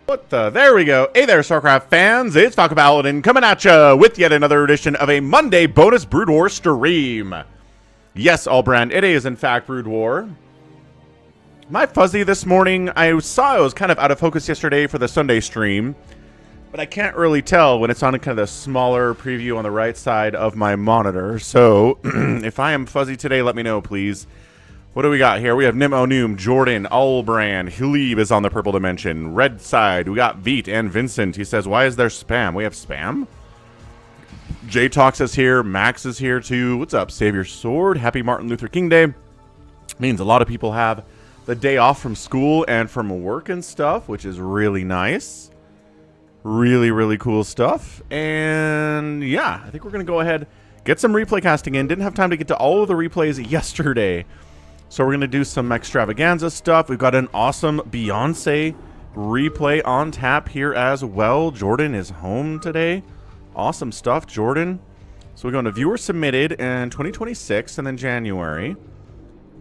What the? There we go. Hey there, StarCraft fans. It's falconpaladin coming at you with yet another edition of a Monday bonus Brood War stream. Yes, Allbrand, it is in fact Brood War. Am I fuzzy this morning? I saw it was kind of out of focus yesterday for the Sunday stream, but I can't really tell when it's on kind of the smaller preview on the right side of my monitor. So if I am fuzzy today, let me know, please. What do we got here? We have Nimo Noom, Jordan, Allbrand, Hilib is on the purple dimension. Red side, we got Veet and Vincent. He says, why is there spam? We have spam? J-Talks is here. Max is here too. What's up, Save Your Sword? Happy Martin Luther King Day. Means a lot of people have the day off from school and from work and stuff, which is really nice. Really, really cool stuff. And yeah, I think we're going to go ahead, get some replay casting in. Didn't have time to get to all of the replays yesterday. So we're going to do some extravaganza stuff. We've got an awesome Beyonce replay on tap here as well. Jordan is home today. Awesome stuff, Jordan. So we're going to viewer submitted in 2026 and then January.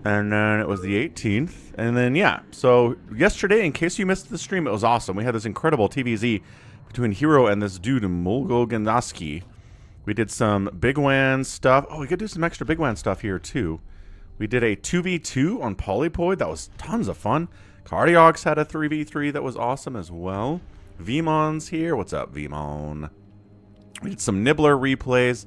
And then it was the 18th. And then, yeah. So yesterday, in case you missed the stream, it was awesome. We had this incredible TVZ between Hero and this dude, Molgo Ganaski. We did some Big WAN stuff. Oh, we could do some extra Big WAN stuff here, too. We did a 2v2 on Polypoid. That was tons of fun. Cardiox had a 3v3 that was awesome as well. Vmon's here. What's up, Vmon? We did some Nibbler replays.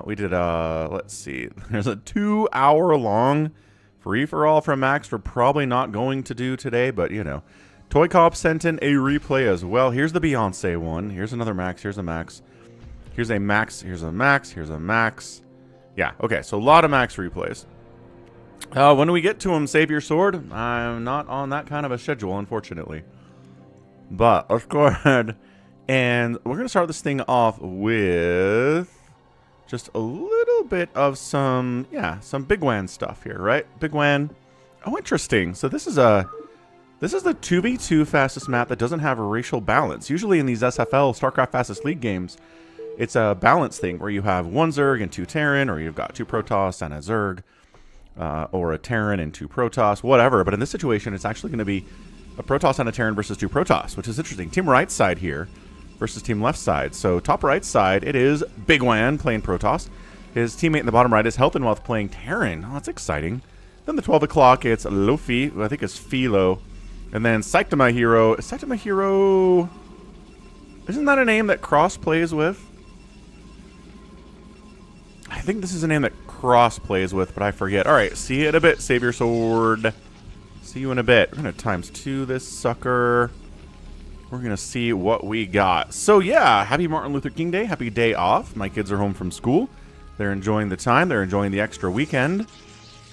We did, let's see. There's a 2-hour-long free-for-all from Max we're probably not going to do today, but, you know. Toy Cop sent in a replay as well. Here's the Beyonce one. Here's another Max. Here's a Max. Here's a Max. Here's a Max. Here's a Max. Yeah, okay, so a lot of Max replays. When we get to him, Save Your Sword. I'm not on that kind of a schedule, unfortunately. But let's go ahead and we're going to start this thing off with just a little bit of some Big WAN stuff here, right? Big WAN. Oh, interesting. So this is the 2v2 fastest map that doesn't have a racial balance. Usually in these SFL, StarCraft Fastest League games, it's a balance thing where you have one Zerg and two Terran, or you've got two Protoss and a Zerg, or a Terran and two Protoss, whatever. But in this situation, it's actually going to be a Protoss and a Terran versus two Protoss, which is interesting. Team right side here versus team left side. So top right side, it is Big WAN playing Protoss. His teammate in the bottom right is Health and Wealth playing Terran. Oh, that's exciting. Then the 12 o'clock, it's Luffy, who I think is Philo. And then Sanctima Hero. Sanctima Hero... Isn't that a name that Cross plays with? I think this is a name that Cross plays with, but I forget. All right, see you in a bit, Save Your Sword. See you in a bit. We're going to ×2 this sucker. We're going to see what we got. So, yeah, happy Martin Luther King Day. Happy day off. My kids are home from school. They're enjoying the time. They're enjoying the extra weekend.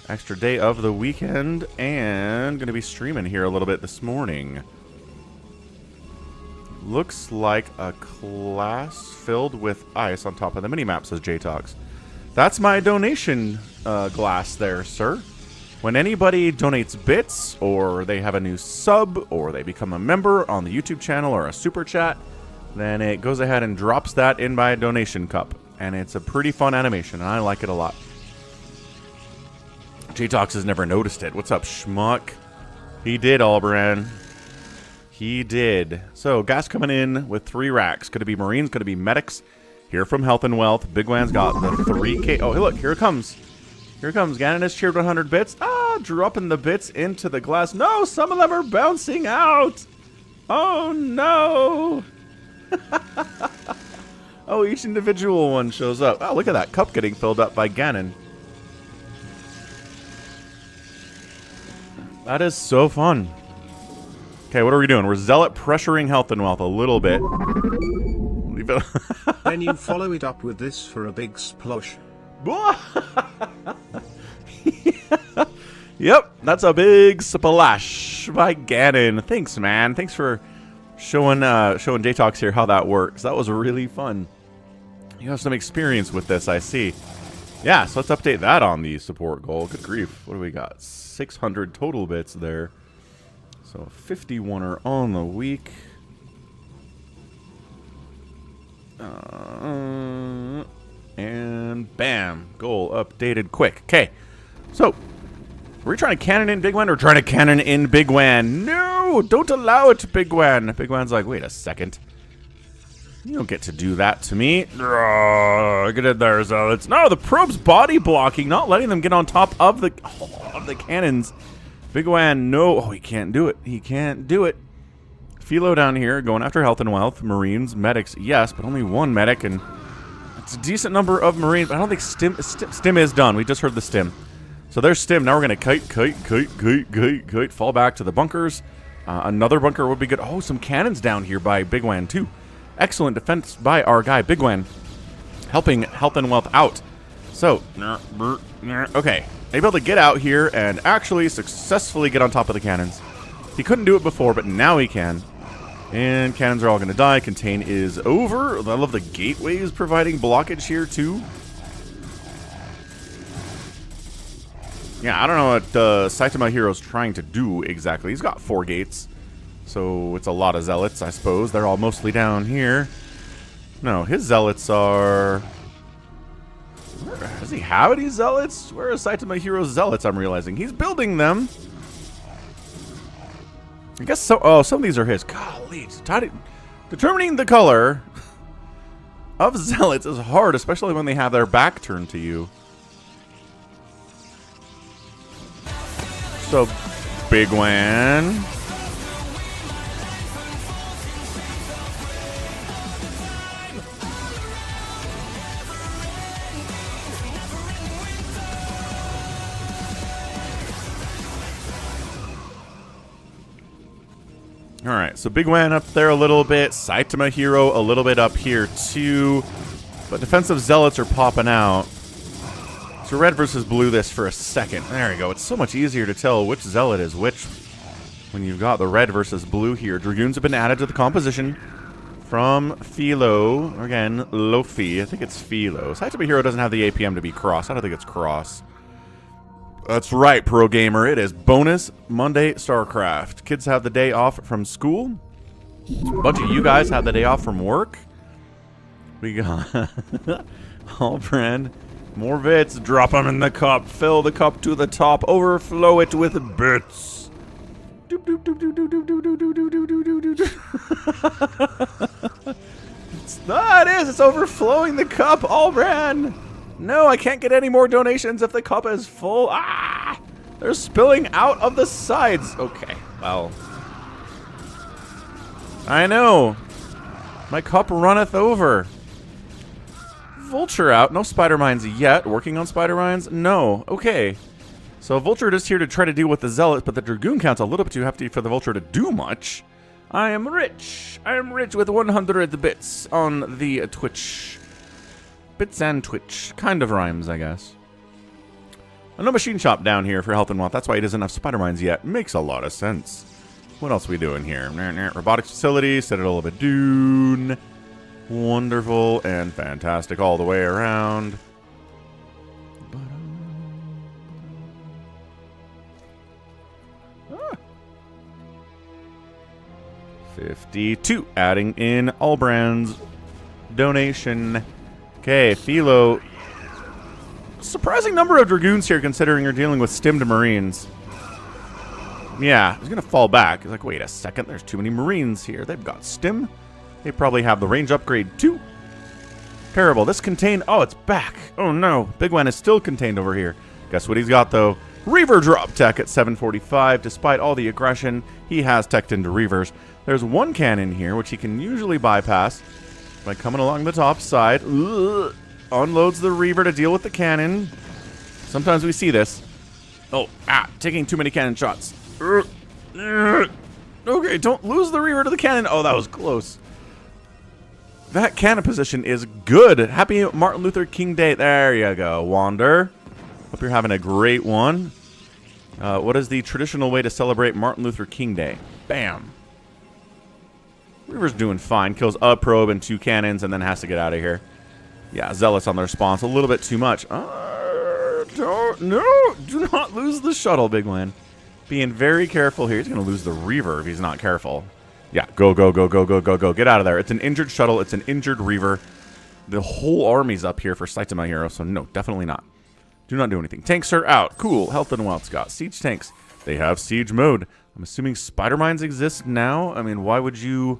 Extra day of the weekend. And going to be streaming here a little bit this morning. Looks like a class filled with ice on top of the minimap, says J-Talks. That's my donation glass there, sir. When anybody donates bits, or they have a new sub, or they become a member on the YouTube channel, or a super chat, then it goes ahead and drops that in my donation cup. And it's a pretty fun animation, and I like it a lot. J-Talks has never noticed it. What's up, schmuck? He did, Allbrand. He did. So, gas coming in with 3 racks. Could it be Marines? Could it be Medics? Here from Health and Wealth. Big WAN's got the 3K. Oh, hey, look. Here it comes. Here it comes. Ganon has cheered 100 bits. Ah, dropping the bits into the glass. No, some of them are bouncing out. Oh, no. Oh, each individual one shows up. Oh, look at that cup getting filled up by Ganon. That is so fun. Okay, what are we doing? We're Zealot pressuring Health and Wealth a little bit. Then you follow it up with this for a big splosh. Yep, that's a big splash by Ganon. Thanks, man. Thanks for showing J-Talks here how that works. That was really fun. You have some experience with this, I see. Yeah, so let's update that on the support goal. Good grief. What do we got? 600 total bits there. So 51er on the week. And bam, goal updated quick. Okay, so Are we trying to cannon in Big Wen or trying to cannon in Big Wen? No, don't allow it, Big Wen. Big Wen's like, wait a second. You don't get to do that to me. Get in there, Zealots. No, the probe's body blocking, not letting them get on top of the cannons. Big Wen, no. Oh, he can't do it. He can't do it. Philo down here going after health and wealth. Marines, medics, yes, but only one medic, and it's a decent number of Marines. But I don't think stim is done. We just heard the stim. So there's stim. Now we're going to kite, fall back to the bunkers. Another bunker would be good. Oh, some cannons down here by Big Wen, too. Excellent defense by our guy, Big Wen, helping health and wealth out. So, okay, able to get out here and actually successfully get on top of the cannons. He couldn't do it before, but now he can. And cannons are all going to die. Contain is over. I love the gateways providing blockage here, too. Yeah, I don't know what Saitama Hero's trying to do exactly. He's got 4 gates. So it's a lot of zealots, I suppose. They're all mostly down here. No, his zealots are... Does he have any zealots? Where are Saitama Hero's zealots, I'm realizing? He's building them. I guess so. Oh, some of these are his. Golly. Determining the color of zealots is hard, especially when they have their back turned to you. So, Big Wen... Alright, so Big Wen up there a little bit. Saitama Hero a little bit up here too. But defensive zealots are popping out. So red versus blue this for a second. There you go. It's so much easier to tell which zealot is which when you've got the red versus blue here. Dragoons have been added to the composition from Philo. Again, Lofi. I think it's Philo. Saitama Hero doesn't have the APM to be cross. I don't think it's cross. That's right, pro gamer. It is bonus Monday StarCraft. Kids have the day off from school. A bunch of you guys have the day off from work. We got all brand. More bits. Drop them in the cup. Fill the cup to the top. Overflow it with bits. Doop, doop, doop, doop, doop, doop, doop, doop, doop, doop, doop. It is. It's overflowing the cup. All brand. No, I can't get any more donations if the cup is full. Ah! They're spilling out of the sides. Okay, well. I know. My cup runneth over. Vulture out. No spider mines yet. Working on spider mines? No. Okay. So Vulture is here to try to deal with the zealots, but the Dragoon count's a little bit too hefty for the Vulture to do much. I am rich. I am rich with 100 bits on the Twitch. Bits and Twitch. Kind of rhymes, I guess. No machine shop down here for health and wealth. That's why he doesn't have spider mines yet. Makes a lot of sense. What else are we doing here? Robotics facility. Citadel of Adun. Wonderful and fantastic all the way around. 52. Adding in Allbrand's donation. Okay, Philo. Surprising number of Dragoons here considering you're dealing with stimmed Marines. Yeah, he's going to fall back. He's like, wait a second, there's too many Marines here. They've got stim. They probably have the range upgrade too. Terrible. This contained... Oh, it's back. Oh no. Big Wen is still contained over here. Guess what he's got though? Reaver drop tech at 745. Despite all the aggression, he has teched into Reavers. There's one cannon here, which he can usually bypass by coming along the top side. Ugh. Unloads the Reaver to deal with the cannon. Sometimes we see this. Oh, taking too many cannon shots. Okay, don't lose the Reaver to the cannon. Oh, that was close. That cannon position is good. Happy Martin Luther King Day. There you go, Wander. Hope you're having a great one. What is the traditional way to celebrate Martin Luther King Day? Bam. Reaver's doing fine. Kills a probe and 2 cannons and then has to get out of here. Yeah, Zealots on the response. A little bit too much. Do not lose the shuttle, Big Wen. Being very careful here. He's going to lose the Reaver if he's not careful. Yeah, go, go, go, go, go, go, go. Get out of there. It's an injured shuttle. It's an injured Reaver. The whole army's up here for Saitama Hero, so no, definitely not. Do not do anything. Tanks are out. Cool. Health and Wealth's got siege tanks. They have siege mode. I'm assuming spider mines exist now. I mean, why would you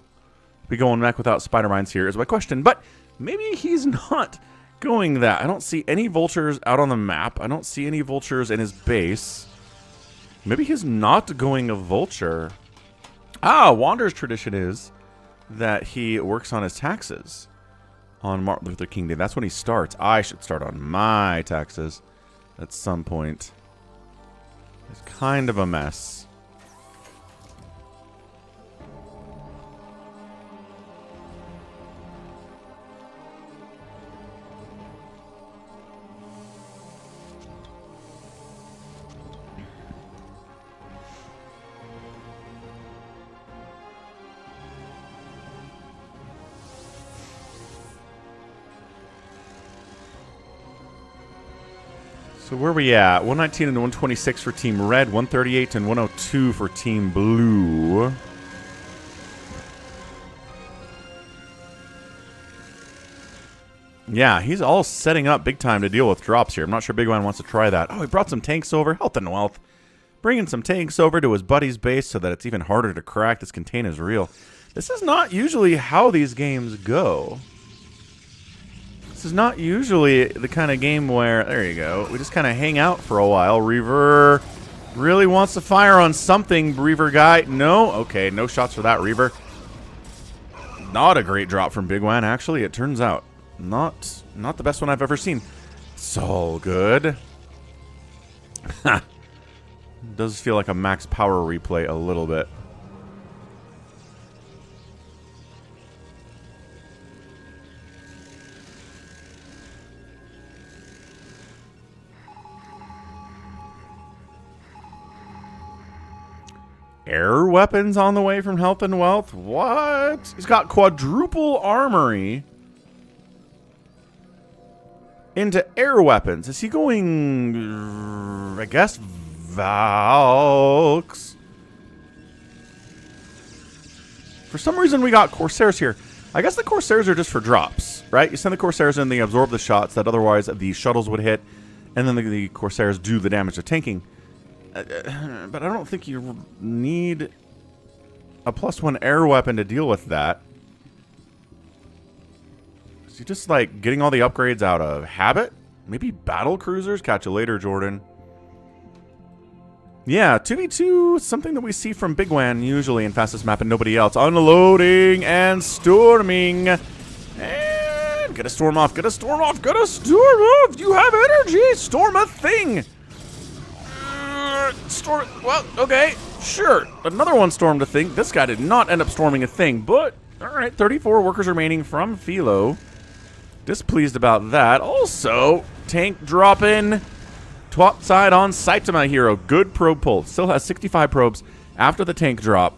be going back without spider mines here is my question. But maybe he's not going that. I don't see any vultures out on the map. I don't see any vultures in his base. Maybe he's not going a vulture. Ah, Wander's tradition is that he works on his taxes on Martin Luther King Day. That's when he starts. I should start on my taxes at some point. It's kind of a mess. So where are we at? 119 and 126 for Team Red, 138 and 102 for Team Blue. Yeah, he's all setting up big time to deal with drops here. I'm not sure Big One wants to try that. Oh, he brought some tanks over. Health and Wealth. Bringing some tanks over to his buddy's base so that it's even harder to crack. This contain is real. This is not usually how these games go. This is not usually the kind of game where, there you go, we just kind of hang out for a while. Reaver really wants to fire on something, Reaver guy. No? Okay, no shots for that, Reaver. Not a great drop from Big Wan, actually, it turns out. Not the best one I've ever seen. It's all good. Does feel like a max power replay a little bit. Air weapons on the way from Health and Wealth? What? He's got quadruple armory into air weapons. Is he going, I guess, Valks? For some reason, we got Corsairs here. I guess the Corsairs are just for drops, right? You send the Corsairs in, they absorb the shots that otherwise the shuttles would hit, and then the Corsairs do the damage of tanking. But I don't think you need a +1 air weapon to deal with that. Is he just like getting all the upgrades out of habit? Maybe battle cruisers? Catch you later, Jordan. Yeah, 2v2, something that we see from Big Wan usually in fastest map and nobody else. Unloading and storming. And get a storm off, get a storm off, get a storm off. You have energy. Storm a thing. Storm, well, okay, sure. Another one stormed a thing. This guy did not end up storming a thing, but all right, 34 workers remaining from Philo. Displeased about that. Also, tank dropping. Top side on Saitama Hero. Good probe pull. Still has 65 probes after the tank drop.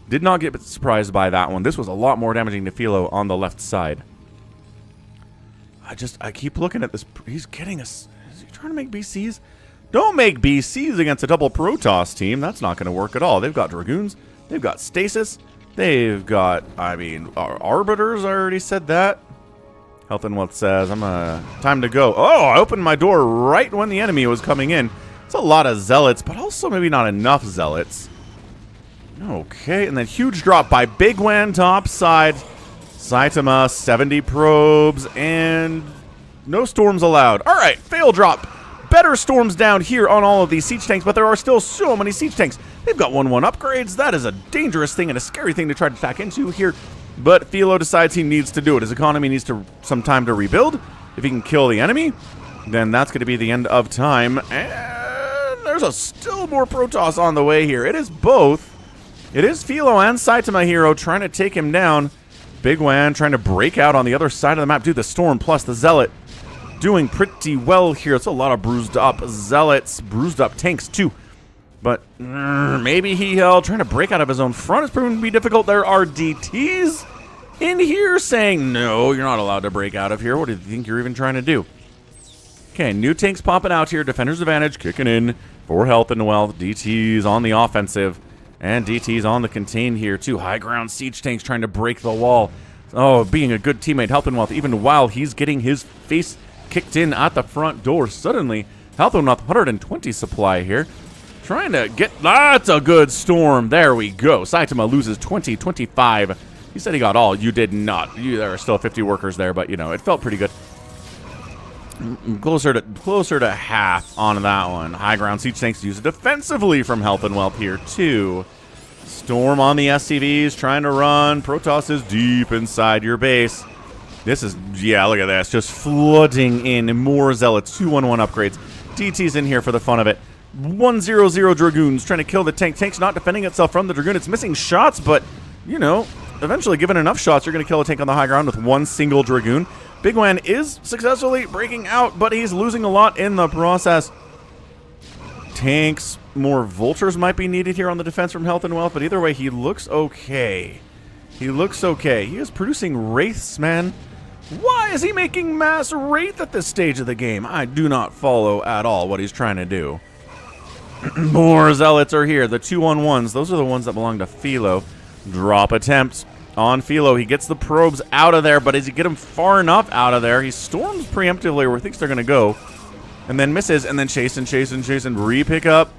Did not get surprised by that one. This was a lot more damaging to Philo on the left side. I keep looking at this. He's getting us. Is he trying to make BCs? Don't make BCs against a double Protoss team. That's not going to work at all. They've got Dragoons. They've got Stasis. They've got, I mean, Arbiters. I already said that. Health and Wealth says, time to go. Oh, I opened my door right when the enemy was coming in. It's a lot of Zealots, but also maybe not enough Zealots. Okay, and then huge drop by Big Wan top side. Saitama, 70 probes, and no storms allowed. All right, fail drop. Better storms down here on all of these siege tanks, but there are still so many siege tanks. They've got 1-1 upgrades. That is a dangerous thing and a scary thing to try to attack into here. But Philo decides he needs to do it. His economy needs some time to rebuild. If he can kill the enemy, then that's going to be the end of time. And there's still more Protoss on the way here. It is both. It is Philo and Saitama Hero trying to take him down. Big Wan trying to break out on the other side of the map. Dude, the Storm plus the Zealot doing pretty well here. It's a lot of bruised up Zealots, bruised up tanks too. But maybe trying to break out of his own front is proven to be difficult. There are DTs in here saying, no, you're not allowed to break out of here. What do you think you're even trying to do? Okay, new tanks popping out here. Defender's advantage kicking in for Health and Wealth. DTs on the offensive and DTs on the contain here too. High ground siege tanks trying to break the wall. Oh, being a good teammate, Health and Wealth, even while he's getting his face kicked in at the front door. Suddenly, Health and Wealth, 120 supply here. Trying to get... That's a good storm. There we go. Saitama loses 20, 25. You said he got all. You did not. There are still 50 workers there, but, you know, it felt pretty good. Closer to half on that one. High ground siege tanks use it defensively from Health and Wealth here, too. Storm on the SCVs, trying to run. Protoss is deep inside your base. This is... Yeah, look at this. Just flooding in more Zealots. 211 upgrades. DT's in here for the fun of it. 100 Dragoons trying to kill the tank. Tank's not defending itself from the Dragoon. It's missing shots, but, you know, eventually given enough shots, you're going to kill a tank on the high ground with one single Dragoon. Big Wan is successfully breaking out, but he's losing a lot in the process. Tanks, more Vultures might be needed here on the defense from Health and Wealth, but either way, he looks okay. He looks okay. He is producing Wraiths, man. Why is he making mass Wraith at this stage of the game? I do not follow at all what he's trying to do. More Zealots are here. The 2-on-1s. Those are the ones that belong to Philo. Drop attempt on Philo. He gets the probes out of there, but does he get him far enough out of there? He storms preemptively where he thinks they're going to go. And then misses, and then chase and chase and chase and re-pick up.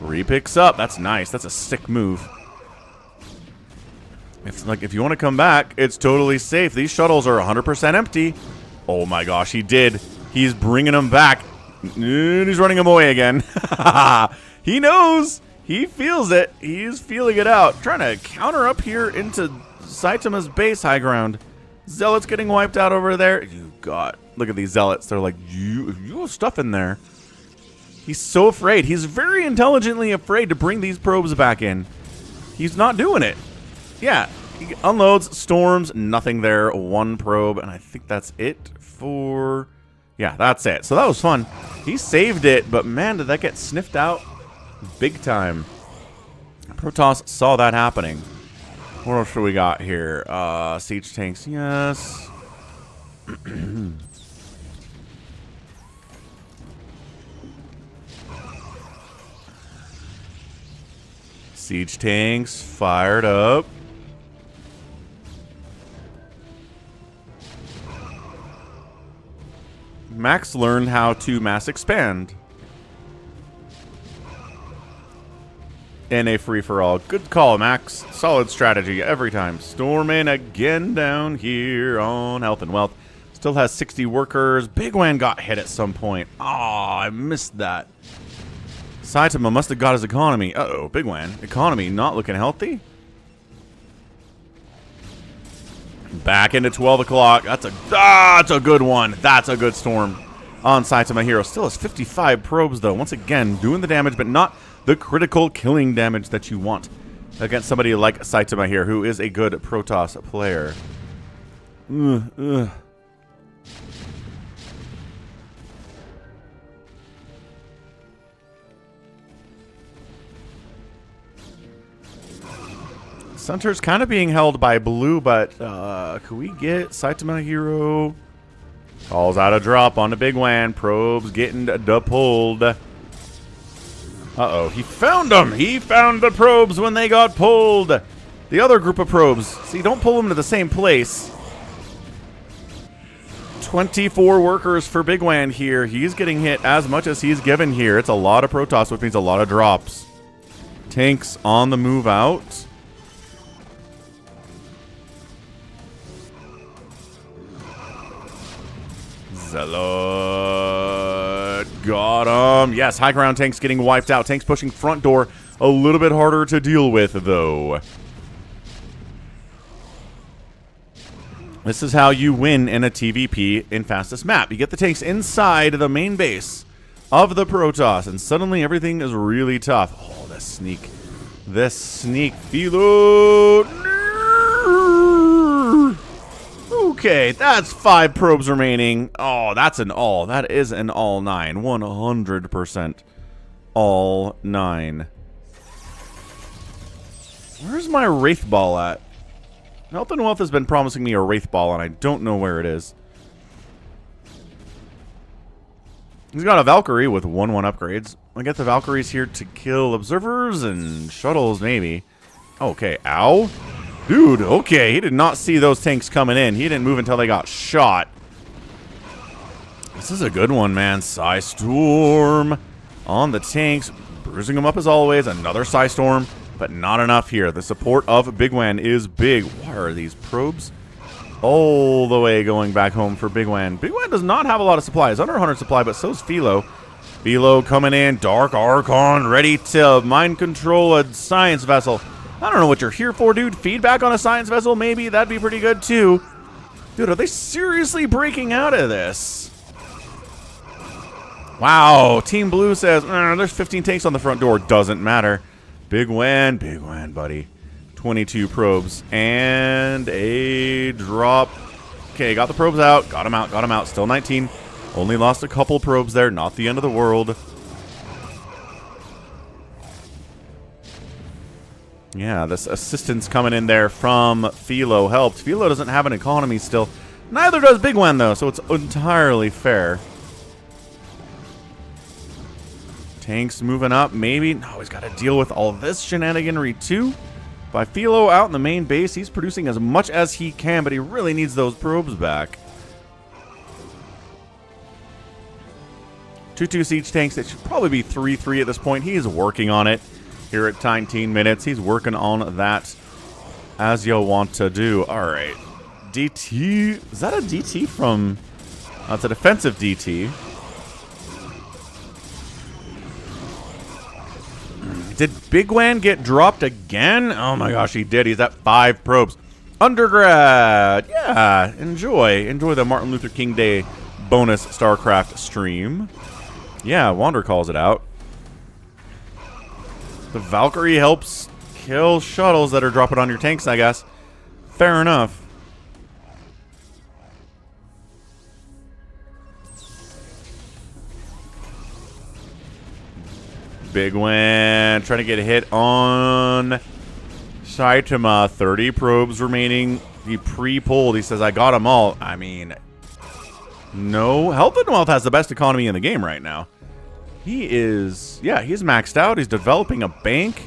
Re-picks up. That's nice. That's a sick move. If you want to come back, it's totally safe. These shuttles are 100% empty. Oh my gosh, he did. He's bringing them back. And he's running them away again. He knows. He feels it. He's feeling it out. Trying to counter up here into Saitama's base high ground. Zealots getting wiped out over there. You got... Look at these Zealots. They're like, you have stuff in there. He's so afraid. He's very intelligently afraid to bring these probes back in. He's not doing it. Yeah. He unloads, storms, nothing there. One probe, and I think that's it for... Yeah, that's it. So that was fun. He saved it, but man, did that get sniffed out big time. Protoss saw that happening. What else do we got here? Siege tanks, yes. Siege tanks fired up. Max learned how to mass expand in a free-for-all. Good call, Max. Solid strategy every time. Storm in again down here on Health and Wealth. Still has 60 workers. Big Wan got hit at some point. Oh, I missed that. Saitama must have got his economy. Uh-oh, Big Wan. Economy not looking healthy. Back into 12 o'clock. That's a good one. That's a good storm on Saitama Hero. Still has 55 probes, though. Once again, doing the damage, but not the critical killing damage that you want against somebody like Saitama here, who is a good Protoss player. Center's kind of being held by blue, but could we get Saitama Hero? Calls out a drop on the Big Wan. Probes getting pulled. Uh-oh, he found them. He found the probes when they got pulled. The other group of probes. See, don't pull them to the same place. 24 workers for Big Wan here. He's getting hit as much as he's given here. It's a lot of Protoss, which means a lot of drops. Tanks on the move out. Zealot got him. Yes, high ground tanks getting wiped out. Tanks pushing front door. A little bit harder to deal with, though. This is how you win in a TVP in fastest map. You get the tanks inside the main base of the Protoss, and suddenly everything is really tough. Oh, this sneak. This sneak. Philo. Okay, that's 5 probes remaining. Oh, that's an all. That is an all 9. 100% all 9. Where's my Wraith Ball at? Health and Wealth has been promising me a Wraith Ball, and I don't know where it is. He's got a Valkyrie with 1-1 upgrades. I get the Valkyries here to kill observers and shuttles, maybe. Okay, ow. Dude, okay, he did not see those tanks coming in. He didn't move until they got shot. This is a good one, man. Psy Storm on the tanks. Bruising them up as always. Another Psy Storm, but not enough here. The support of Big Wan is big. Why are these probes all the way going back home for Big Wan? Big Wan does not have a lot of supplies. Under 100 supply, but so's Philo. Philo coming in. Dark Archon ready to mind control a science vessel. I don't know what you're here for, dude. Feedback on a science vessel, maybe. That'd be pretty good, too. Dude, are they seriously breaking out of this? Wow. Team Blue says, there's 15 tanks on the front door. Doesn't matter. Big Wan, buddy. 22 probes. And a drop. Okay, got the probes out. Got them out. Still 19. Only lost a couple probes there. Not the end of the world. Yeah, this assistance coming in there from Philo helped. Philo doesn't have an economy still. Neither does Big Wan, though, so it's entirely fair. Tanks moving up, maybe. No, he's got to deal with all this shenaniganry, too. By Philo out in the main base, he's producing as much as he can, but he really needs those probes back. 2-2 siege tanks. It should probably be 3-3 at this point. He is working on it. Here at 19 minutes, he's working on that as you'll want to do. All right, DT. Is that a DT from? It's a defensive DT. Did Big Wan get dropped again? Oh my gosh, he did. He's at 5 probes. Undergrad, yeah. Enjoy the Martin Luther King Day bonus StarCraft stream. Yeah, Wander calls it out. The Valkyrie helps kill shuttles that are dropping on your tanks, I guess. Fair enough. Big Wan trying to get a hit on Saitama. 30 probes remaining. He pre-pulled. He says, I got them all. I mean, no. Health and Wealth has the best economy in the game right now. He is, yeah, he's maxed out. He's developing a bank.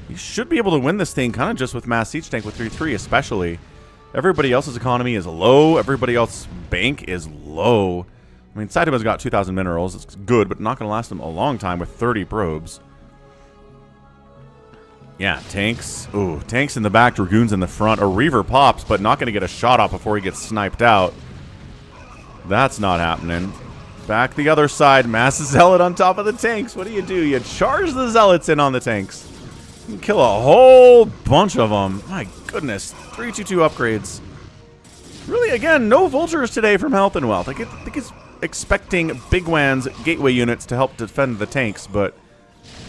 He should be able to win this thing kind of just with Mass Siege Tank with 3-3 especially. Everybody else's economy is low. Everybody else's bank is low. I mean, Saitama's got 2,000 minerals. It's good, but not going to last him a long time with 30 probes. Yeah, tanks. Ooh, tanks in the back, Dragoons in the front. A Reaver pops, but not going to get a shot off before he gets sniped out. That's not happening. Back the other side, Mass Zealot on top of the tanks. What do? You charge the Zealots in on the tanks. You can kill a whole bunch of them. My goodness. 3-2-2 upgrades. Really, again, no Vultures today from Health and Wealth. I think he's expecting Big Wan's gateway units to help defend the tanks, but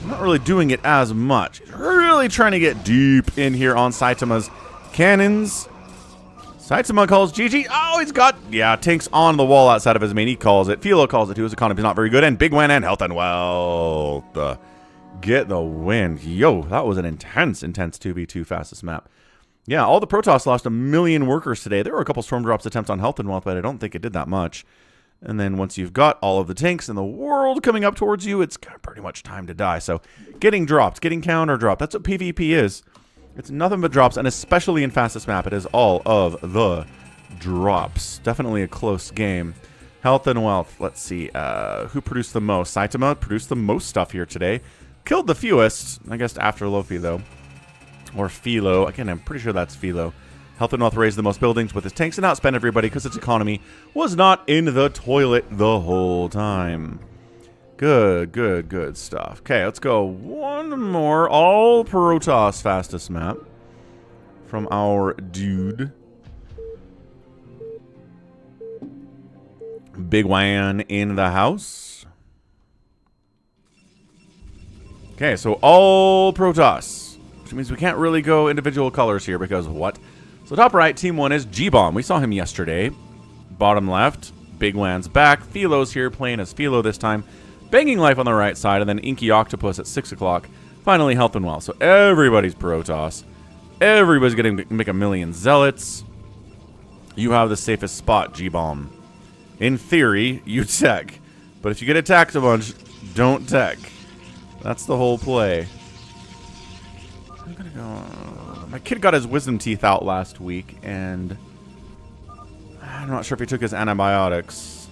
I'm not really doing it as much. He's really trying to get deep in here on Saitama's cannons. Saitama calls GG. Oh, he's got, yeah, tanks on the wall outside of his main. He calls it. Philo calls it too. His economy's not very good. And Big Wan and Health and Wealth get the win. Yo, that was an intense 2v2 fastest map. Yeah, all the Protoss lost 1 million workers today. There were a couple Storm Drops attempts on Health and Wealth, but I don't think it did that much. And then once you've got all of the tanks in the world coming up towards you, it's pretty much time to die. So getting dropped, getting counter dropped, that's what PvP is. It's nothing but drops, and especially in fastest map, it is all of the drops. Definitely a close game. Health and Wealth. Let's see. Who produced the most? Saitama produced the most stuff here today. Killed the fewest. I guess after Lofi, though. Or Philo. Again, I'm pretty sure that's Philo. Health and Wealth raised the most buildings with his tanks and outspent everybody because its economy was not in the toilet the whole time. Good stuff. Okay, let's go one more. All Protoss fastest map from our dude. Big Wan in the house. Okay, so all Protoss, which means we can't really go individual colors here because what? So top right, team 1 is G-Bomb. We saw him yesterday. Bottom left, Big Wan's back. Philo's here playing as Philo this time. Banging Life on the right side, and then Inky Octopus at 6 o'clock. Finally, Health and Wealth. So everybody's Protoss. Everybody's getting to make 1 million Zealots. You have the safest spot, G-Bomb. In theory, you tech. But if you get attacked a bunch, don't tech. That's the whole play. I'm gonna go... My kid got his wisdom teeth out last week, and... I'm not sure if he took his antibiotics.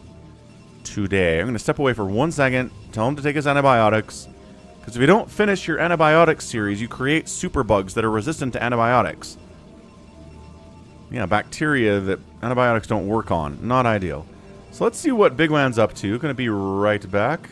today. I'm going to step away for 1 second, tell him to take his antibiotics. Because if you don't finish your antibiotics series, you create super bugs that are resistant to antibiotics. Yeah, bacteria that antibiotics don't work on. Not ideal. So let's see what Big Man's up to. Going to be right back.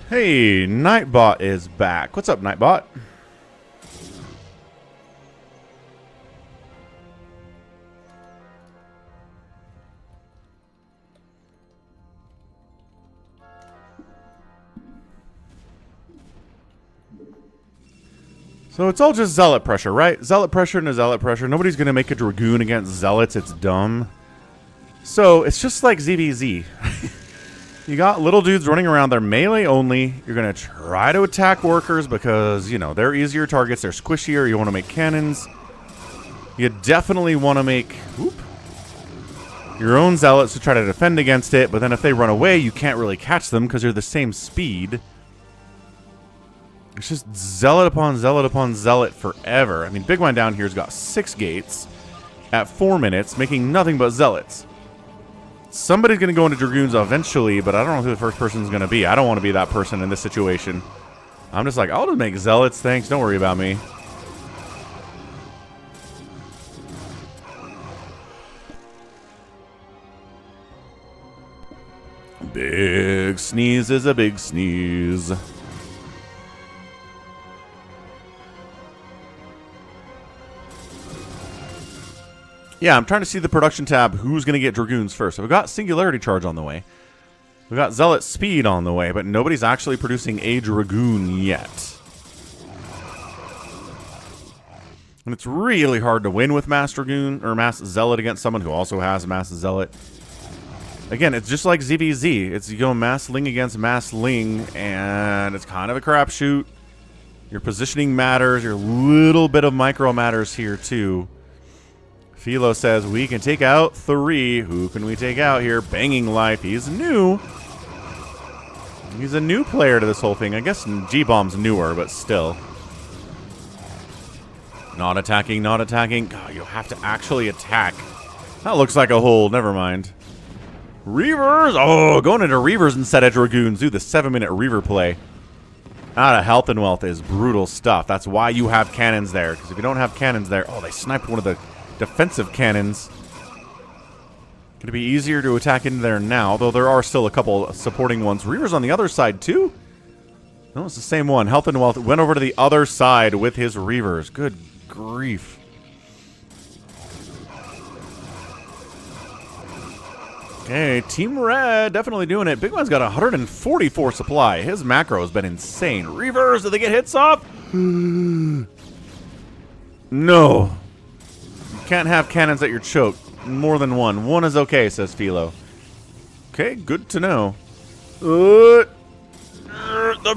Hey, Nightbot is back. What's up, Nightbot? So it's all just zealot pressure, right? Zealot pressure and a zealot pressure. Nobody's going to make a Dragoon against zealots. It's dumb. So it's just like ZVZ. You got little dudes running around. They're melee only. You're going to try to attack workers because, you know, they're easier targets. They're squishier. You want to make cannons. You definitely want to make your own zealots to try to defend against it. But then if they run away, you can't really catch them because they're the same speed. It's just zealot upon zealot upon zealot forever. I mean, Big One down here's got 6 gates at 4 minutes, making nothing but zealots. Somebody's going to go into Dragoons eventually, but I don't know who the first person's going to be. I don't want to be that person in this situation. I'm just like, I'll just make zealots, thanks. Don't worry about me. Big sneeze is a big sneeze. Yeah, I'm trying to see the production tab. Who's going to get Dragoons first? So we've got Singularity Charge on the way. We've got Zealot Speed on the way, but nobody's actually producing a Dragoon yet. And it's really hard to win with Mass Dragoon or Mass Zealot against someone who also has Mass Zealot. Again, it's just like ZVZ. It's you go Mass Ling against Mass Ling, and it's kind of a crapshoot. Your positioning matters. Your little bit of micro matters here, too. Philo says, we can take out 3. Who can we take out here? Banging Life. He's new. He's a new player to this whole thing. I guess G-Bomb's newer, but still. Not attacking, not attacking. God, you have to actually attack. That looks like a hole. Never mind. Reavers. Oh, going into Reavers instead of Dragoons. Do the 7-minute Reaver play. Out of health and wealth is brutal stuff. That's why you have cannons there. Because if you don't have cannons there... Oh, they sniped one of the defensive cannons. Going to be easier to attack into there now, though there are still a couple supporting ones. Reaver's on the other side, too? No, it's the same one. Health and Wealth went over to the other side with his Reavers. Good grief. Okay, Team Red definitely doing it. Big One's got 144 supply. His macro has been insane. Reavers, do they get hits off? No. You can't have cannons that you're choked. More than one. One is okay, says Philo. Okay, good to know. The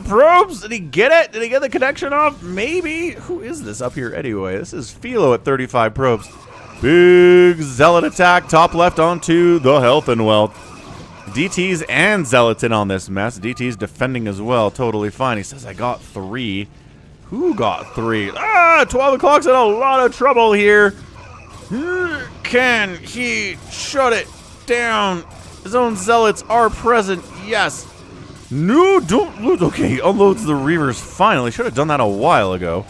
probes! Did he get it? Did he get the connection off? Maybe. Who is this up here anyway? This is Philo at 35 probes. Big Zealot attack, top left onto the health and wealth. DT's and Zealots in on this mess. DT's defending as well, totally fine. He says, I got 3. Who got 3? 12 o'clock's in a lot of trouble here. Can he shut it down? His own Zealots are present, yes. No, don't lose. Okay, he unloads the Reavers finally. Should have done that a while ago.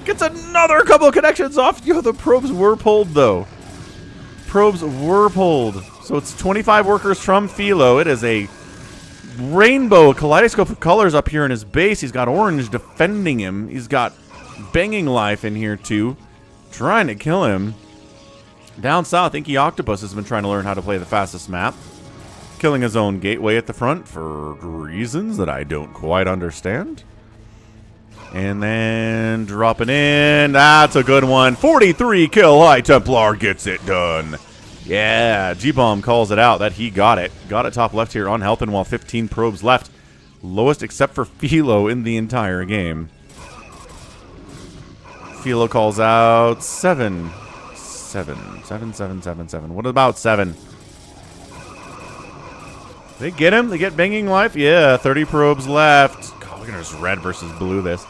Gets another couple of connections off. Yo, the probes were pulled, though. Probes were pulled. So it's 25 workers from Philo. It is a rainbow, a kaleidoscope of colors up here in his base. He's got orange defending him. He's got banging life in here, too. Trying to kill him. Down south, Inky Octopus has been trying to learn how to play the fastest map. Killing his own gateway at the front for reasons that I don't quite understand. And then dropping in. That's a good one. 43 kill. High Templar gets it done. Yeah, G-Bomb calls it out that he got it. Got it top left here on health and while 15 probes left. Lowest except for Philo in the entire game. Philo calls out 7. 7. What about 7? They get him? They get banging life? Yeah, 30 probes left. God, look at this red versus blue this.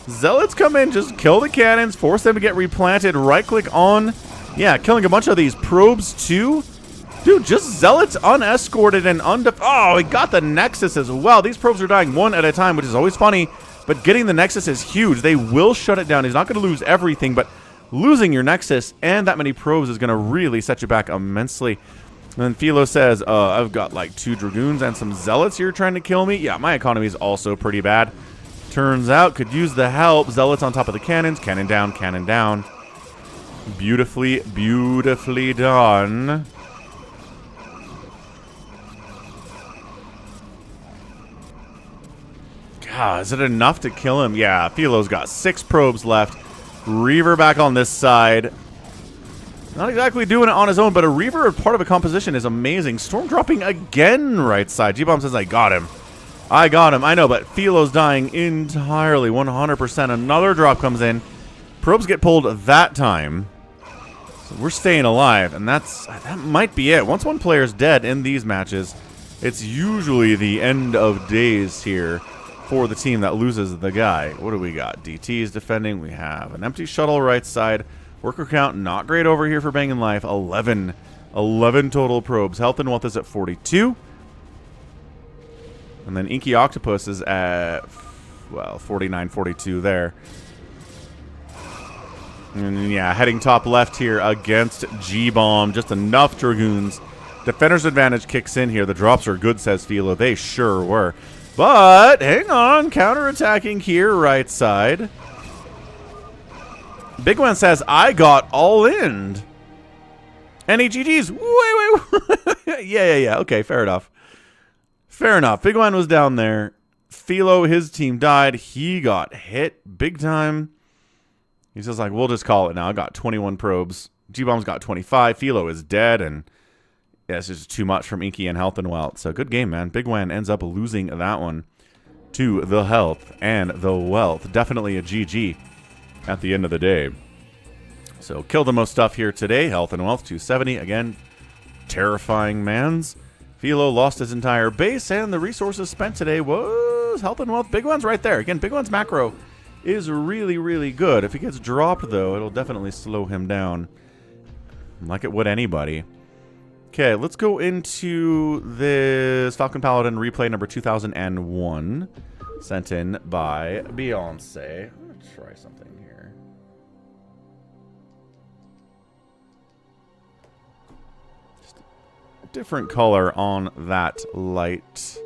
Zealots come in, just kill the cannons, force them to get replanted, right-click on. Yeah, killing a bunch of these probes, too. Dude, just Zealots unescorted and oh, he got the Nexus as well. These probes are dying one at a time, which is always funny, but getting the Nexus is huge. They will shut it down. He's not going to lose everything, but losing your Nexus and that many probes is going to really set you back immensely. And then Philo says, I've got like 2 Dragoons and some Zealots here trying to kill me. Yeah, my economy is also pretty bad. Turns out, could use the help. Zealots on top of the cannons. Cannon down, cannon down. Beautifully, beautifully done. God, is it enough to kill him? Yeah, Philo's got 6 probes left. Reaver back on this side. Not exactly doing it on his own, but a Reaver, part of a composition, is amazing. Storm dropping again right side. G-Bomb says, I got him. I got him. I know, but Philo's dying entirely, 100%. Another drop comes in. Probes get pulled that time. So we're staying alive, and that might be it. Once one player's dead in these matches, it's usually the end of days here for the team that loses the guy. What do we got? DT is defending. We have an empty shuttle right side. Worker count, not great over here for banging life. 11 total probes. Health and wealth is at 42. And then Inky Octopus is at, well, 49, 42 there. And yeah, heading top left here against G-Bomb. Just enough Dragoons. Defender's advantage kicks in here. The drops are good, says Philo. They sure were. But, hang on. Counterattacking here, right side. Big One says, I got all in. Any GGs? Wait. Yeah. Okay, fair enough. Fair enough. Big One was down there. Philo, his team died. He got hit big time. He's just like, we'll just call it now. I got 21 probes. G-Bomb's got 25. Philo is dead, and yeah, it's just too much from Inky and health and wealth. So good game, man. Big Wan ends up losing that one to the health and the wealth. Definitely a GG at the end of the day. So kill the most stuff here today. Health and wealth 270. Again, terrifying mans. Philo lost his entire base, and the resources spent today was health and wealth. Big One's right there. Again, Big One's macro is really, really good. If he gets dropped, though, it'll definitely slow him down, like it would anybody. Okay, let's go into this Falcon Paladin replay number 2001, sent in by Beyonce. I'm going to try something here. Just a different color on that light.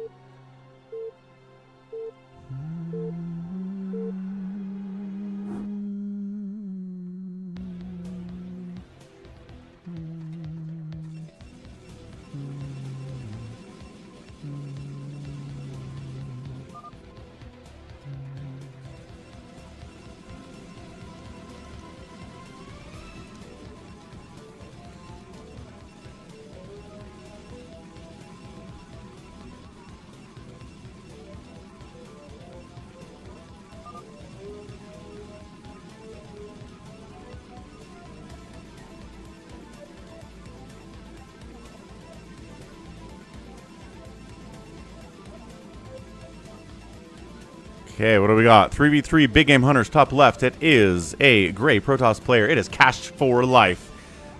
Okay, what do we got? 3v3 Big Game Hunters, top left. It is a gray Protoss player. It is Cashed for Life.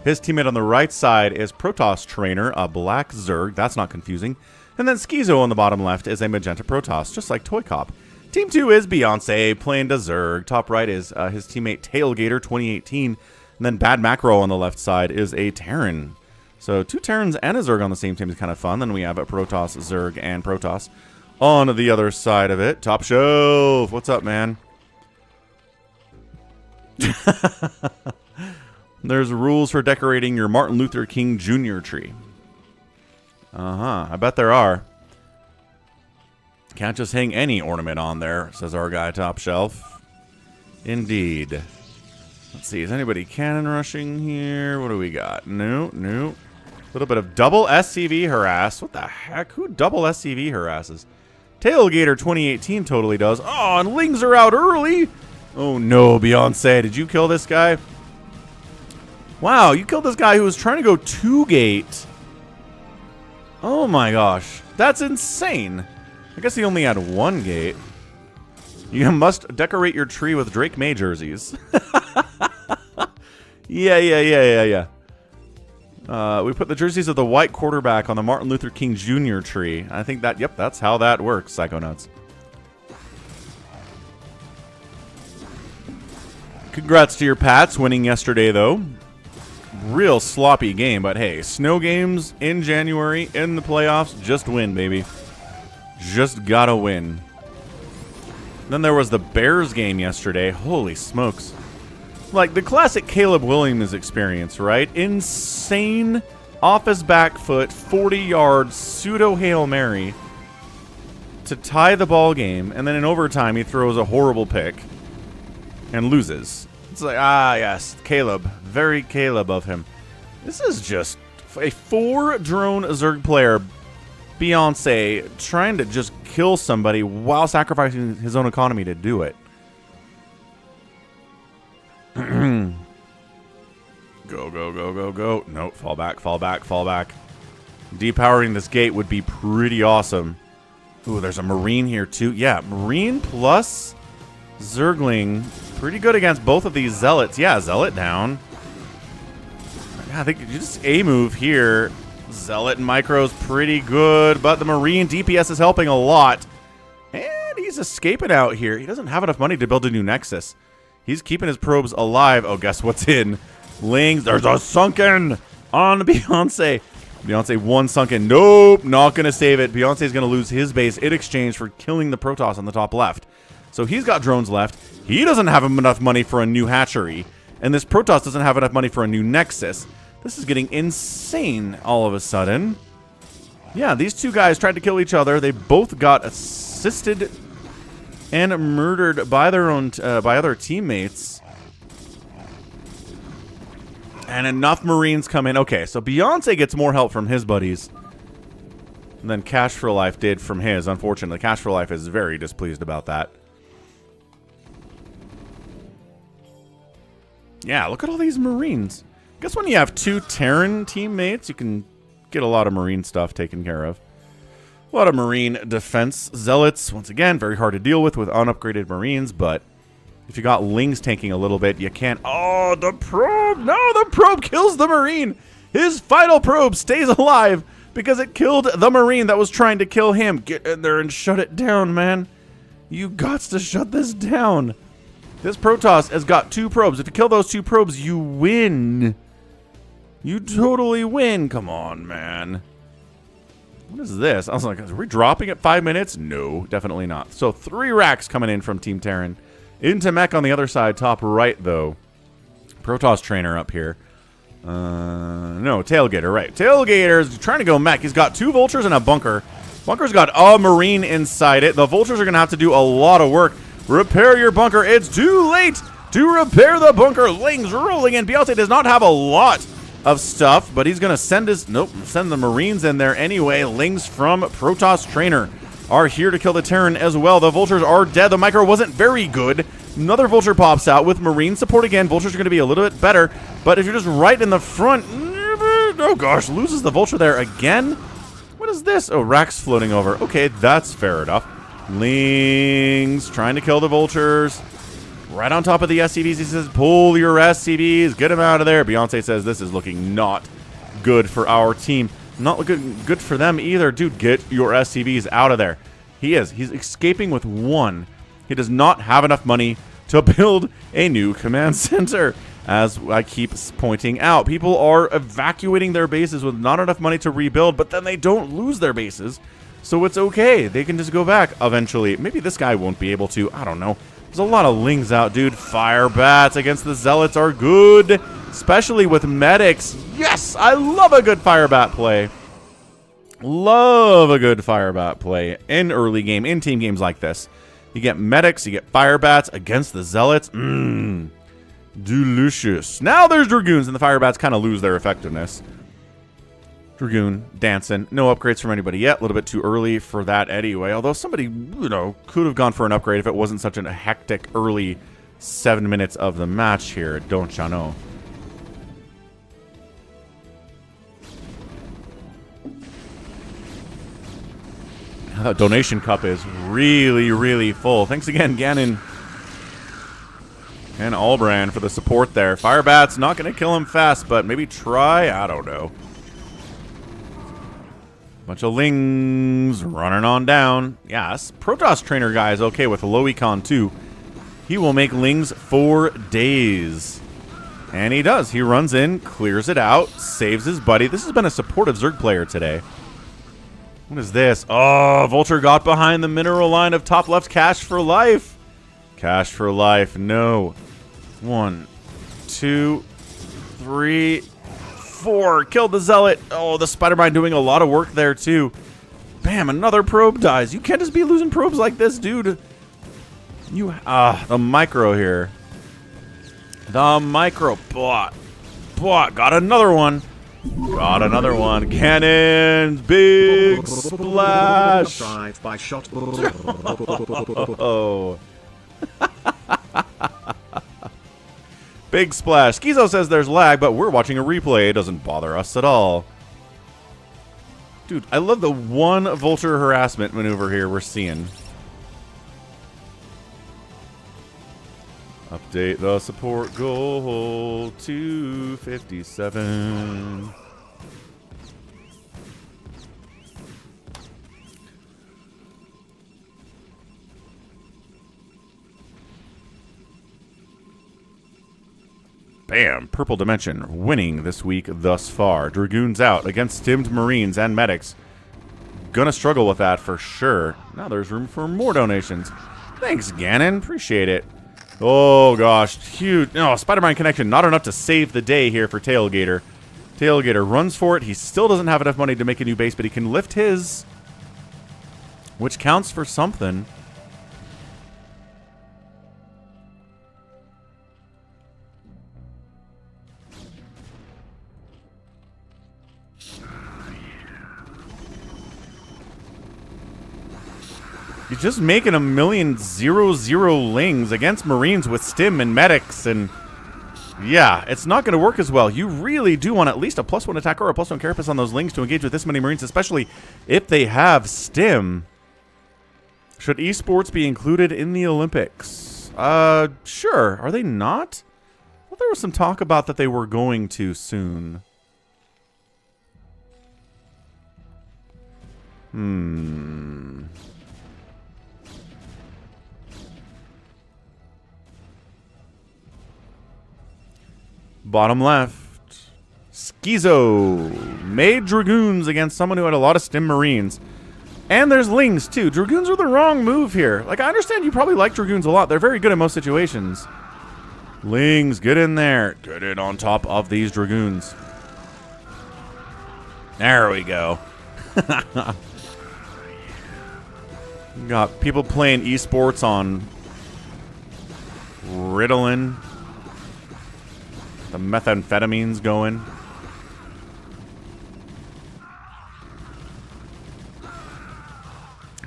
His teammate on the right side is Protoss Trainer, a black Zerg. That's not confusing. And then Schizo on the bottom left is a magenta Protoss, just like Toy Cop. Team 2 is Beyonce, playing to Zerg. Top right is his teammate Tailgater 2018. And then Bad Macro on the left side is a Terran. So 2 Terrans and a Zerg on the same team is kind of fun. Then we have a Protoss, Zerg, and Protoss on the other side of it. Top shelf. What's up, man? There's rules for decorating your Martin Luther King Jr. tree. I bet there are. Can't just hang any ornament on there, says our guy top shelf. Indeed. Let's see, is anybody cannon rushing here? What do we got? No. A little bit of double SCV harass. What the heck? Who double SCV harasses? Tailgater 2018 totally does. Oh, and Lings are out early. Oh no, Beyonce, did you kill this guy? Wow, you killed this guy who was trying to go 2-gate. Oh my gosh, that's insane. I guess he only had 1 gate. You must decorate your tree with Drake May jerseys. Yeah. We put the jerseys of the white quarterback on the Martin Luther King Jr. tree. I think that, yep, that's how that works, Psychonauts. Congrats to your Pats winning yesterday, though. Real sloppy game, but hey, snow games in January in the playoffs, just win, baby. Just gotta win. Then there was the Bears game yesterday. Holy smokes. Like the classic Caleb Williams experience, right? Insane off his back foot, 40-yard pseudo Hail Mary to tie the ball game, and then in overtime he throws a horrible pick and loses. It's like, yes, Caleb. Very Caleb of him. This is just a 4-drone Zerg player, Beyonce, trying to just kill somebody while sacrificing his own economy to do it. Go. Nope, fall back. Depowering this gate would be pretty awesome. Ooh, there's a Marine here too. Yeah, Marine plus Zergling. Pretty good against both of these Zealots. Yeah, Zealot down. Yeah, I think you just A-move here. Zealot and Micro's pretty good, but the Marine DPS is helping a lot. And he's escaping out here. He doesn't have enough money to build a new Nexus. He's keeping his probes alive. Oh, guess what's in? Lings. There's a sunken on Beyonce. Beyonce one sunken. Nope, not going to save it. Beyonce's going to lose his base in exchange for killing the Protoss on the top left. So he's got drones left. He doesn't have enough money for a new hatchery. And this Protoss doesn't have enough money for a new Nexus. This is getting insane all of a sudden. Yeah, these two guys tried to kill each other. They both got assisted and murdered by their own by other teammates. And enough Marines come in. Okay, so Beyonce gets more help from his buddies than Cash for Life did from his. Unfortunately, Cash for Life is very displeased about that. Yeah, look at all these Marines. I guess when you have 2 Terran teammates, you can get a lot of Marine stuff taken care of. A lot of Marine defense Zealots. Once again, very hard to deal with unupgraded Marines, but if you got Lings tanking a little bit, you can't. Oh, the probe! No, the probe kills the Marine! His final probe stays alive because it killed the Marine that was trying to kill him. Get in there and shut it down, man. You gots to shut this down. This Protoss has got 2 probes. If you kill those 2 probes, you win. You totally win. Come on, man. What is this? I was like, are we dropping at 5 minutes? No, definitely not. So 3 racks coming in from Team Terran. Into mech on the other side, top right, though. Protoss trainer up here. No, Tailgater, right. Tailgater's trying to go mech. He's got 2 vultures and a bunker. Bunker's got a Marine inside it. The vultures are going to have to do a lot of work. Repair your bunker. It's too late to repair the bunker. Lings rolling in. Beyonce does not have a lot of stuff, but he's going to send send the Marines in there anyway. Lings from Protoss Trainer are here to kill the Terran as well. The vultures are dead. The micro wasn't very good. Another vulture pops out with Marine support again. Vultures are going to be a little bit better, but if you're just right in the front, oh gosh, loses the vulture there again. What is this? Oh, Rack's floating over. Okay, that's fair enough. Lings trying to kill the vultures. Right on top of the SCVs, he says, pull your SCVs, get them out of there. Beyonce says, this is looking not good for our team. Not looking good for them either. Dude, get your SCVs out of there. He is. He's escaping with one. He does not have enough money to build a new command center. As I keep pointing out, people are evacuating their bases with not enough money to rebuild, but then they don't lose their bases. So it's okay. They can just go back eventually. Maybe this guy won't be able to. I don't know. There's a lot of lings out, dude. Fire bats against the zealots are good, especially with medics. Yes, I love a good fire bat play. Love a good fire bat play in early game, in team games like this. You get medics, you get fire bats against the zealots. Delicious. Now there's dragoons, and the fire bats kind of lose their effectiveness. Dragoon dancing. No upgrades from anybody yet. A little bit too early for that anyway. Although somebody, you know, could have gone for an upgrade if it wasn't such a hectic early 7 minutes of the match here. Don't ya know? That donation cup is really, really full. Thanks again, Gannon and Allbrand for the support there. Firebat's not going to kill him fast, but maybe try. I don't know. Bunch of lings running on down. Yes, Protoss trainer guy is okay with low econ too. He will make lings for days. And he does. He runs in, clears it out, saves his buddy. This has been a supportive Zerg player today. What is this? Oh, Vulture got behind the mineral line of top left. Cash for life. Cash for life. No. 1, 2, 3, 4. Killed the zealot. Oh, the spider mine doing a lot of work there too. Bam, another probe dies. You can't just be losing probes like this, dude. You the micro here. The micro bot. Got another one. Got another one. Cannons. Big splash. Drive-by shot. Oh. Big splash. Schizo says there's lag, but we're watching a replay. It doesn't bother us at all. Dude, I love the one vulture harassment maneuver here we're seeing. Update the support goal to 57. Bam! Purple Dimension winning this week thus far. Dragoons out against stimmed Marines and medics. Gonna struggle with that for sure. Now there's room for more donations. Thanks, Gannon. Appreciate it. Oh, gosh. Huge. No, Spider-Man connection. Not enough to save the day here for Tailgater. Tailgater runs for it. He still doesn't have enough money to make a new base, but he can lift his, which counts for something. You're just making 1,000,000 lings against Marines with stim and medics, and yeah, it's not going to work as well. You really do want at least a +1 attack or a +1 carapace on those lings to engage with this many Marines, especially if they have stim. Should esports be included in the Olympics? Sure. Are they not? Well, there was some talk about that they were going to soon. Bottom left. Schizo made Dragoons against someone who had a lot of stim Marines. And there's Lings, too. Dragoons are the wrong move here. Like, I understand you probably like Dragoons a lot. They're very good in most situations. Lings, get in there. Get in on top of these Dragoons. There we go. Got people playing esports on Ritalin. The methamphetamine's going.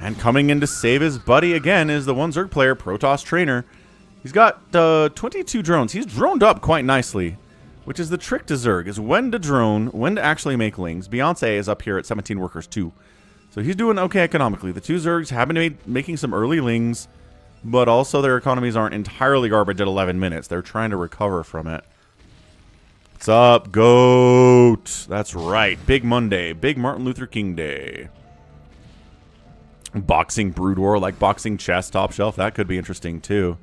And coming in to save his buddy again is the one Zerg player, Protoss Trainer. He's got 22 drones. He's droned up quite nicely, which is the trick to Zerg, is when to drone, when to actually make lings. Beyonce is up here at 17 workers too. So he's doing okay economically. The two Zergs have been making some early lings, but also their economies aren't entirely garbage at 11 minutes. They're trying to recover from it. What's up, GOAT? That's right. Big Monday. Big Martin Luther King Day. Boxing Brood War, like boxing chess top shelf. That could be interesting, too.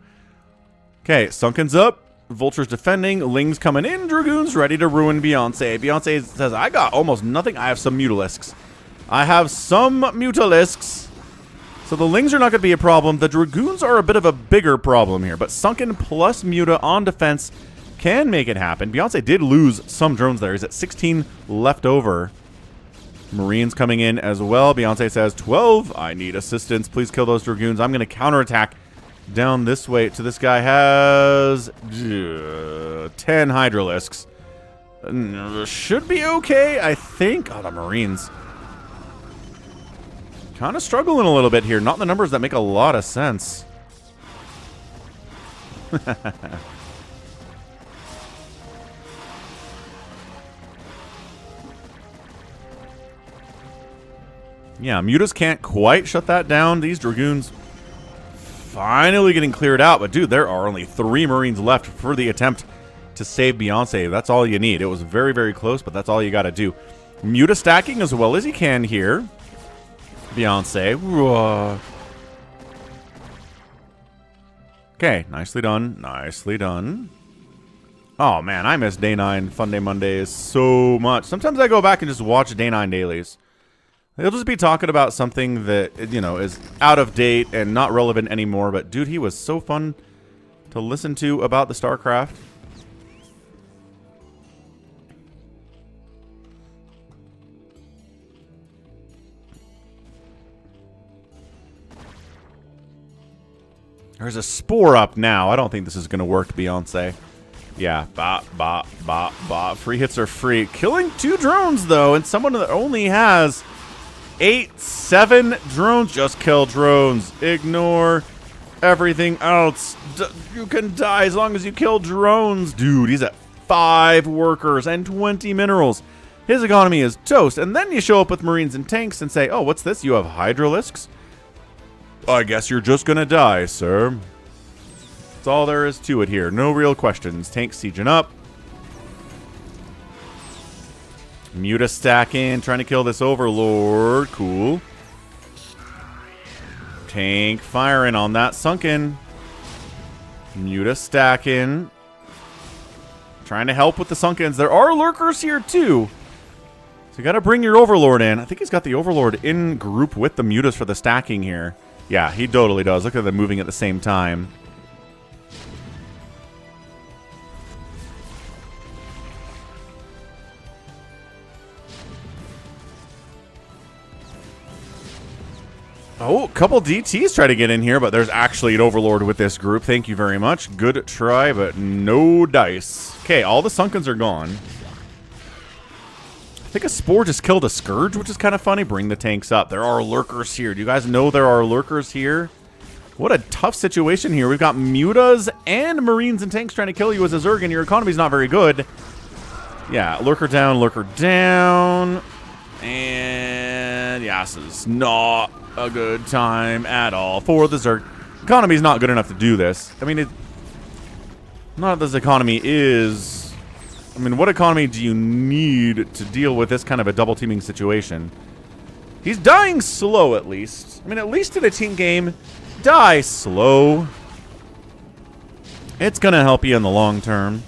Okay, Sunken's up. Vulture's defending. Ling's coming in. Dragoon's ready to ruin Beyonce. Beyonce says, I got almost nothing. I have some Mutalisks. I have some Mutalisks. So the Lings are not going to be a problem. The Dragoons are a bit of a bigger problem here. But Sunken plus Muta on defense can make it happen. Beyonce did lose some drones there. He's at 16 left over. Marines coming in as well. Beyonce says, 12. I need assistance. Please kill those Dragoons. I'm going to counterattack down this way. So this guy has 10 Hydralisks. Should be okay, I think. Oh, the Marines. Kind of struggling a little bit here. Not the numbers that make a lot of sense. Yeah, Mutas can't quite shut that down. These Dragoons finally getting cleared out. But, dude, there are only 3 Marines left for the attempt to save Beyonce. That's all you need. It was very, very close, but that's all you got to do. Muta stacking as well as he can here. Beyonce. Okay, nicely done. Nicely done. Oh, man, I miss Day 9 Fun Day Mondays so much. Sometimes I go back and just watch Day 9 dailies. He'll just be talking about something that, you know, is out of date and not relevant anymore. But, dude, he was so fun to listen to about the StarCraft. There's a spore up now. I don't think this is going to work, Beyonce. Yeah, bop. Free hits are free. Killing 2 drones, though, and someone that only has 7 drones. Just kill drones. Ignore everything else. You can die as long as you kill drones. Dude, he's at 5 workers and 20 minerals. His economy is toast. And then you show up with Marines and tanks and say, oh, what's this? You have Hydralisks? I guess you're just gonna die, sir. That's all there is to it here. No real questions. Tanks sieging up. Muta stacking, trying to kill this Overlord. Cool. Tank firing on that Sunken. Muta stacking. Trying to help with the Sunkens. There are lurkers here, too. So you got to bring your Overlord in. I think he's got the Overlord in group with the Mutas for the stacking here. Yeah, he totally does. Look at them moving at the same time. Oh, a couple DTs try to get in here, but there's actually an Overlord with this group. Thank you very much. Good try, but no dice. Okay, all the Sunkens are gone. I think a Spore just killed a Scourge, which is kind of funny. Bring the tanks up. There are lurkers here. Do you guys know there are lurkers here? What a tough situation here. We've got Mutas and Marines and tanks trying to kill you as a Zerg, and your economy's not very good. Yeah, lurker down, lurker down. And yeah, this is not a good time at all for the Zerg. Economy's not good enough to do this. I mean, not that this economy is... I mean, what economy do you need to deal with this kind of a double teaming situation? He's dying slow, at least. I mean, at least in a team game, die slow. It's going to help you in the long term.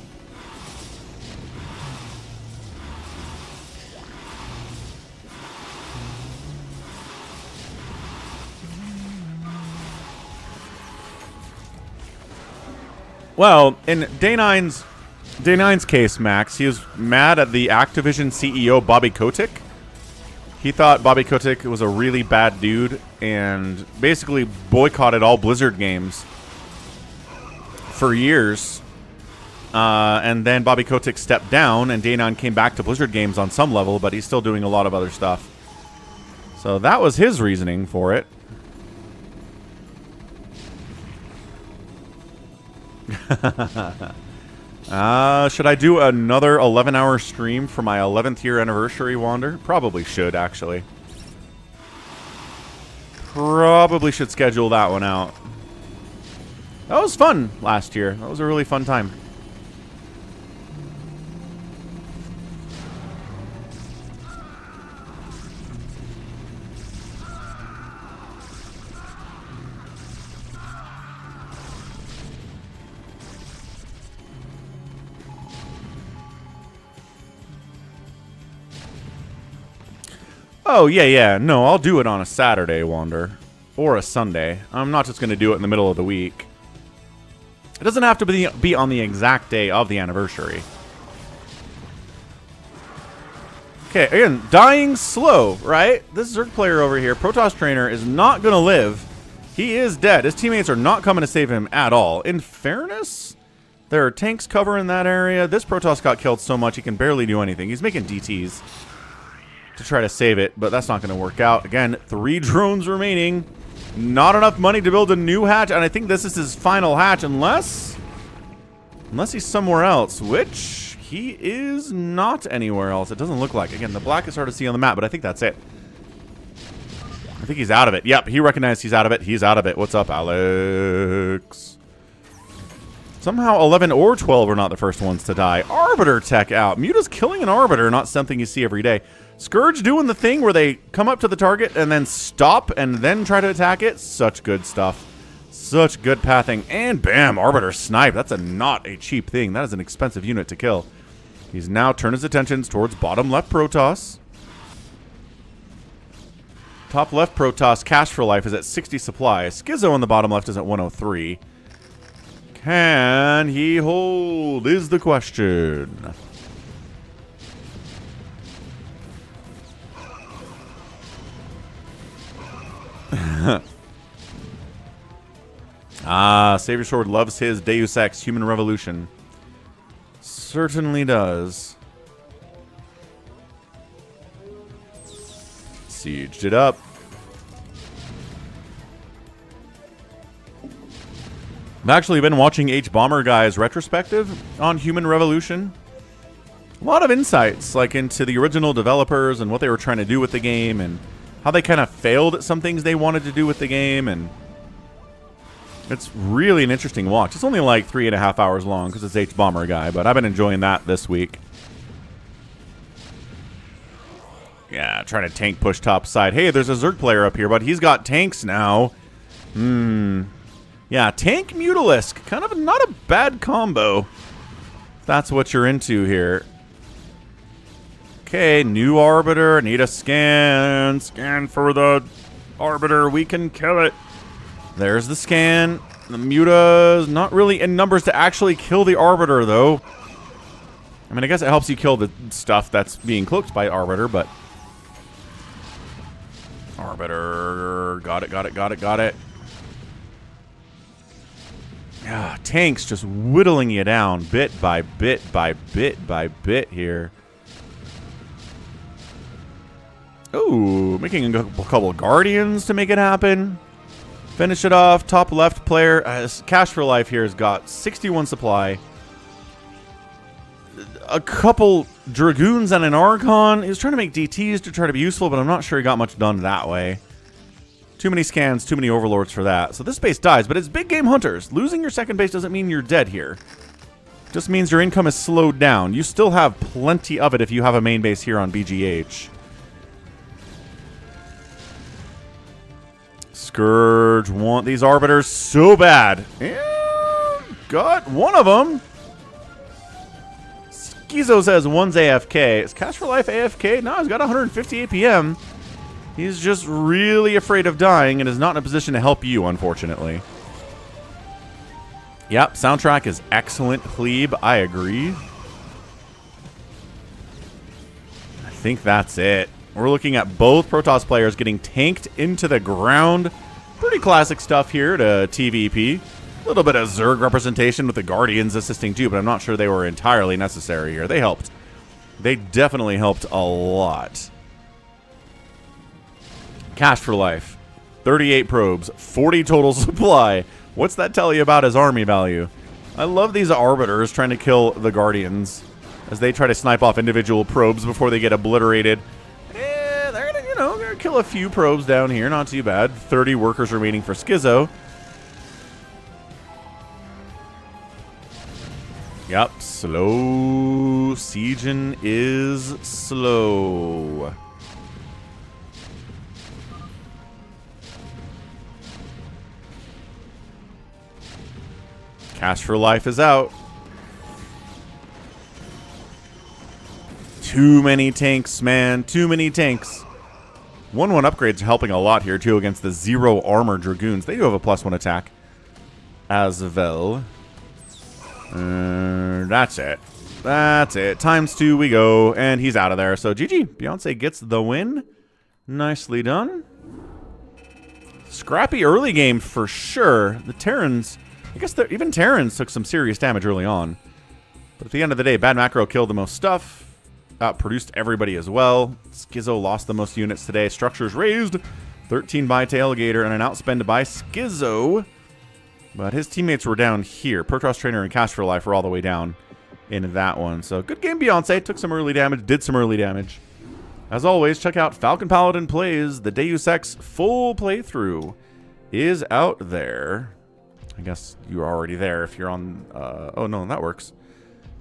Well, in Day 9's case, Max, he was mad at the Activision CEO, Bobby Kotick. He thought Bobby Kotick was a really bad dude and basically boycotted all Blizzard games for years. And then Bobby Kotick stepped down, and Day 9 came back to Blizzard games on some level, but he's still doing a lot of other stuff. So that was his reasoning for it. Should I do another 11-hour stream for my 11th year anniversary, Wander? Probably should, actually. Probably should schedule that one out. That was fun last year. That was a really fun time. Oh, yeah. No, I'll do it on a Saturday, Wander. Or a Sunday. I'm not just going to do it in the middle of the week. It doesn't have to be on the exact day of the anniversary. Okay, again, dying slow, right? This Zerg player over here, Protoss Trainer, is not going to live. He is dead. His teammates are not coming to save him at all. In fairness, there are tanks covering that area. This Protoss got killed so much he can barely do anything. He's making DTs to try to save it, but that's not going to work out. Again, 3 drones remaining. Not enough money to build a new hatch, and I think this is his final hatch, unless he's somewhere else, which he is not anywhere else. It doesn't look like. Again, the black is hard to see on the map, but I think that's it. I think he's out of it. Yep, he recognized he's out of it. He's out of it. What's up, Alex? Somehow 11 or 12 are not the first ones to die. Arbiter tech out. Muta's killing an Arbiter, not something you see every day. Scourge doing the thing where they come up to the target and then stop and then try to attack it. Such good stuff. Such good pathing. And bam, Arbiter snipe. That's not a cheap thing. That is an expensive unit to kill. He's now turned his attentions towards bottom left Protoss. Top left Protoss, Cash for Life, is at 60 supply. Schizo on the bottom left is at 103. Can he hold is the question. Savior Sword loves his Deus Ex Human Revolution. Certainly does. Sieged it up. I've actually been watching H-Bomber Guy's retrospective on Human Revolution. A lot of insights, like into the original developers and what they were trying to do with the game and how they kind of failed at some things they wanted to do with the game, and it's really an interesting watch. It's only like 3.5 hours long because it's H-Bomber Guy, but I've been enjoying that this week. Yeah, trying to tank push top side. Hey, there's a Zerg player up here, but he's got tanks now. Yeah, tank Mutalisk. Kind of not a bad combo, if that's what you're into here. Okay, new Arbiter. Need a scan. Scan for the Arbiter. We can kill it. There's the scan. The Muta's not really in numbers to actually kill the Arbiter, though. I mean, I guess it helps you kill the stuff that's being cloaked by Arbiter, but... Arbiter. Got it. Yeah, tanks just whittling you down bit by bit by bit by bit here. Ooh, making a couple Guardians to make it happen. Finish it off. Top left player, Cash for Life here has got 61 supply. A couple Dragoons and an Archon. He was trying to make DTs to try to be useful, but I'm not sure he got much done that way. Too many scans, too many Overlords for that. So this base dies, but it's big game hunters. Losing your second base doesn't mean you're dead here. Just means your income is slowed down. You still have plenty of it if you have a main base here on BGH. Scourge want these Arbiters so bad. And got one of them. Schizo says one's AFK. Is Cash for Life AFK? No, he's got 150 APM. He's just really afraid of dying and is not in a position to help you, unfortunately. Yep, soundtrack is excellent, Plebe. I agree. I think that's it. We're looking at both Protoss players getting tanked into the ground. Pretty classic stuff here to TVP. A little bit of Zerg representation with the Guardians assisting too, but I'm not sure they were entirely necessary here. They helped. They definitely helped a lot. Cash for Life. 38 probes. 40 total supply. What's that tell you about his army value? I love these Arbiters trying to kill the Guardians as they try to snipe off individual probes before they get obliterated. They're gonna, kill a few probes down here. Not too bad. 30 workers remaining for Schizo. Yep, slow. Sieging is slow. Cash for Life is out. Too many tanks, man. Too many tanks. 1-1 upgrades are helping a lot here, too, against the 0 armor Dragoons. They do have a +1 attack as well. That's it. That's it. ×2 we go, and he's out of there. So GG. Beyonce gets the win. Nicely done. Scrappy early game for sure. The Terrans, I guess even Terrans took some serious damage early on. But at the end of the day, bad macro killed the most stuff. Outproduced everybody as well. Schizo lost the most units today. Structures raised. 13 by Tailgater and an outspend by Schizo. But his teammates were down here. Protoss Trainer and Cash for Life were all the way down in that one. So good game, Beyonce. Took some early damage. Did some early damage. As always, check out Falcon Paladin Plays. The Deus Ex full playthrough is out there. I guess you're already there if you're on... oh, no, that works.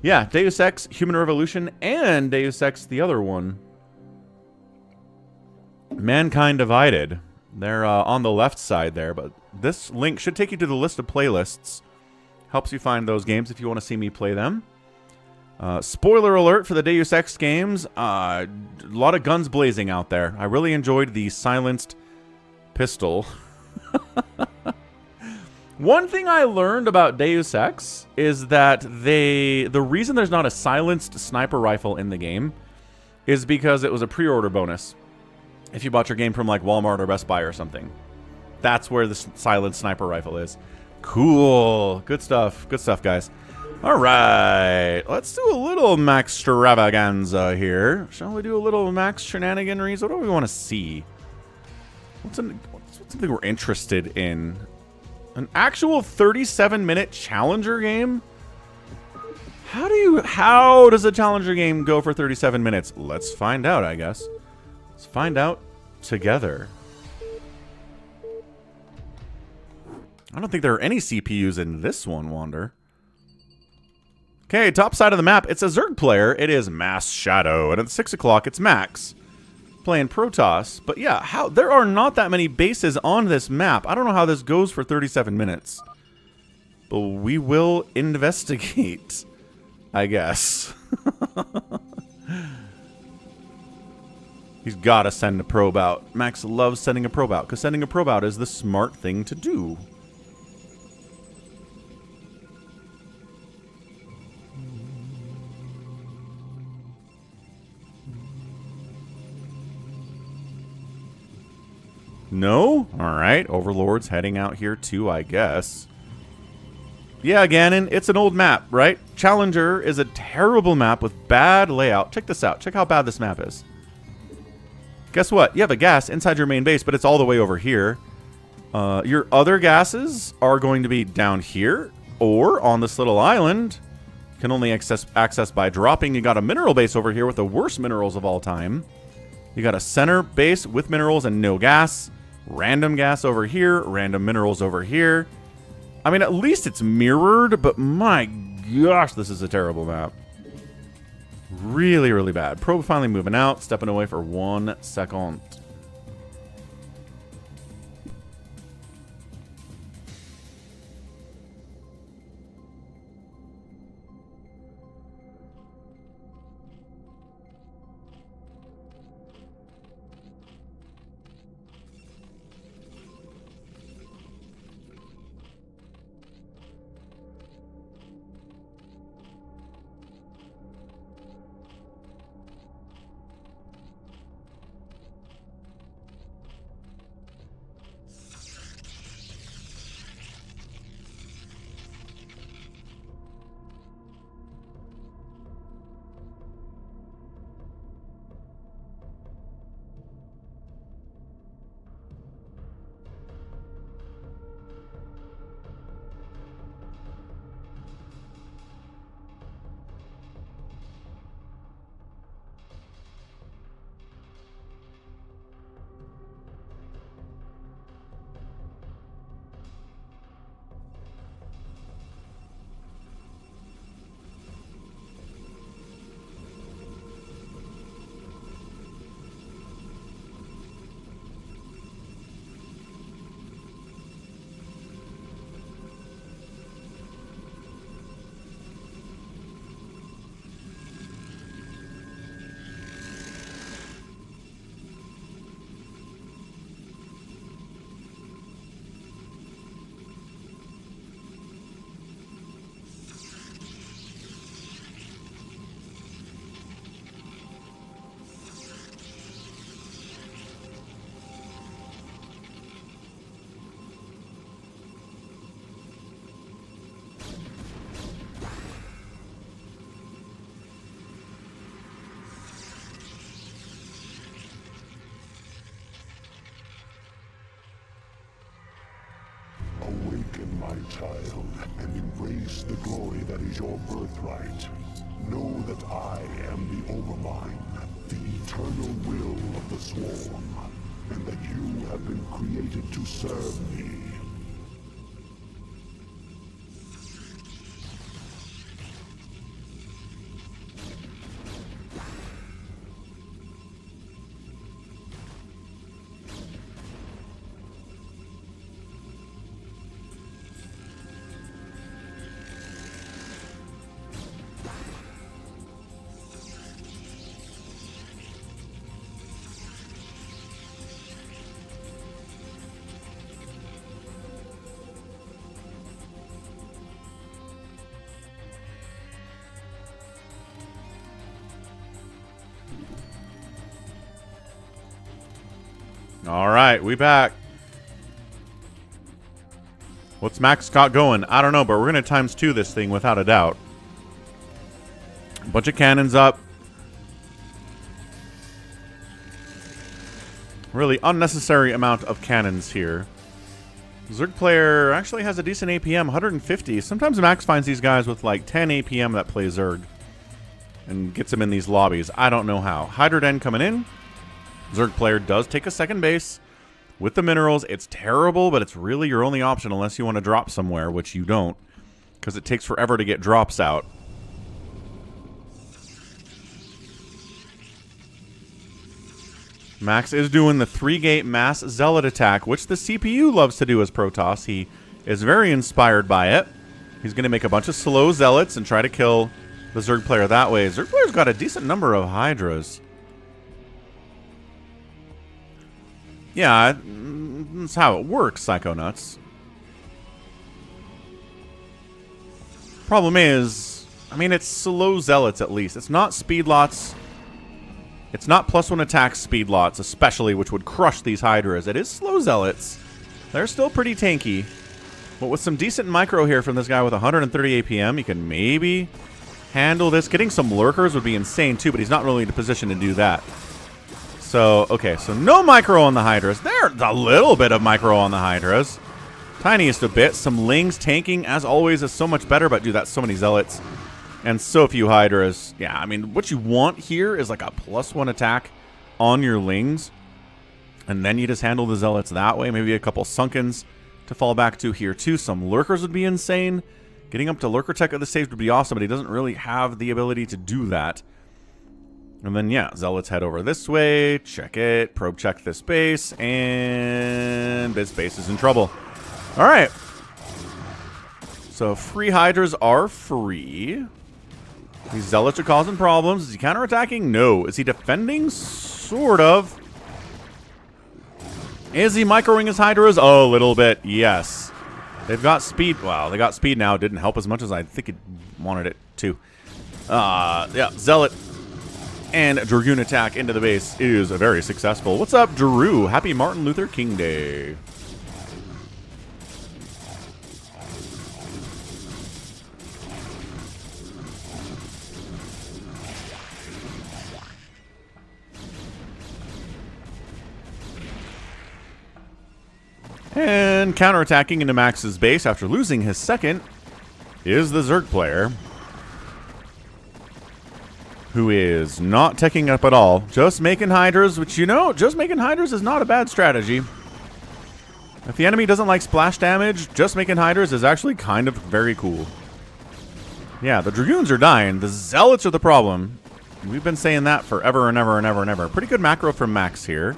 Yeah, Deus Ex, Human Revolution, and Deus Ex, the other one. Mankind Divided. They're on the left side there, but this link should take you to the list of playlists. Helps you find those games if you want to see me play them. Spoiler alert for the Deus Ex games. A lot of guns blazing out there. I really enjoyed the silenced pistol. One thing I learned about Deus Ex is that the reason there's not a silenced sniper rifle in the game is because it was a pre-order bonus. If you bought your game from like Walmart or Best Buy or something. That's where the silenced sniper rifle is. Cool. Good stuff. Good stuff, guys. All right. Let's do a little max extravaganza here. Shall we do a little max shenaniganeries? What do we want to see? What's something we're interested in? An actual 37-minute Challenger game? How does a Challenger game go for 37 minutes? Let's find out, I guess. Let's find out together. I don't think there are any CPUs in this one, Wander. Okay, top side of the map. It's a Zerg player. It is Mass Shadow. And at 6 o'clock, it's Max playing Protoss. But yeah, there are not that many bases on this map. I don't know how this goes for 37 minutes. But we will investigate, I guess. He's got to send a probe out. Max loves sending a probe out, because sending a probe out is the smart thing to do. No? Alright, Overlord's heading out here too, I guess. Yeah, Ganon, it's an old map, right? Challenger is a terrible map with bad layout. Check this out. Check how bad this map is. Guess what? You have a gas inside your main base, but it's all the way over here. Your other gases are going to be down here or on this little island. Can only access by dropping. You got a mineral base over here with the worst minerals of all time. You got a center base with minerals and no gas. Random gas over here. Random minerals over here. I mean, at least it's mirrored, but my gosh, this is a terrible map. Really, really bad. Probe finally moving out. Stepping away for 1 second. my child, and embrace the glory that is your birthright. Know that I am the Overmind, the eternal will of the Swarm, and that you have been created to serve me. All right, we back. What's Max got going? I don't know, but we're going to ×2 this thing without a doubt. A bunch of cannons up. Really unnecessary amount of cannons here. Zerg player actually has a decent APM, 150. Sometimes Max finds these guys with like 10 APM that play Zerg and gets them in these lobbies. I don't know how. Hydra Den coming in. Zerg player does take a second base with the minerals. It's terrible, but it's really your only option unless you want to drop somewhere, which you don't, because it takes forever to get drops out. Max is doing the 3-gate mass zealot attack, which the CPU loves to do as Protoss. He is very inspired by it. He's going to make a bunch of slow zealots and try to kill the Zerg player that way. Zerg player's got a decent number of Hydras. Yeah, that's how it works, Psychonauts. Problem is, I mean, it's slow zealots at least. It's not speed lots. It's not +1 attack speed lots, especially, which would crush these Hydras. It is slow zealots. They're still pretty tanky. But with some decent micro here from this guy with 130 APM, you can maybe handle this. Getting some lurkers would be insane too, but he's not really in a position to do that. So, okay, so no micro on the Hydras. There's a little bit of micro on the Hydras. Tiniest a bit. Some Lings tanking, as always, is so much better, but dude, that's so many Zealots and so few Hydras. Yeah, I mean, what you want here is like a +1 attack on your Lings, and then you just handle the Zealots that way. Maybe a couple Sunkens to fall back to here, too. Some Lurkers would be insane. Getting up to Lurker Tech at this stage would be awesome, but he doesn't really have the ability to do that. And then, yeah, Zealots head over this way, check it, probe check this base, and this base is in trouble. All right. So, free Hydras are free. These Zealots are causing problems. Is he counterattacking? No. Is he defending? Sort of. Is he microing his Hydras? Oh, a little bit, yes. They've got speed. Wow, they got speed now. Didn't help as much as I think it wanted it to. Yeah, Zealot and Dragoon attack into the base is very successful. What's up, Drew? Happy Martin Luther King Day. And counterattacking into Max's base after losing his second is the Zerg player, who is not teching up at all. Just making Hydras, which, you know, just making Hydras is not a bad strategy. If the enemy doesn't like splash damage, just making Hydras is actually kind of very cool. Yeah, the Dragoons are dying. The Zealots are the problem. We've been saying that forever and ever and ever and ever. Pretty good macro from Max here.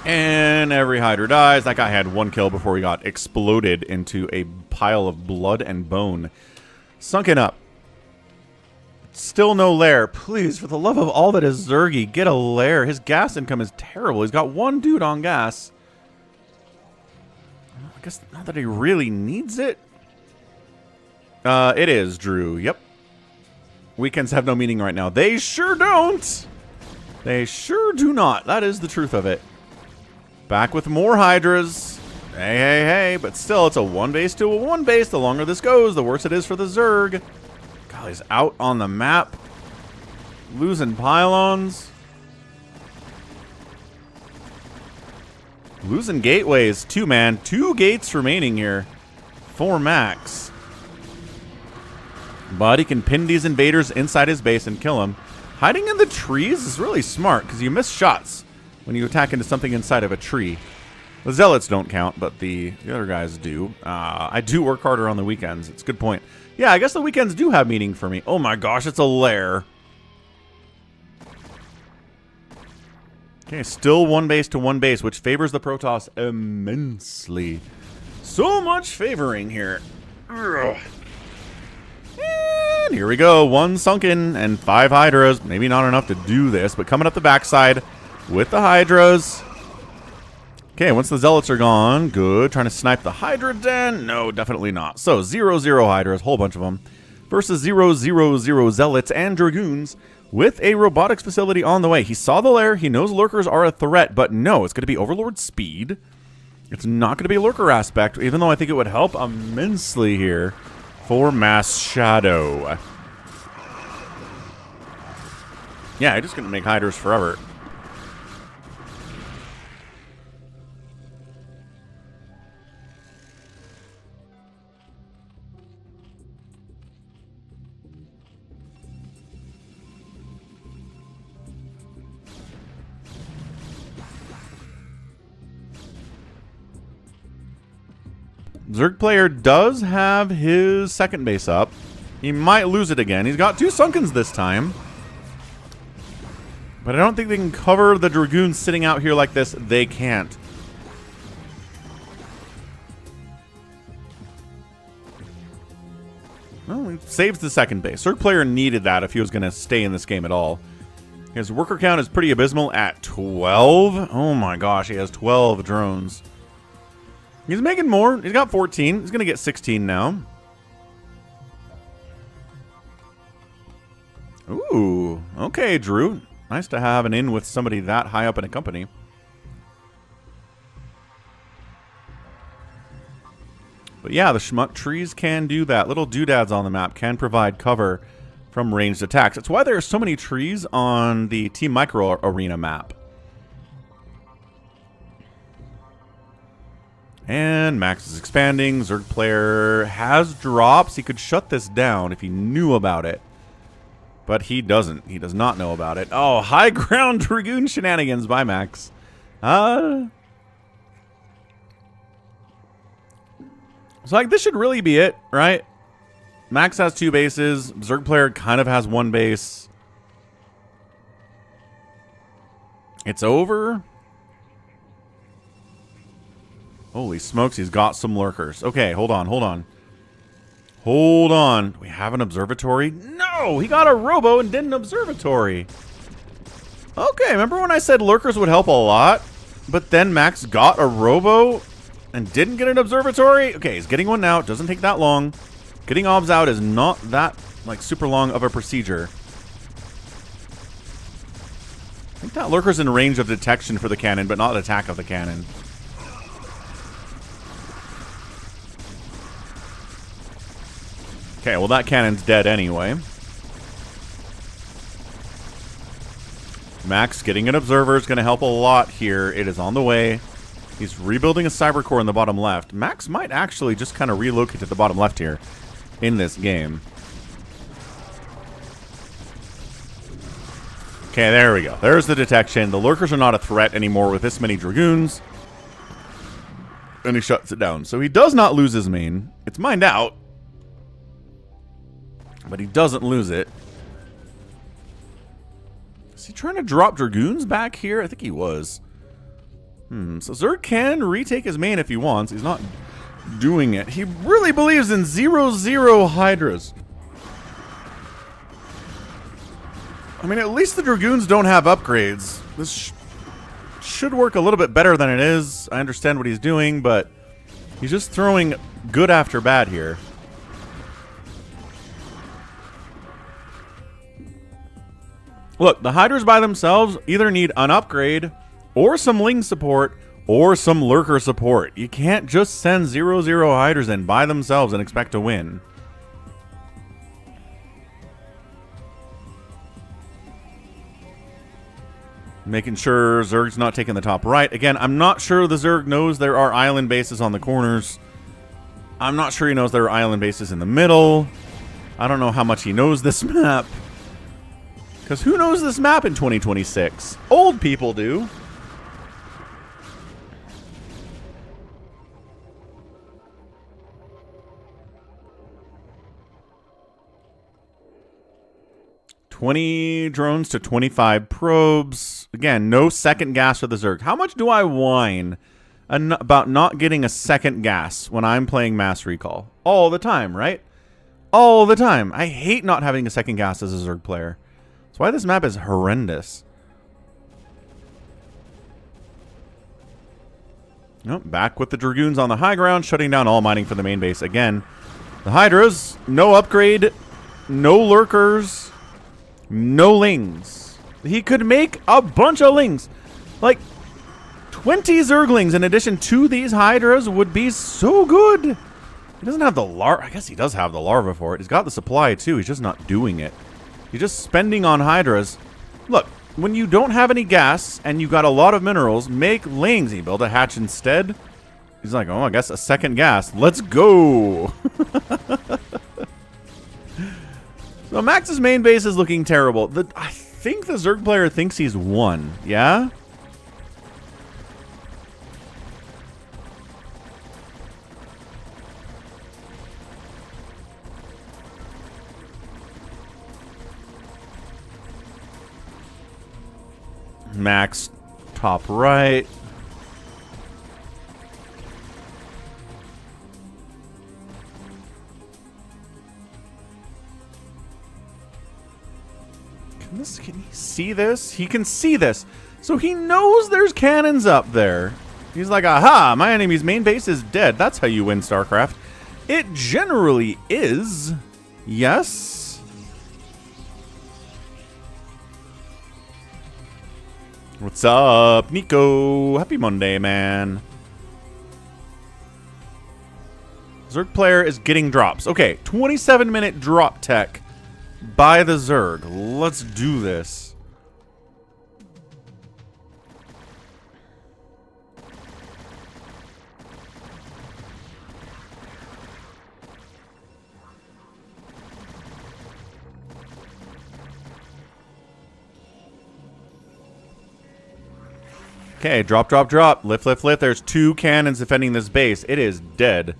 And every Hydra dies. That guy had 1 kill before he got exploded into a pile of blood and bone. Sunken up. Still no lair. Please, for the love of all that is Zergy, get a lair. His gas income is terrible. He's got 1 dude on gas. I guess not that he really needs it. It is, Drew. Yep. Weekends have no meaning right now. They sure don't. They sure do not. That is the truth of it. Back with more Hydras. Hey, hey, hey. But still, it's a 1 base to a 1 base. The longer this goes, the worse it is for the Zerg. God, he's out on the map. Losing pylons. Losing gateways too, man. 2 gates remaining here for Max. But he can pin these invaders inside his base and kill them. Hiding in the trees is really smart because you miss shots when you attack into something inside of a tree. The zealots don't count, but the other guys do. I do work harder on the weekends. It's a good point. Yeah, I guess the weekends do have meaning for me. Oh my gosh, it's a lair. Okay, still 1 base to 1 base, which favors the Protoss immensely. So much favoring here. Ugh. And here we go. 1 sunken and 5 Hydras. Maybe not enough to do this, but coming up the backside with the Hydras. Okay, once the Zealots are gone, good. Trying to snipe the Hydra den? No, definitely not. So, 0-0 Hydras, whole bunch of them, versus 0-0-0 Zealots and Dragoons with a robotics facility on the way. He saw the lair. He knows lurkers are a threat, but no, it's going to be Overlord speed. It's not going to be a lurker aspect, even though I think it would help immensely here for Mass Shadow. Yeah, I'm just going to make Hydras forever. Zerg player does have his second base up. He might lose it again. He's got 2 Sunkens this time. But I don't think they can cover the Dragoons sitting out here like this. They can't. Well, he saves the second base. Zerg player needed that if he was going to stay in this game at all. His worker count is pretty abysmal at 12. Oh my gosh, he has 12 drones. He's making more. He's got 14. He's going to get 16 now. Ooh. Okay, Drew. Nice to have an in with somebody that high up in a company. But yeah, the Schmuck trees can do that. Little doodads on the map can provide cover from ranged attacks. That's why there are so many trees on the Team Micro Arena map. And Max is expanding. Zerg player has drops. He could shut this down if he knew about it. But he doesn't. He does not know about it. Oh, high ground Dragoon shenanigans by Max. So like this should really be it, right? Max has 2 bases. Zerg player kind of has 1 base. It's over. Holy smokes, he's got some lurkers. Okay, hold on, hold on. Hold on. Do we have an observatory? No! He got a robo and did an observatory. Okay, remember when I said lurkers would help a lot? But then Max got a robo and didn't get an observatory? Okay, he's getting one now. It doesn't take that long. Getting obs out is not that, like, super long of a procedure. I think that lurker's in range of detection for the cannon, but not attack of the cannon. Okay, well that cannon's dead anyway. Max getting an observer is going to help a lot here. It is on the way. He's rebuilding a cyber core in the bottom left. Max might actually just kind of relocate to the bottom left here in this game. Okay, there we go. There's the detection. The lurkers are not a threat anymore with this many Dragoons. And he shuts it down. So he does not lose his main. It's mined out. But he doesn't lose it. Is he trying to drop Dragoons back here? I think he was. So Zerg can retake his main if he wants. He's not doing it. He really believes in 0-0 Hydras. I mean, at least the Dragoons don't have upgrades. This should work a little bit better than it is. I understand what he's doing, but he's just throwing good after bad here. Look, the Hydras by themselves either need an upgrade or some Ling support or some Lurker support. You can't just send 0-0 Hydras in by themselves and expect to win. Making sure Zerg's not taking the top right. Again, I'm not sure the Zerg knows there are island bases on the corners. I'm not sure he knows there are island bases in the middle. I don't know how much he knows this map. Because who knows this map in 2026? Old people do. $20 drones to 25 probes. Again, no second gas for the Zerg. How much do I whine about not getting a second gas when I'm playing Mass Recall? All the time, right? All the time. I hate not having a second gas as a Zerg player. That's why this map is horrendous. Nope, back with the Dragoons on the high ground, shutting down all mining for the main base again. The Hydras, no upgrade, no lurkers, no lings. He could make a bunch of lings. Like, 20 Zerglings in addition to these Hydras would be so good. He doesn't have the larva. I guess he does have the larva for it. He's got the supply too. He's just not doing it. He's just spending on Hydras. Look, when you don't have any gas and you got a lot of minerals, make lings. He built a hatch instead. He's like, oh, I guess a second gas. Let's go. So Max's main base is looking terrible. I think the Zerg player thinks he's won. Yeah? Max, top right. Can he see this? He can see this. So he knows there's cannons up there. He's like, aha, my enemy's main base is dead. That's how you win StarCraft. It generally is. Yes. What's up, Nico? Happy Monday, man. Zerg player is getting drops. Okay, 27-minute drop tech by the Zerg. Let's do this. Okay, drop, drop, drop. Lift, lift, lift. There's 2 cannons defending this base. It is dead.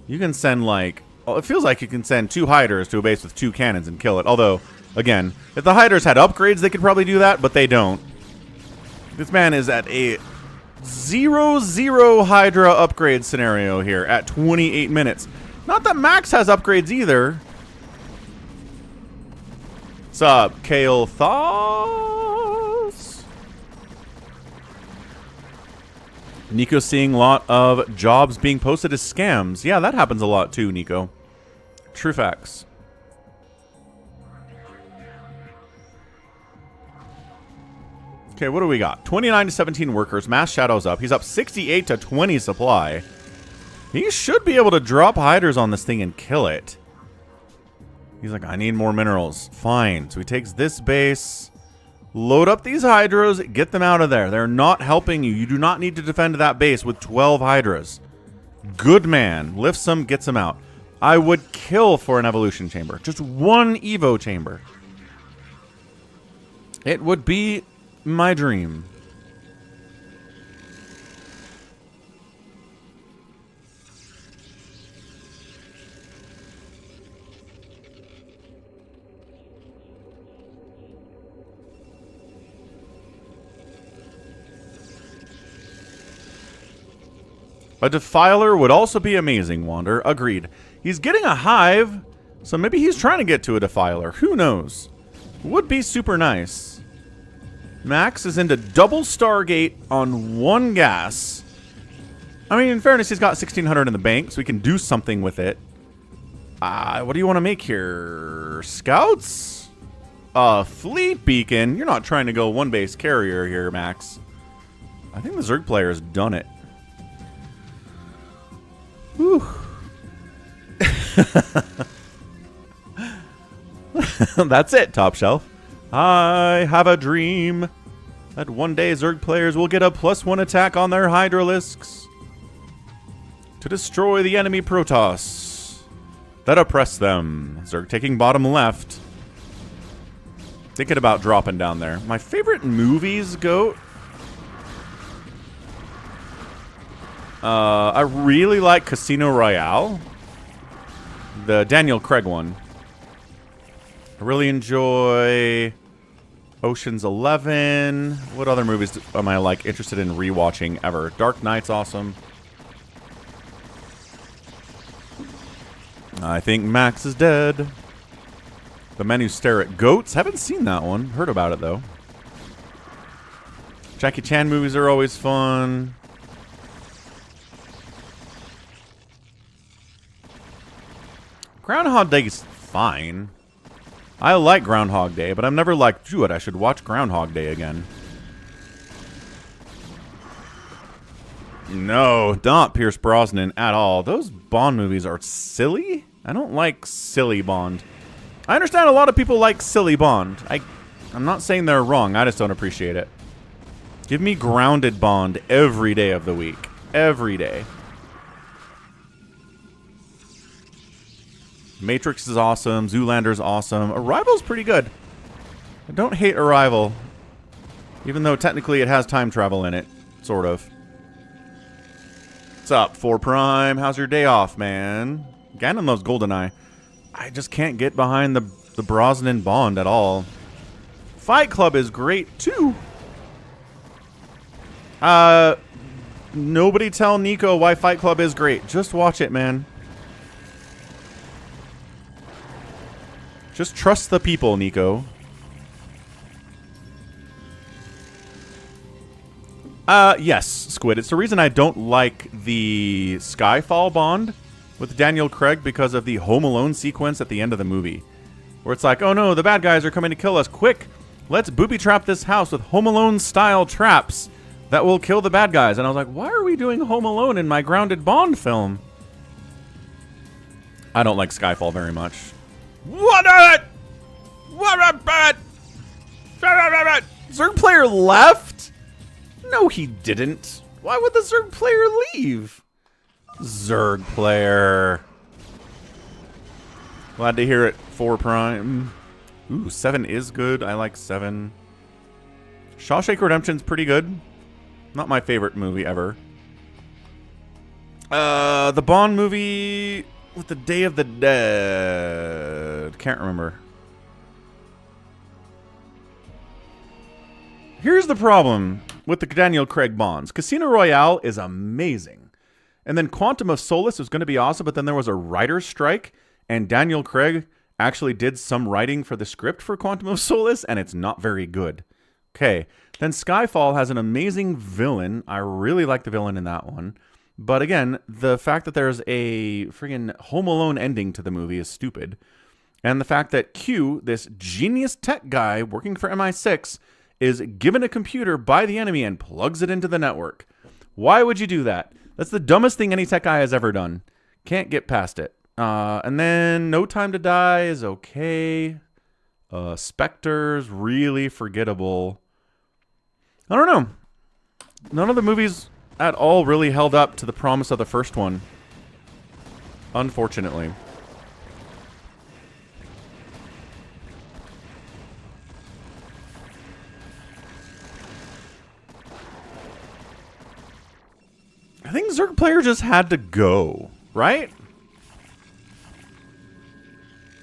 You can send, like... Well, it feels like you can send 2 Hydras to a base with 2 cannons and kill it. Although, again, if the Hydras had upgrades, they could probably do that, but they don't. This man is at a 0-0 Hydra upgrade scenario here at 28 minutes. Not that Max has upgrades either. What's up, Kale Thos? Nico seeing a lot of jobs being posted as scams. Yeah, that happens a lot too, Nico. True facts. Okay, what do we got? 29 to 17 workers. Mass Shadow's up. He's up 68 to 20 supply. He should be able to drop Hydras on this thing and kill it. He's like, I need more minerals. Fine. So he takes this base. Load up these Hydras, get them out of there. They're not helping you. You do not need to defend that base with 12 Hydras. Good man. Lifts them, gets them out. I would kill for an evolution chamber. Just 1 Evo chamber. It would be my dream. A Defiler would also be amazing, Wander. Agreed. He's getting a Hive, so maybe he's trying to get to a Defiler. Who knows? Would be super nice. Max is into double Stargate on 1 gas. I mean, in fairness, he's got 1,600 in the bank, so we can do something with it. What do you want to make here? Scouts? A fleet beacon? You're not trying to go 1-base carrier here, Max. I think the Zerg player has done it. Whew. That's it, top shelf. I have a dream. that one day Zerg players will get a +1 attack on their Hydralisks to destroy the enemy Protoss that oppress them. Zerg taking bottom left. Thinking about dropping down there. My favorite movies, GOAT. I really like Casino Royale. The Daniel Craig one. I really enjoy Ocean's 11. What other movies am I like interested in rewatching ever? Dark Knight's awesome. I think Max is dead. The Men Who Stare at Goats. Haven't seen that one. Heard about it, though. Jackie Chan movies are always fun. Groundhog Day is fine. I like Groundhog Day, but I'm never like, dude, I should watch Groundhog Day again. No, not Pierce Brosnan at all. Those Bond movies are silly. I don't like silly Bond. I understand a lot of people like silly Bond. I'm not saying they're wrong. I just don't appreciate it. Give me grounded Bond every day of the week. Every day. Matrix is awesome. Zoolander's awesome. Arrival's pretty good. I don't hate Arrival. Even though technically it has time travel in it. Sort of. What's up, 4 Prime? How's your day off, man? Ganon loves GoldenEye. I just can't get behind the Brosnan Bond at all. Fight Club is great, too. Nobody tell Nico why Fight Club is great. Just watch it, man. Just trust the people, Nico. Yes, Squid. It's the reason I don't like the Skyfall Bond with Daniel Craig because of the Home Alone sequence at the end of the movie. Where it's like, oh no, the bad guys are coming to kill us. Quick, let's booby trap this house with Home Alone style traps that will kill the bad guys. And I was like, why are we doing Home Alone in my grounded Bond film? I don't like Skyfall very much. What a... Zerg player left? No, he didn't. Why would the Zerg player leave? Zerg player. Glad to hear it, 4 Prime. Ooh, 7 is good. I like 7. Shawshank Redemption's pretty good. Not my favorite movie ever. The Bond movie with the Day of the Dead. Can't remember. Here's the problem with the Daniel Craig Bonds. Casino Royale is amazing. And then Quantum of Solace was going to be awesome, but then there was a writer's strike, and Daniel Craig actually did some writing for the script for Quantum of Solace, and it's not very good. Okay. Then Skyfall has an amazing villain. I really like the villain in that one. But again, the fact that there's a friggin' Home Alone ending to the movie is stupid. And the fact that Q, this genius tech guy working for MI6, is given a computer by the enemy and plugs it into the network. Why would you do that? That's the dumbest thing any tech guy has ever done. Can't get past it. And then No Time to Die is okay. Spectre's really forgettable. I don't know. None of the movies at all really held up to the promise of the first one. Unfortunately. I think Zerg player just had to go, right?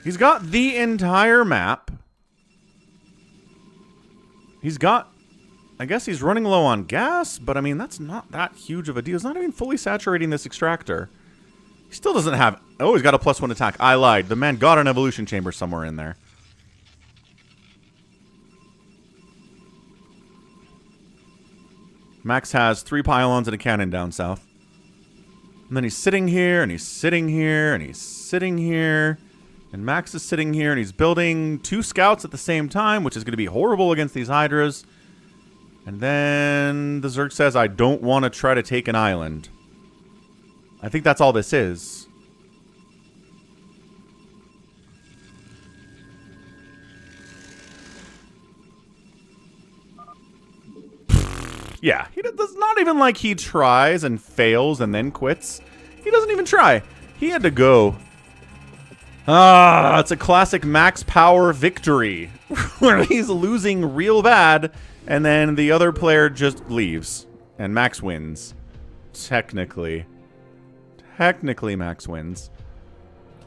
He's got the entire map. He's got... I guess he's running low on gas, but I mean, that's not that huge of a deal. He's not even fully saturating this extractor. He still doesn't have... Oh, he's got a +1 attack. I lied. The man got an evolution chamber somewhere in there. Max has 3 pylons and a cannon down south. And then he's sitting here, and he's sitting here, and he's sitting here. And Max is sitting here, and he's building 2 scouts at the same time, which is going to be horrible against these Hydras. And then the Zerg says, I don't want to try to take an island. I think that's all this is. Yeah, does not even like he tries and fails and then quits. He doesn't even try. He had to go. Ah, it's a classic max power victory where he's losing real bad and then the other player just leaves and Max wins. Technically, Max wins.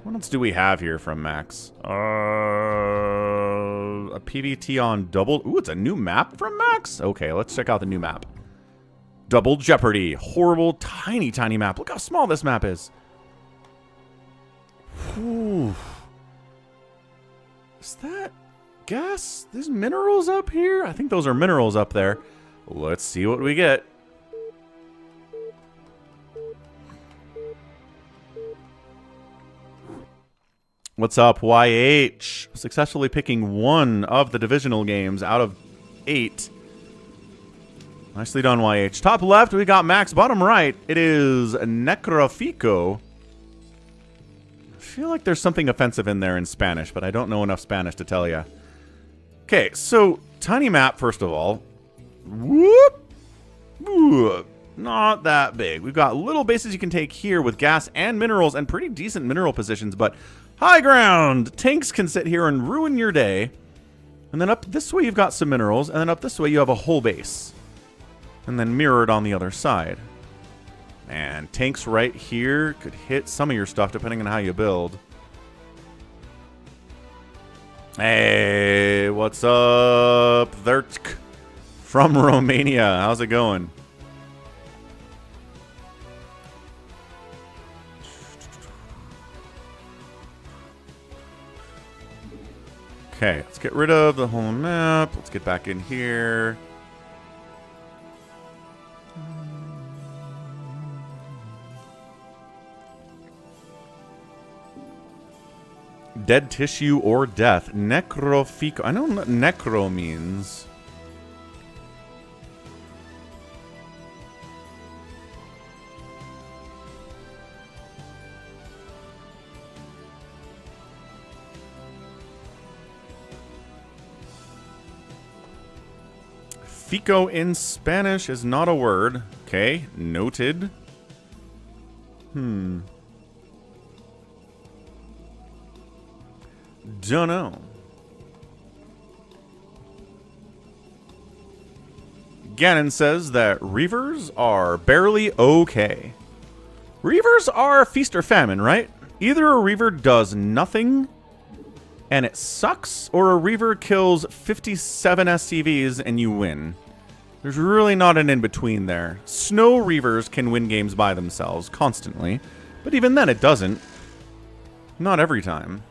What else do we have here from Max? A PVT on double. Ooh, it's a new map from Max? Okay, let's check out the new map. Double Jeopardy. Horrible, tiny, tiny map. Look how small this map is. Whew. Is that gas? There's minerals up here? I think those are minerals up there. Let's see what we get. What's up, YH? Successfully picking one of the divisional games out of 8. Nicely done, YH. Top left, we got Max. Bottom right, it is Necrofico. I feel like there's something offensive in there in Spanish, but I don't know enough Spanish to tell you. Okay, so tiny map, first of all. Whoop! Whoop. Not that big. We've got little bases you can take here with gas and minerals and pretty decent mineral positions, but high ground! Tanks can sit here and ruin your day. And then up this way you've got some minerals, and then up this way you have a whole base. And then mirrored on the other side. And tanks right here could hit some of your stuff depending on how you build. Hey, what's up? Vertk from Romania. How's it going? Okay, let's get rid of the whole map. Let's get back in here. Dead tissue or death. Necrofico. I know what necro means. Fico in Spanish is not a word. Okay, noted. Dunno. Gannon says that Reavers are barely okay. Reavers are feast or famine, right? Either a Reaver does nothing and it sucks, or a Reaver kills 57 SCVs and you win. There's really not an in-between there. Snow Reavers can win games by themselves constantly, but even then it doesn't. Not every time.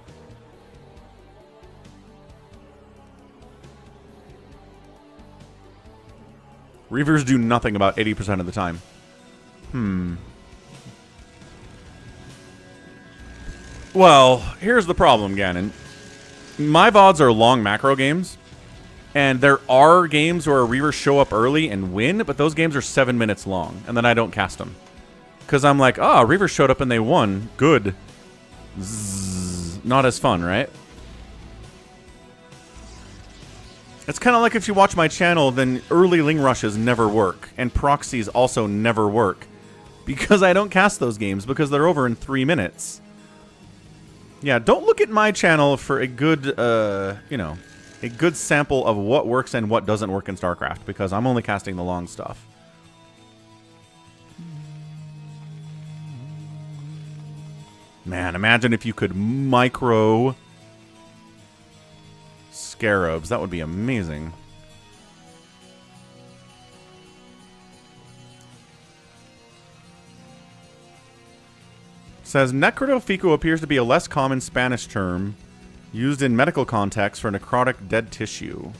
Reavers do nothing about 80% of the time. Well, here's the problem, Gannon. My VODs are long macro games, and there are games where Reavers show up early and win, but those games are 7 minutes long, and then I don't cast them. Because I'm like, oh, Reavers showed up and they won. Good. Zzz. Not as fun, right? It's kind of like if you watch my channel, then early Ling Rushes never work, and proxies also never work. Because I don't cast those games, because they're over in 3 minutes. Yeah, don't look at my channel for a good, you know, a good sample of what works and what doesn't work in StarCraft, because I'm only casting the long stuff. Man, imagine if you could micro scarabs. That would be amazing. Says necrofico appears to be a less common Spanish term used in medical context for necrotic dead tissue.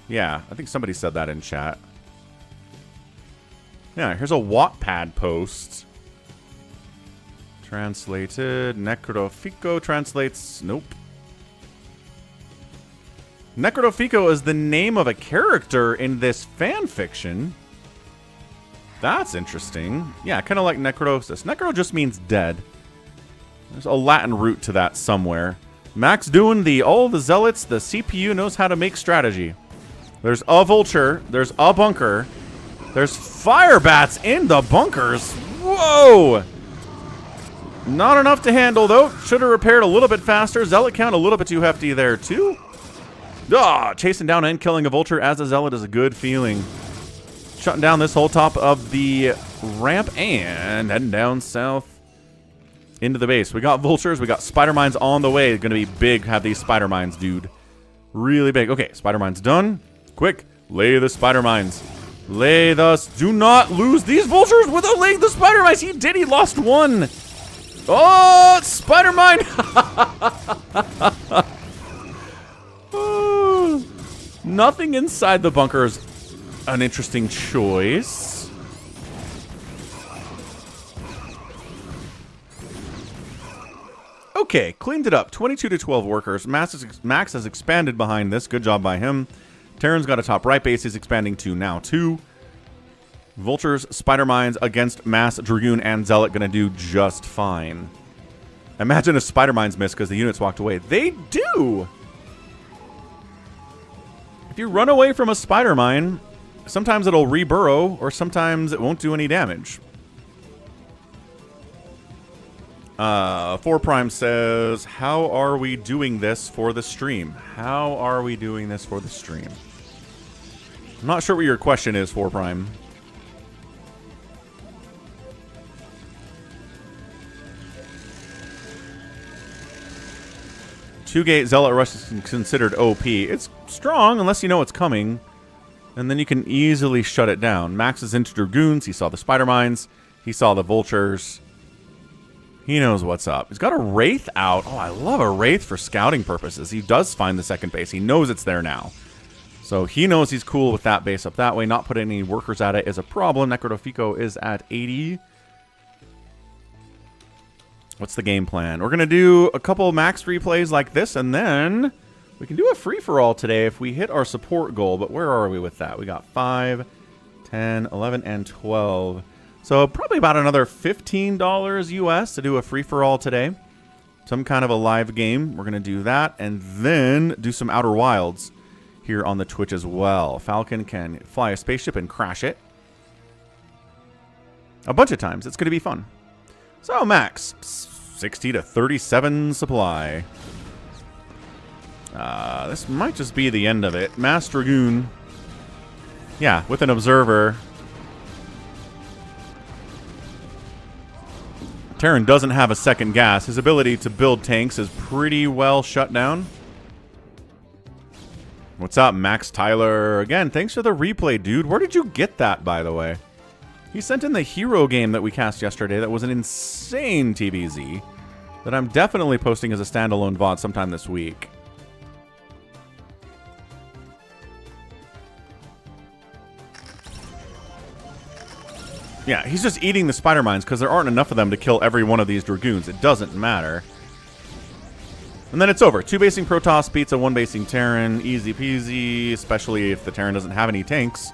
Yeah, I think somebody said that in chat. Yeah, here's a Wattpad post. Translated. Necrofico translates. Nope. Necrofico is the name of a character in this fan fiction. That's interesting. Yeah, kind of like necrosis. Necro just means dead. There's a Latin root to that somewhere. Max doing all the zealots. The CPU knows how to make strategy. There's a vulture. There's a bunker. There's fire bats in the bunkers. Whoa! Not enough to handle, though. Should have repaired a little bit faster. Zealot count a little bit too hefty there, too. Ah, chasing down and killing a vulture as a zealot is a good feeling. Shutting down this whole top of the ramp and heading down south into the base. We got vultures. We got spider mines on the way. Going to be big, have these spider mines, dude. Really big. Okay, spider mines done. Quick, lay the spider mines. Lay the... Do not lose these vultures without laying the spider mines. He did. He lost one. Oh, spider mine. Oh, nothing inside the bunkers. An interesting choice. Okay, cleaned it up. 22 to 12 workers. Max has expanded behind this. Good job by him. Terran's got a top right base. He's expanding to now 2. Vultures, spider mines against mass dragoon and zealot gonna do just fine. Imagine if spider mines miss because the units walked away. They do. If you run away from a spider mine, sometimes it'll reburrow, or sometimes it won't do any damage. 4 Prime says, how are we doing this for the stream? How are we doing this for the stream? I'm not sure what your question is, 4 Prime. Two-gate Zealot Rush is considered OP. It's strong unless you know it's coming. And then you can easily shut it down. Max is into Dragoons. He saw the Spider Mines. He saw the Vultures. He knows what's up. He's got a Wraith out. Oh, I love a Wraith for scouting purposes. He does find the second base. He knows it's there now. So he knows he's cool with that base up that way. Not putting any workers at it is a problem. Necrodofico is at 80. What's the game plan? We're going to do a couple max replays like this, and then we can do a free-for-all today if we hit our support goal. But where are we with that? We got 5, 10, 11, and 12. So probably about another $15 US to do a free-for-all today. Some kind of a live game. We're going to do that, and then do some Outer Wilds here on the Twitch as well. Falcon can fly a spaceship and crash it a bunch of times. It's going to be fun. So, Max, 60 to 37 supply. This might just be the end of it. Mass Dragoon. Yeah, with an observer. Terran doesn't have a second gas. His ability to build tanks is pretty well shut down. What's up, Max Tyler? Again, thanks for the replay, dude. Where did you get that, by the way? He sent in the hero game that we cast yesterday that was an insane TBZ that I'm definitely posting as a standalone VOD sometime this week. Yeah, he's just eating the spider mines because there aren't enough of them to kill every one of these Dragoons. It doesn't matter. And then it's over. 2 basing Protoss beats a 1 basing Terran. Easy peasy, especially if the Terran doesn't have any tanks.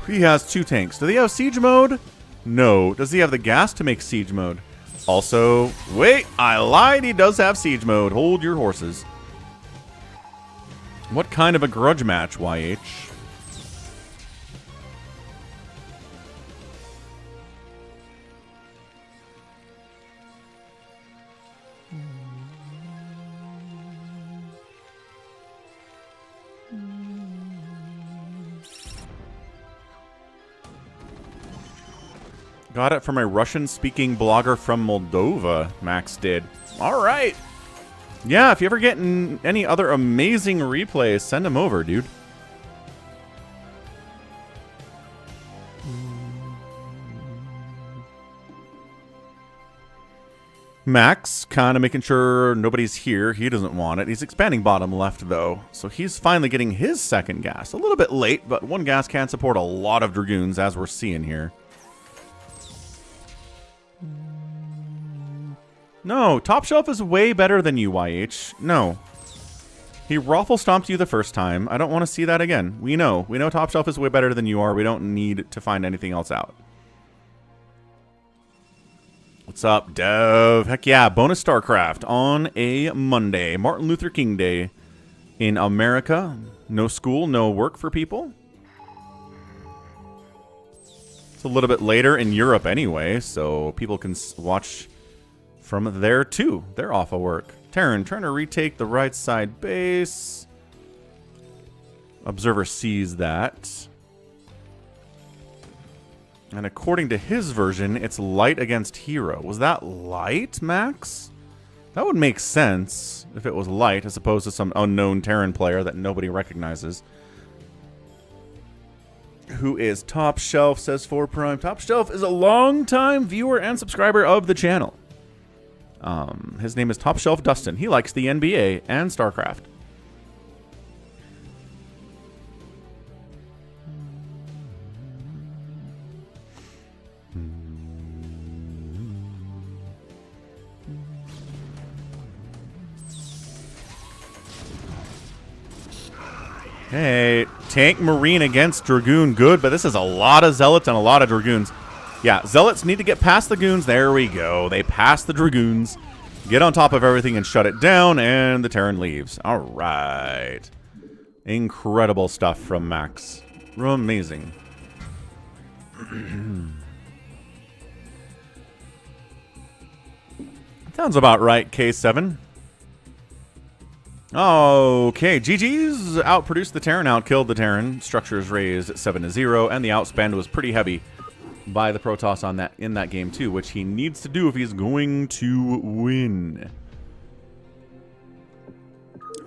He has 2 tanks. Do they have siege mode? No. Does he have the gas to make siege mode? Also, wait, I lied. He does have siege mode. Hold your horses. What kind of a grudge match, YH? Got it from a Russian-speaking blogger from Moldova, Max did. All right. Yeah, if you ever get any other amazing replays, send them over, dude. Max, kind of making sure nobody's here. He doesn't want it. He's expanding bottom left, though. So he's finally getting his second gas. A little bit late, but 1 gas can support a lot of Dragoons, as we're seeing here. No, Top Shelf is way better than you, YH. No. He raffle stomped you the first time. I don't want to see that again. We know. We know Top Shelf is way better than you are. We don't need to find anything else out. What's up, Dev? Heck yeah, bonus StarCraft on a Monday. Martin Luther King Day in America. No school, no work for people. It's a little bit later in Europe anyway, so people can watch from there too. They're off of work. Terran trying to retake the right side base. Observer sees that. And according to his version, it's light against hero. Was that light, Max? That would make sense if it was light as opposed to some unknown Terran player that nobody recognizes. Who is Top Shelf, says 4Prime. Top Shelf is a longtime viewer and subscriber of the channel. His name is Top Shelf Dustin. He likes the NBA and StarCraft. Hey, Tank Marine against Dragoon, good, but this is a lot of Zealots and a lot of Dragoons. Yeah, Zealots need to get past the Goons. There we go. They pass the Dragoons, get on top of everything and shut it down, and the Terran leaves. All right. Incredible stuff from Max. Amazing. Sounds about right, K7. Okay, GG's outproduced the Terran, outkilled the Terran. Structures raised 7-0, and the outspend was pretty heavy by the Protoss on that in that game too, which he needs to do if he's going to win.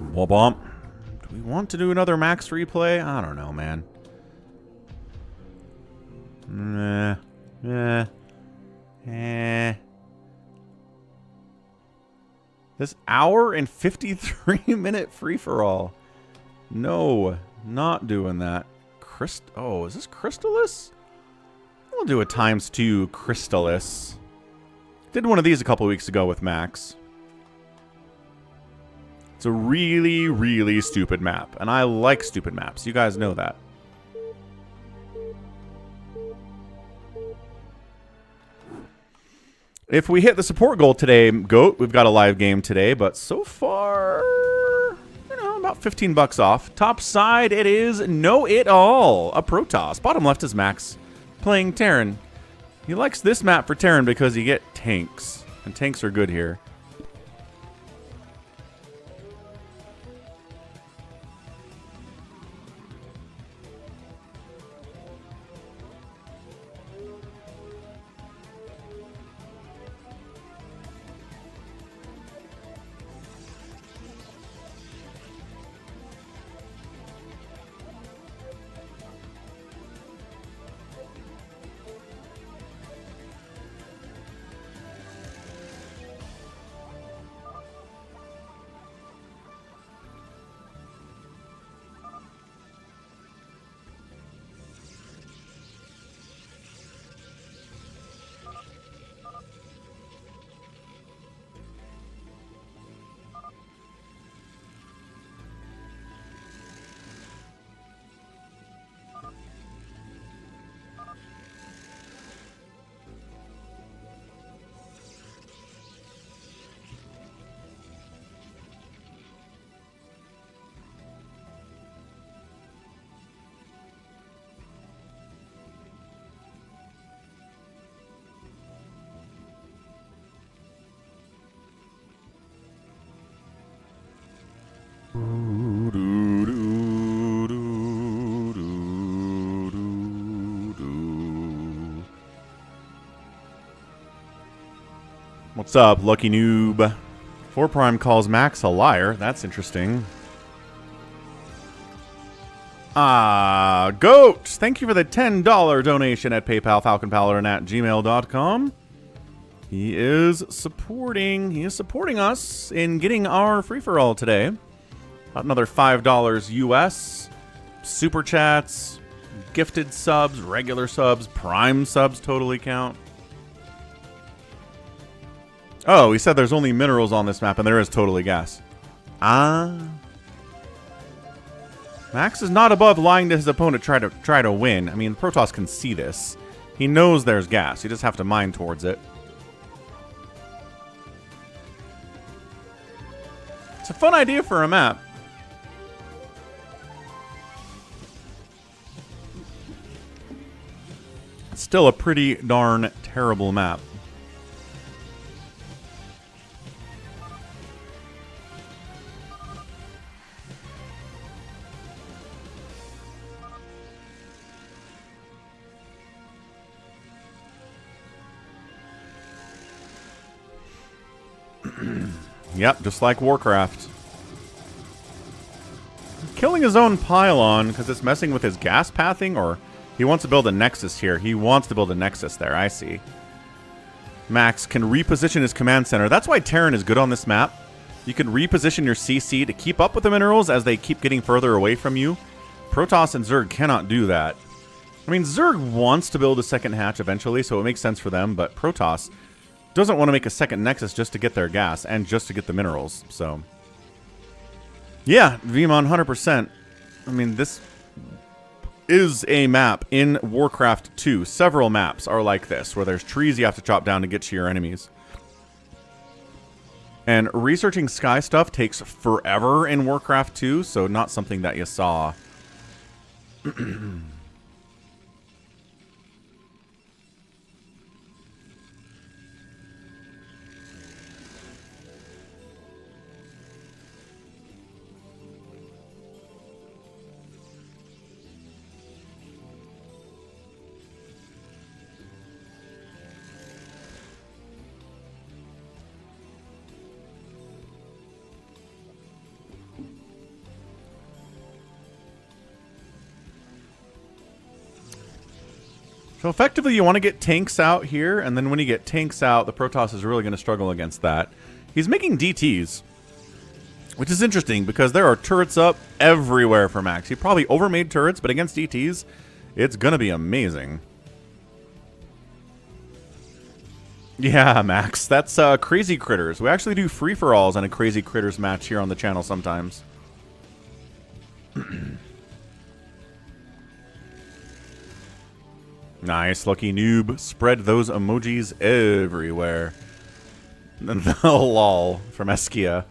Womp. Do we want to do another Max replay? I don't know, man. This hour and 53-minute free-for-all. No, not doing that. Oh, is this Crystallis? We'll do a ×2 Crystallis. Did one of these a couple weeks ago with Max. It's a really, really stupid map. And I like stupid maps. You guys know that. If we hit the support goal today, GOAT, we've got a live game today, but so far, you know, about $15 off. Top side, it is Know It All, a Protoss. Bottom left is Max, playing Terran. He likes this map for Terran because you get tanks, and tanks are good here. What's up, lucky noob? 4Prime calls Max a liar. That's interesting. Goat! Thank you for the $10 donation at PayPal, falconpaladin@gmail.com. He is supporting us in getting our free-for-all today. About another $5 US. Super chats, gifted subs, regular subs, prime subs totally count. Oh, he said there's only minerals on this map, and there is totally gas. Max is not above lying to his opponent to try to win. I mean, Protoss can see this. He knows there's gas. You just have to mine towards it. It's a fun idea for a map. It's still a pretty darn terrible map. Yep, just like Warcraft. Killing his own pylon because it's messing with his gas pathing, or he wants to build a nexus here. He wants to build a nexus there, I see. Max can reposition his command center. That's why Terran is good on this map. You can reposition your CC to keep up with the minerals as they keep getting further away from you. Protoss and Zerg cannot do that. I mean, Zerg wants to build a second hatch eventually, so it makes sense for them, but Protoss doesn't want to make a second nexus just to get their gas and just to get the minerals, so... Yeah, Vmon, 100%. I mean, this is a map in Warcraft 2. Several maps are like this, where there's trees you have to chop down to get to your enemies. And researching sky stuff takes forever in Warcraft 2, so not something that you saw. So effectively, you want to get tanks out here, and then when you get tanks out, the Protoss is really going to struggle against that. He's making DTs, which is interesting because there are turrets up everywhere for Max. He probably overmade turrets, but against DTs, it's going to be amazing. Yeah, Max, that's Crazy Critters. We actually do free-for-alls on a Crazy Critters match here on the channel sometimes. Nice, lucky noob. Spread those emojis everywhere. The lol from Eskia.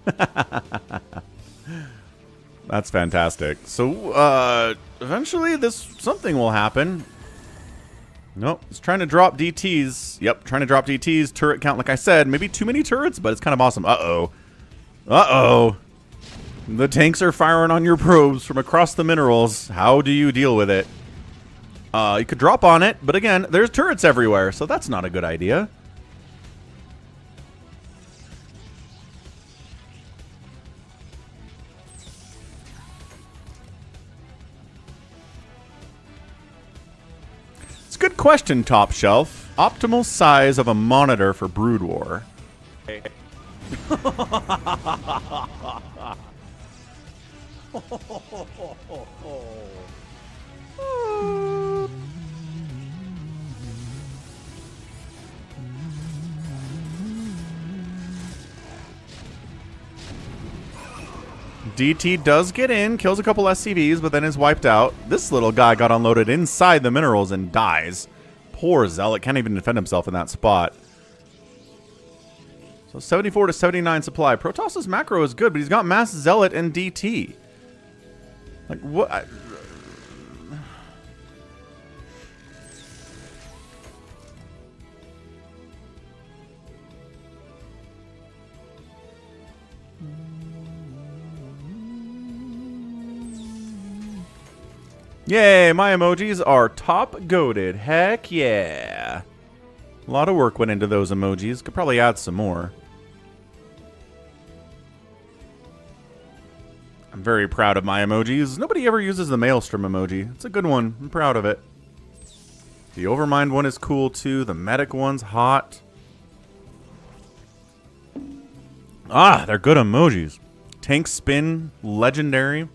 That's fantastic. So, eventually something will happen. Nope, it's trying to drop DTs. Yep, trying to drop DTs. Turret count, like I said, maybe too many turrets, but it's kind of awesome. Uh-oh. Uh-oh. The tanks are firing on your probes from across the minerals. How do you deal with it? You could drop on it, but again, there's turrets everywhere, so that's not a good idea. It's a good question, Top Shelf. Optimal size of a monitor for Brood War. DT does get in, kills a couple SCVs, but then is wiped out. This little guy got unloaded inside the minerals and dies. Poor Zealot, can't even defend himself in that spot. So 74 to 79 supply. Protoss's macro is good, but he's got Mass Zealot and DT. Like, what? Yay, my emojis are top-goated. Heck yeah. A lot of work went into those emojis. Could probably add some more. I'm very proud of my emojis. Nobody ever uses the Maelstrom emoji. It's a good one. I'm proud of it. The Overmind one is cool too. The Medic one's hot. Ah, they're good emojis. Tank Spin, legendary.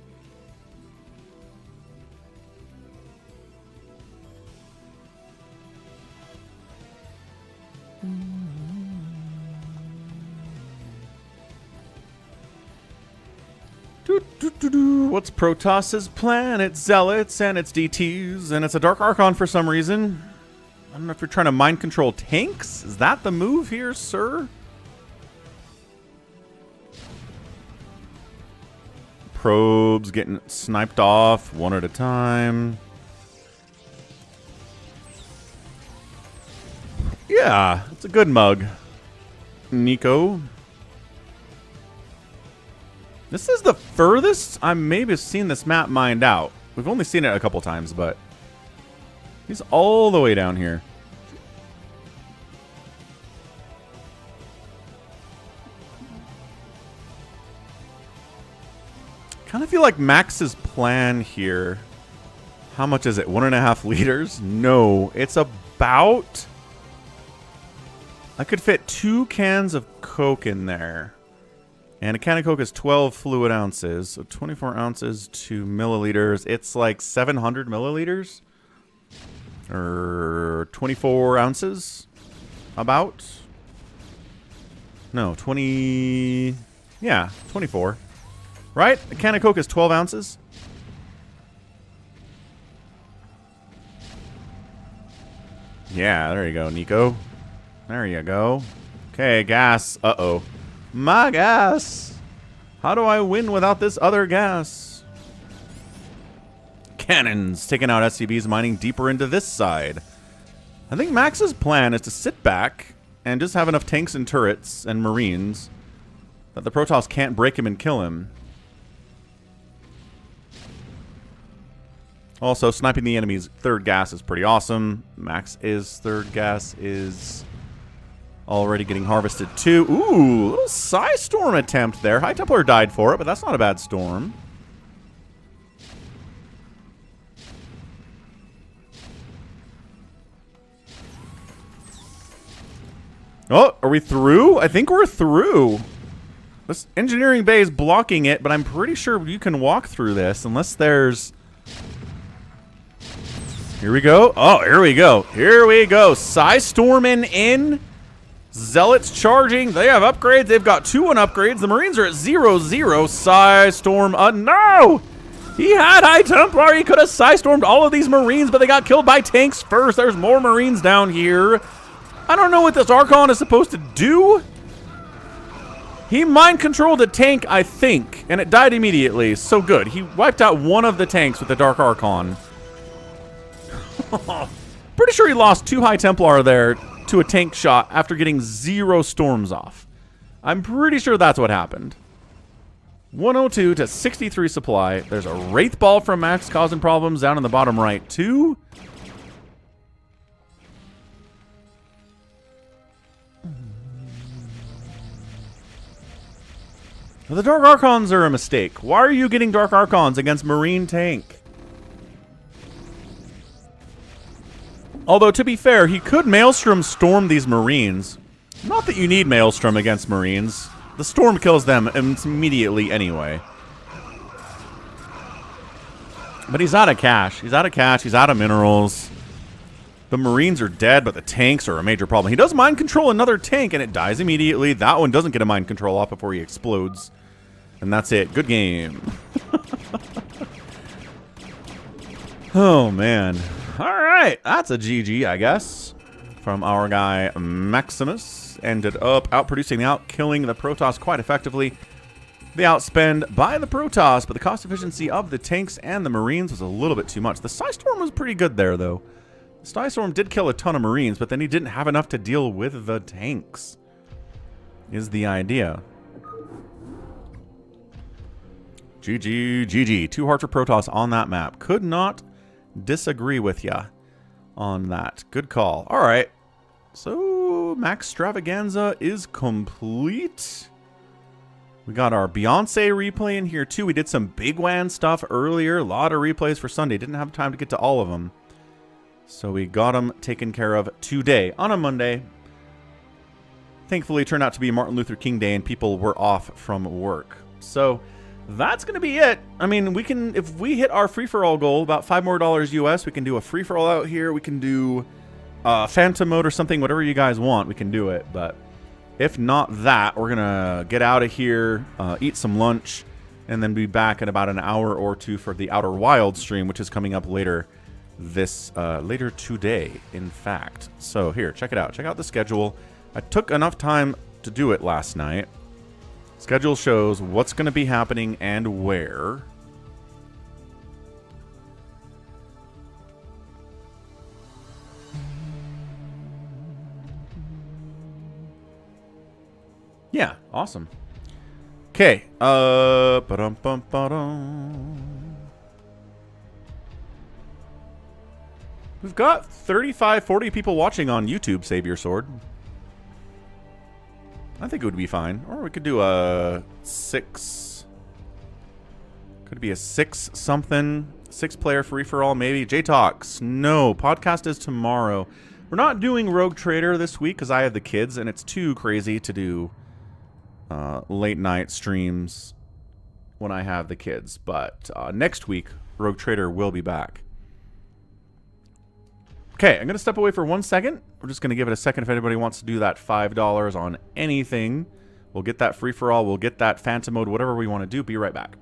What's Protoss's plan? It's Zealots, and it's DTs, and it's a Dark Archon for some reason. I don't know if you're trying to mind control tanks. Is that the move here, sir? Probes getting sniped off one at a time. Yeah, it's a good mug. Nico. This is the furthest I maybe have seen this map mined out. We've only seen it a couple times, but he's all the way down here. Kind of feel like Max's plan here. How much is it? 1.5 liters? No, it's about... I could fit 2 cans of Coke in there. And a can of Coke is 12 fluid ounces. So 24 ounces to milliliters. It's like 700 milliliters. Or 24 ounces. About. No, 20... Yeah, 24. Right? A can of Coke is 12 ounces. Yeah, there you go, Nico. There you go. Okay, gas. Uh-oh. My gas! How do I win without this other gas? Cannons taking out SCVs, mining deeper into this side. I think Max's plan is to sit back and just have enough tanks and turrets and marines that the Protoss can't break him and kill him. Also, sniping the enemy's third gas is pretty awesome. Max's third gas is already getting harvested too. Ooh, little Psy Storm attempt there. High Templar died for it, but that's not a bad storm. Oh, are we through? I think we're through. This engineering bay is blocking it, but I'm pretty sure you can walk through this unless there's... Here we go. Oh, here we go. Here we go. Psy Storming in. Zealots charging. They have upgrades. They've got 2 on upgrades. The Marines are at 0-0. Psy Storm. No! He had High Templar. He could have Psy Stormed all of these Marines, but they got killed by tanks first. There's more Marines down here. I don't know what this Archon is supposed to do. He mind controlled a tank, I think, and it died immediately. So good. He wiped out one of the tanks with the Dark Archon. Pretty sure he lost 2 High Templar there to a tank shot after getting 0 storms off. I'm pretty sure that's what happened. 102 to 63 supply. There's a Wraith Ball from Max causing problems down in the bottom right too. The Dark Archons are a mistake. Why are you getting Dark Archons against Marine tank? Although, to be fair, he could Maelstrom storm these Marines. Not that you need Maelstrom against Marines. The storm kills them immediately anyway. But he's out of cash. He's out of cash. He's out of minerals. The Marines are dead, but the tanks are a major problem. He does mind control another tank, and it dies immediately. That one doesn't get a mind control off before he explodes. And that's it. Good game. Oh, man. All right. That's a GG, I guess, from our guy Maximus. Ended up outproducing the out-killing the Protoss quite effectively. The outspend by the Protoss, but the cost efficiency of the tanks and the Marines was a little bit too much. The Psystorm was pretty good there, though. The Psystorm did kill a ton of Marines, but then he didn't have enough to deal with the tanks, is the idea. GG, GG. 2 hearts for Protoss on that map. Could not disagree with ya on that. Good call. All right. So, Max Stravaganza is complete. We got our Beyonce replay in here, too. We did some Big WAN stuff earlier. A lot of replays for Sunday. Didn't have time to get to all of them. So we got them taken care of today on a Monday. Thankfully, it turned out to be Martin Luther King Day, and people were off from work. So that's going to be it. I mean, we can, if we hit our free-for-all goal, about $5 more US, we can do a free-for-all out here. We can do Phantom mode or something, whatever you guys want, we can do it. But if not that, we're going to get out of here, eat some lunch, and then be back in about an hour or 2 for the Outer Wild stream, which is coming up later later today, in fact. So here, check it out. Check out the schedule. I took enough time to do it last night. Schedule shows what's going to be happening and where. Yeah, awesome. Okay. Ba-dum-bum-ba-dum. We've got 35, 40 people watching on YouTube, Save Your Sword. I think it would be fine. Or we could do a 6. Could it be a 6 something? 6-player free-for-all, maybe. J-Talks. No. Podcast is tomorrow. We're not doing Rogue Trader this week because I have the kids, and it's too crazy to do late-night streams when I have the kids. But next week, Rogue Trader will be back. Okay, I'm going to step away for 1 second. We're just going to give it a second if anybody wants to do that $5 on anything. We'll get that free-for-all. We'll get that Phantom mode, whatever we want to do. Be right back.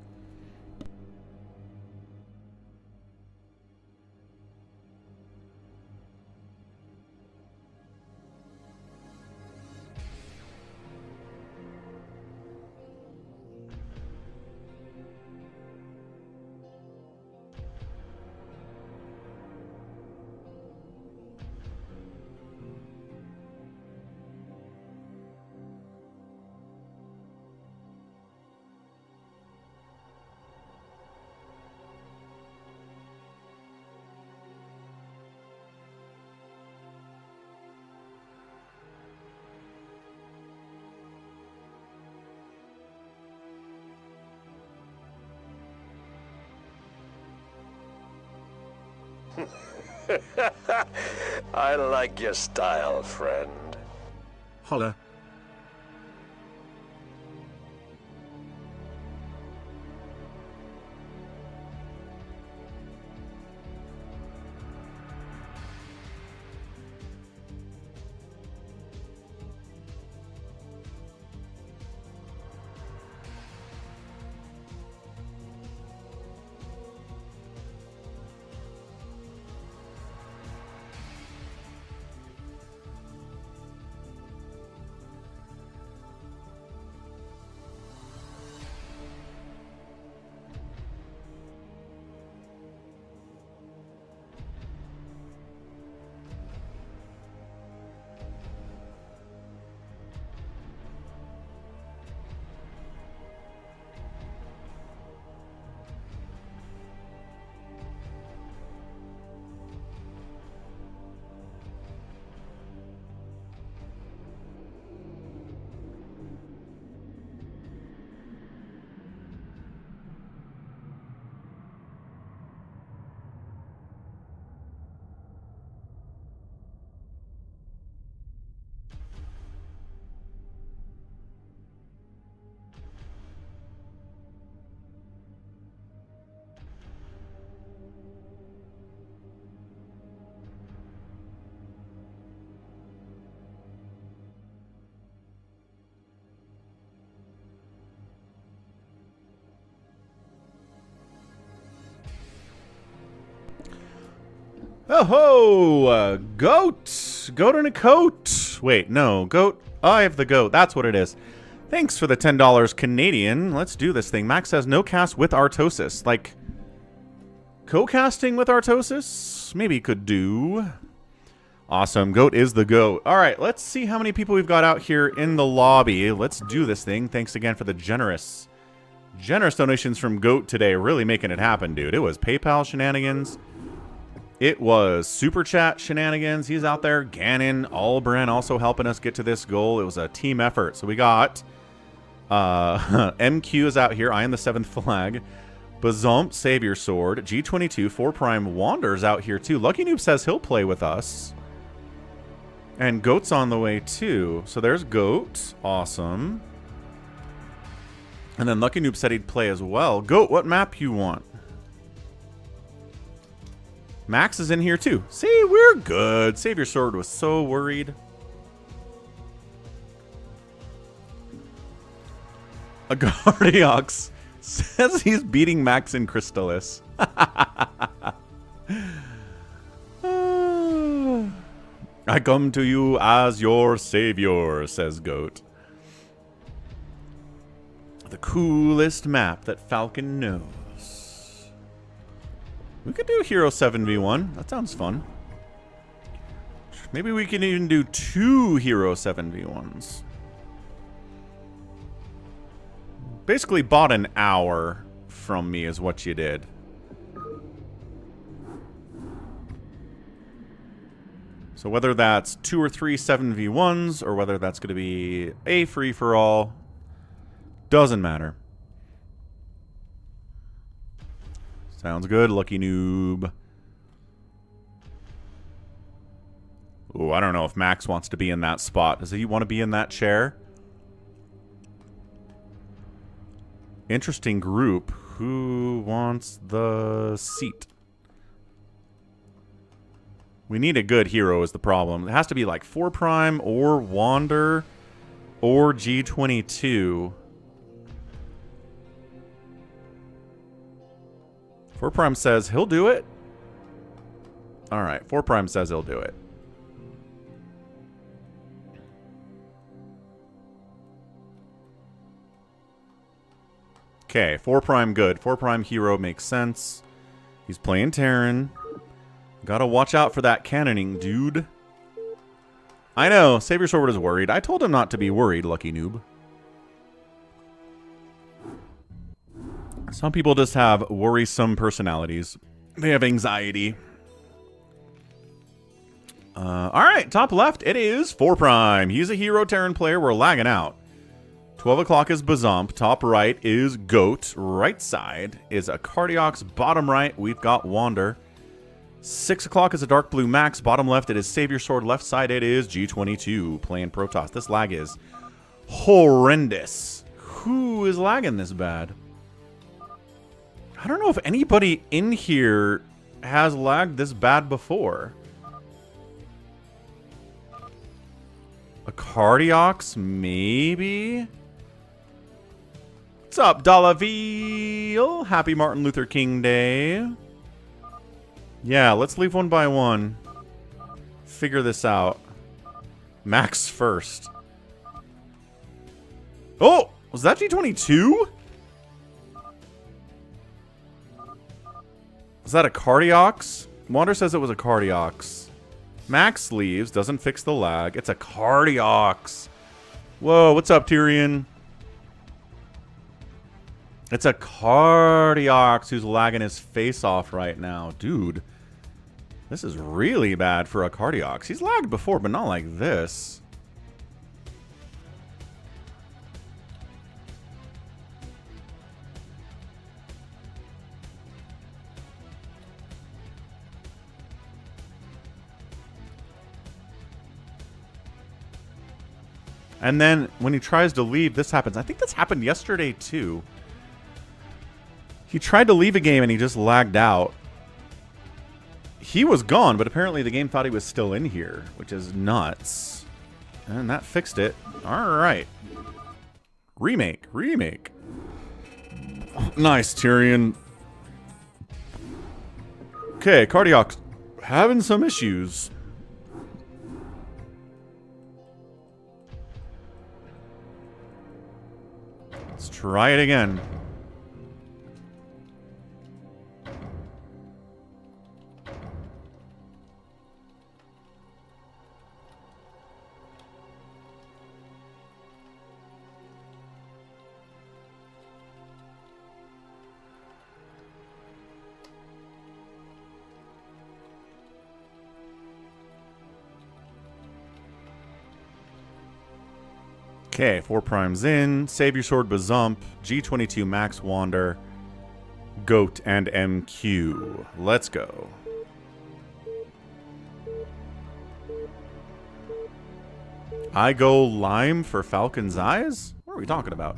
I like your style, friend. Holla. Oh ho! Goat! Goat in a coat! Wait, no. Goat. Oh, I have the goat. That's what it is. Thanks for the $10 Canadian. Let's do this thing. Max says no cast with Artosis. Like, co-casting with Artosis? Maybe could do. Awesome. Goat is the goat. All right, let's see how many people we've got out here in the lobby. Let's do this thing. Thanks again for the generous donations from Goat today. Really making it happen, dude. It was PayPal shenanigans. It was Super Chat shenanigans. He's out there. Gannon, Albren also helping us get to this goal. It was a team effort. So we got MQ is out here. I am the 7th flag. Bazomp, Save Your Sword. G22, 4 Prime Wander's out here too. Lucky Noob says he'll play with us. And Goat's on the way too. So there's Goat. Awesome. And then Lucky Noob said he'd play as well. Goat, what map you want? Max is in here too. See, we're good. Save Your Sword was so worried. A Guardiox says he's beating Max in Crystallis. I come to you as your savior, says Goat. The coolest map that Falcon knows. We could do Hero 7v1. That sounds fun. Maybe we can even do 2 Hero 7v1s. Basically bought an hour from me is what you did. So whether that's 2 or 3 7v1s, or whether that's going to be a free-for-all, doesn't matter. Sounds good, lucky noob. Ooh, I don't know if Max wants to be in that spot. Does he want to be in that chair? Interesting group. Who wants the seat? We need a good hero is the problem. It has to be like 4 Prime or Wander or G22. 4 Prime says he'll do it. Alright, 4 Prime says he'll do it. Okay, 4 Prime good. 4 Prime hero makes sense. He's playing Terran. Gotta watch out for that cannoning, dude. I know, Savior Sword is worried. I told him not to be worried, lucky noob. Some people just have worrisome personalities. They have anxiety. Alright, top left, it is 4 Prime. He's a hero Terran player. We're lagging out. 12 o'clock is Bazump. Top right is Goat. Right side is a Cardiox. Bottom right, we've got Wander. 6 o'clock is a Dark Blue Max. Bottom left, it is Savior Sword. Left side, it is G22 playing Protoss. This lag is horrendous. Who is lagging this bad? I don't know if anybody in here has lagged this bad before. A Cardiox, maybe? What's up, Dollaville? Happy Martin Luther King Day. Yeah, let's leave one by one. Figure this out. Max first. Oh! Was that G22? Was that a Cardiox? Wander says it was a Cardiox. Max leaves, doesn't fix the lag. It's a Cardiox. Whoa, what's up, Tyrion? It's a Cardiox who's lagging his face off right now. Dude, this is really bad for a Cardiox. He's lagged before, but not like this. And then when he tries to leave, this happens. I think this happened yesterday too. He tried to leave a game and he just lagged out. He was gone, but apparently the game thought he was still in here, which is nuts. And that fixed it. All right. Remake. Remake. Nice, Tyrion. Okay, Cardiox having some issues. Let's try it again. Okay, 4 Primes in. Savior Sword, Bazump, G22 Max, Wander, Goat, and MQ. Let's go. I go Lime for Falcon's Eyes? What are we talking about?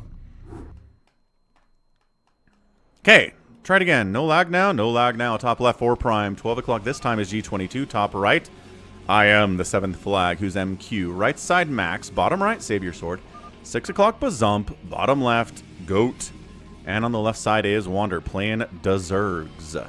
Okay, try it again. No lag now, no lag now. Top left, 4 Prime. 12 o'clock this time is G22. Top right, I am the 7th flag, who's MQ. Right side, Max. Bottom right, Savior Sword. 6 o'clock, Bazump. Bottom left, Goat. And on the left side is Wander playing Desergs.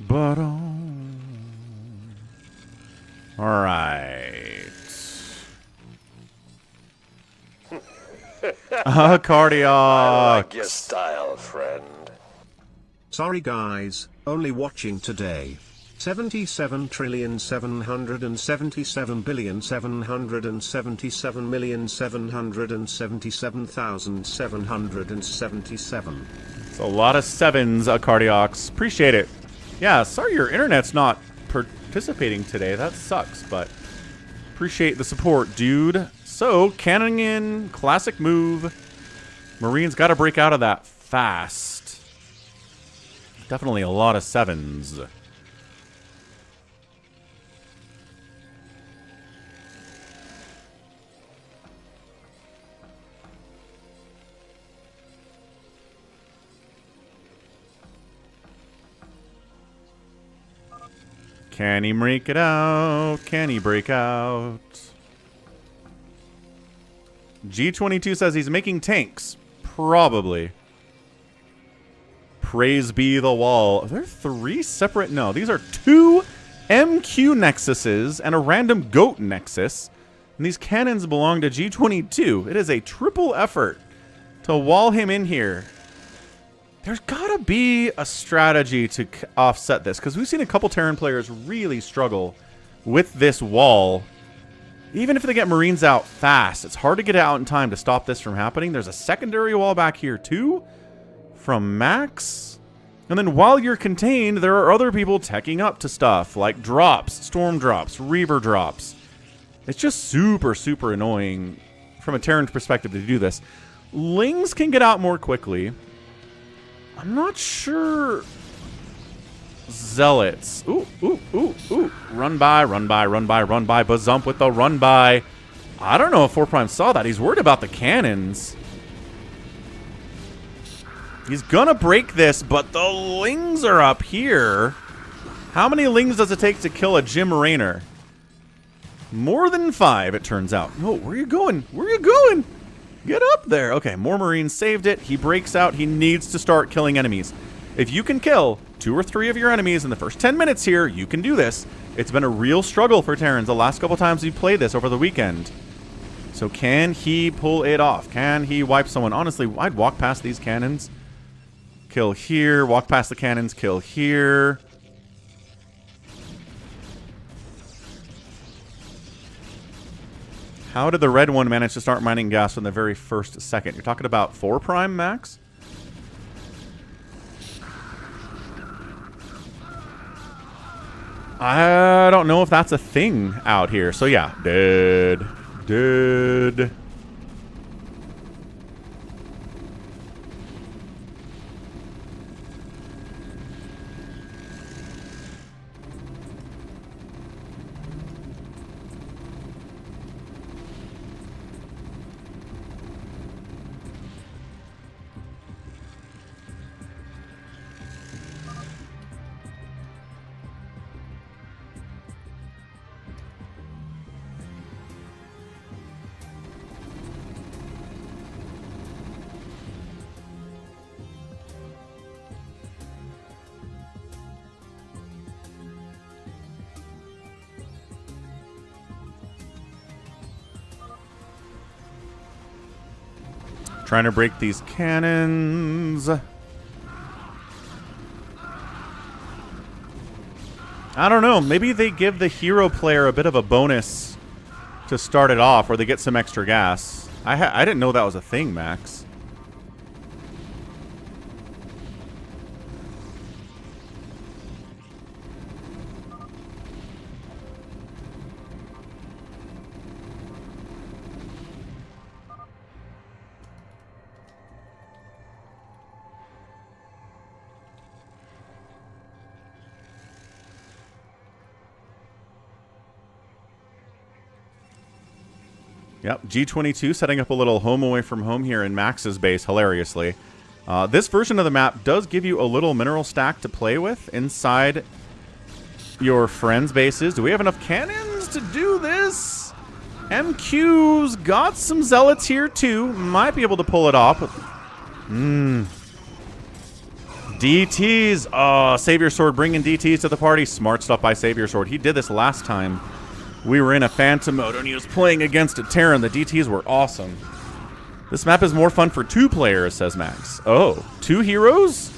But all right. Cardiac. I like your style, friend. Sorry guys, only watching today. 77,777,777,777,777. It's a lot of sevens, Cardiacs. Appreciate it. Yeah, sorry your internet's not participating today. That sucks, but appreciate the support, dude. So, cannoning in, classic move. Marines got to break out of that fast. Definitely a lot of sevens. Can he break it out? Can he break out? G22 says he's making tanks. Probably. Praise be the wall. Are there 3 separate? No, these are 2 MQ nexuses and a random goat nexus. And these cannons belong to G22. It is a triple effort to wall him in here. There's got to be a strategy to offset this, because we've seen a couple Terran players really struggle with this wall. Even if they get Marines out fast, it's hard to get it out in time to stop this from happening. There's a secondary wall back here too from Max. And then while you're contained, there are other people teching up to stuff like drops, storm drops, reaver drops. It's just super, super annoying from a Terran perspective to do this. Lings can get out more quickly. I'm not sure. Zealots. Ooh, ooh, ooh, ooh. Run by, run by, run by, run by. Bazump with the run by. I don't know if 4 Prime saw that. He's worried about the cannons. He's gonna break this, but the Lings are up here. How many Lings does it take to kill a Jim Raynor? More than 5, it turns out. No, where are you going? Where are you going? Get up there. Okay, more Marines saved it. He breaks out. He needs to start killing enemies. If you can kill 2 or 3 of your enemies in the first 10 minutes here, you can do this. It's been a real struggle for Terrans the last couple times we've played this over the weekend. So can he pull it off? Can he wipe someone? Honestly, I'd walk past these cannons. Kill here. Walk past the cannons. Kill here. How did the red one manage to start mining gas from the very first second? You're talking about 4 Prime, Max? I don't know if that's a thing out here. So yeah, dead. Dead. Trying to break these cannons. I don't know. Maybe they give the hero player a bit of a bonus to start it off, or they get some extra gas. I didn't know that was a thing, Max. Yep, G22 setting up a little home away from home here in Max's base, hilariously. This version of the map does give you a little mineral stack to play with inside your friends' bases. Do we have enough cannons to do this? MQ's got some zealots here too. Might be able to pull it off. DTs. Oh, Savior Sword bringing DTs to the party. Smart stuff by Savior Sword. He did this last time. We were in a Phantom mode and he was playing against a Terran. The DTs were awesome. This map is more fun for 2 players, says Max. Oh, 2 heroes?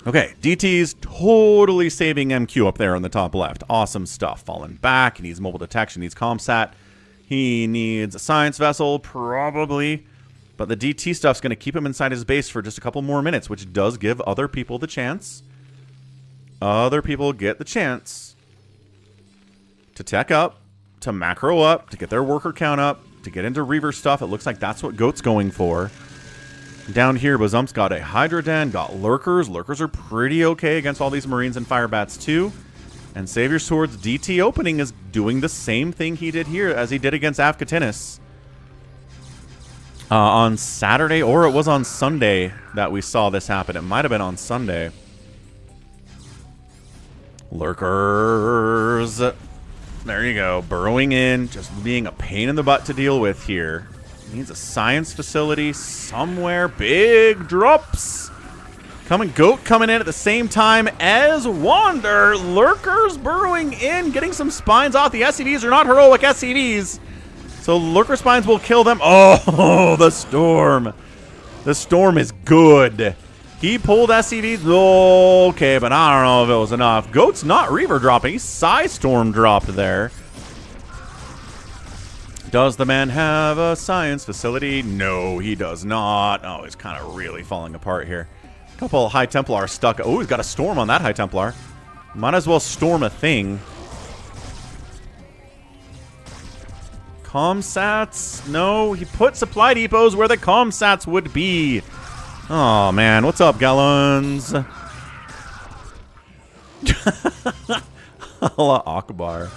Okay, DT's totally saving MQ up there on the top left. Awesome stuff. Falling back. He needs mobile detection. He needs ComSat. He needs a science vessel, probably. But the DT stuff's going to keep him inside his base for just a couple more minutes, which does give other people the chance. Other people get the chance to tech up, to macro up, to get their worker count up, to get into Reaver stuff. It looks like that's what Goat's going for. Down here, Bazump's got a Hydra Den, got Lurkers. Lurkers are pretty okay against all these Marines and Firebats too. And Savior Sword's DT opening is doing the same thing he did here as he did against Afghatinis. On Saturday, or it was on Sunday that we saw this happen. It might have been on Sunday. Lurkers. There you go. Burrowing in, just being a pain in the butt to deal with here. Needs a science facility somewhere. Big drops. Goat coming in at the same time as Wander. Lurkers burrowing in, getting some spines off. The SCVs are not heroic SCVs. So Lurker spines will kill them. Oh, the Storm. The Storm is good. He pulled SCVs. Okay, but I don't know if it was enough. Goat's not Reaver dropping. He's Psy Storm dropped there. Does the man have a science facility? No, he does not. Oh, he's kind of really falling apart here. A couple High Templar stuck. Oh, he's got a Storm on that High Templar. Might as well storm a thing. ComSats? No, he put supply depots where the ComSats would be. Oh, man. What's up, Gallons? Allah Akbar.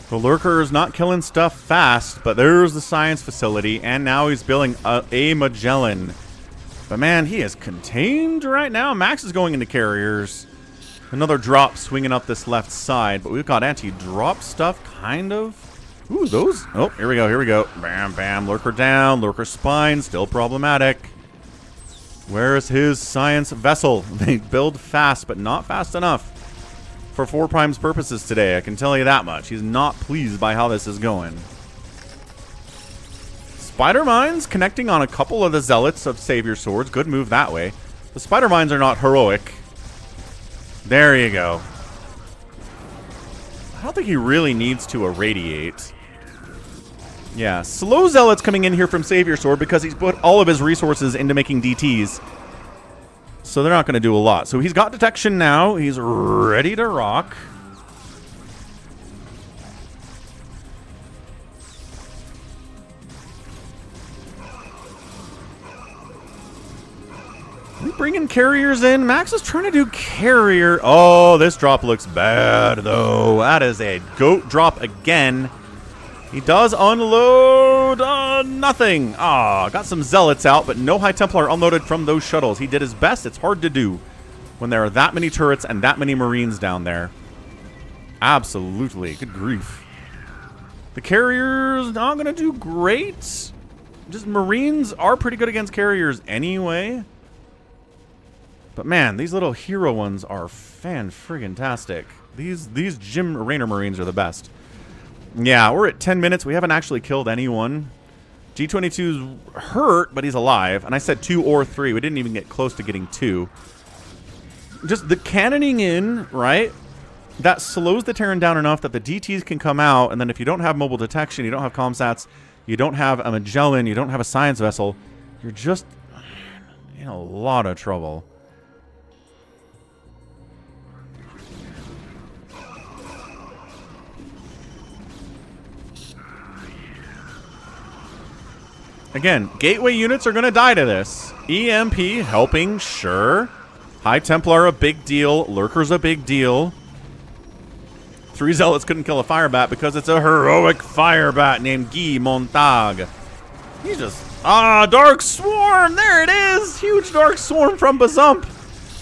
The Lurker is not killing stuff fast, but there's the science facility, and now he's building a Magellan. But man, he is contained right now. Max is going into carriers. Another drop swinging up this left side, but we've got anti-drop stuff, kind of. Ooh, those. Oh, here we go, here we go. Bam, bam. Lurker down. Lurker spine, still problematic. Where's his science vessel? They build fast, but not fast enough for 4 Prime's purposes today. I can tell you that much. He's not pleased by how this is going. Spider Mines connecting on a couple of the Zealots of Savior Swords. Good move that way. The Spider Mines are not heroic. There you go. I don't think he really needs to irradiate. Yeah, slow Zealots coming in here from Savior Sword because he's put all of his resources into making DTs. So they're not going to do a lot. So he's got detection now. He's ready to rock. We bringing carriers in. Max is trying to do carrier. Oh, this drop looks bad, though. That is a goat drop again. He does unload nothing. Ah, got some Zealots out, but no High Templar unloaded from those shuttles. He did his best. It's hard to do when there are that many turrets and that many Marines down there. Absolutely. Good grief. The carriers not going to do great. Just Marines are pretty good against carriers anyway. But man, these little hero ones are fan-friggin-tastic. These Jim Raynor Marines are the best. Yeah, we're at 10 minutes. We haven't actually killed anyone. G22's hurt, but he's alive. And I said 2 or 3. We didn't even get close to getting 2. Just the cannoning in, right? That slows the Terran down enough that the DTs can come out. And then if you don't have mobile detection, you don't have ComSats, you don't have a Magellan, you don't have a science vessel, you're just in a lot of trouble. Again, gateway units are going to die to this. EMP helping, sure. High Templar a big deal. Lurker's a big deal. 3 Zealots couldn't kill a Firebat because it's a heroic Firebat named Guy Montag. He's just... Ah, Dark Swarm! There it is! Huge Dark Swarm from Bazump.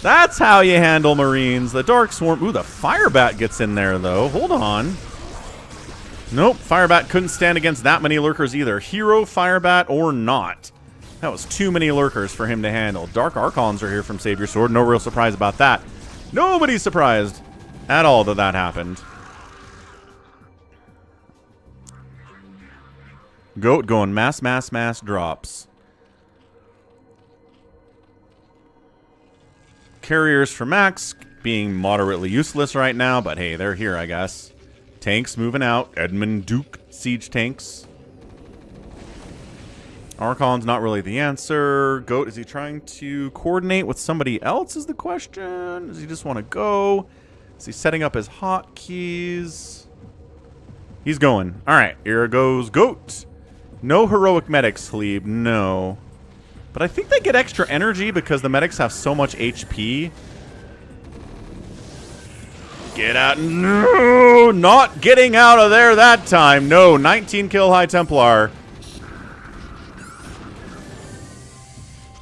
That's how you handle Marines. The Dark Swarm... Ooh, the Firebat gets in there, though. Hold on. Nope, Firebat couldn't stand against that many Lurkers either. Hero, Firebat, or not. That was too many Lurkers for him to handle. Dark Archons are here from Save Your Sword. No real surprise about that. Nobody's surprised at all that that happened. Goat going mass drops. Carriers for Max being moderately useless right now, but hey, they're here, I guess. Tanks moving out. Edmund Duke siege tanks. Archon's not really the answer. Goat, is he trying to coordinate with somebody else is the question? Does he just want to go? Is he setting up his hotkeys? He's going. All right, here goes Goat. No heroic medics, Sleeb. No. But I think they get extra energy because the medics have so much HP. Get out. No! Not getting out of there that time. No. 19 kill High Templar.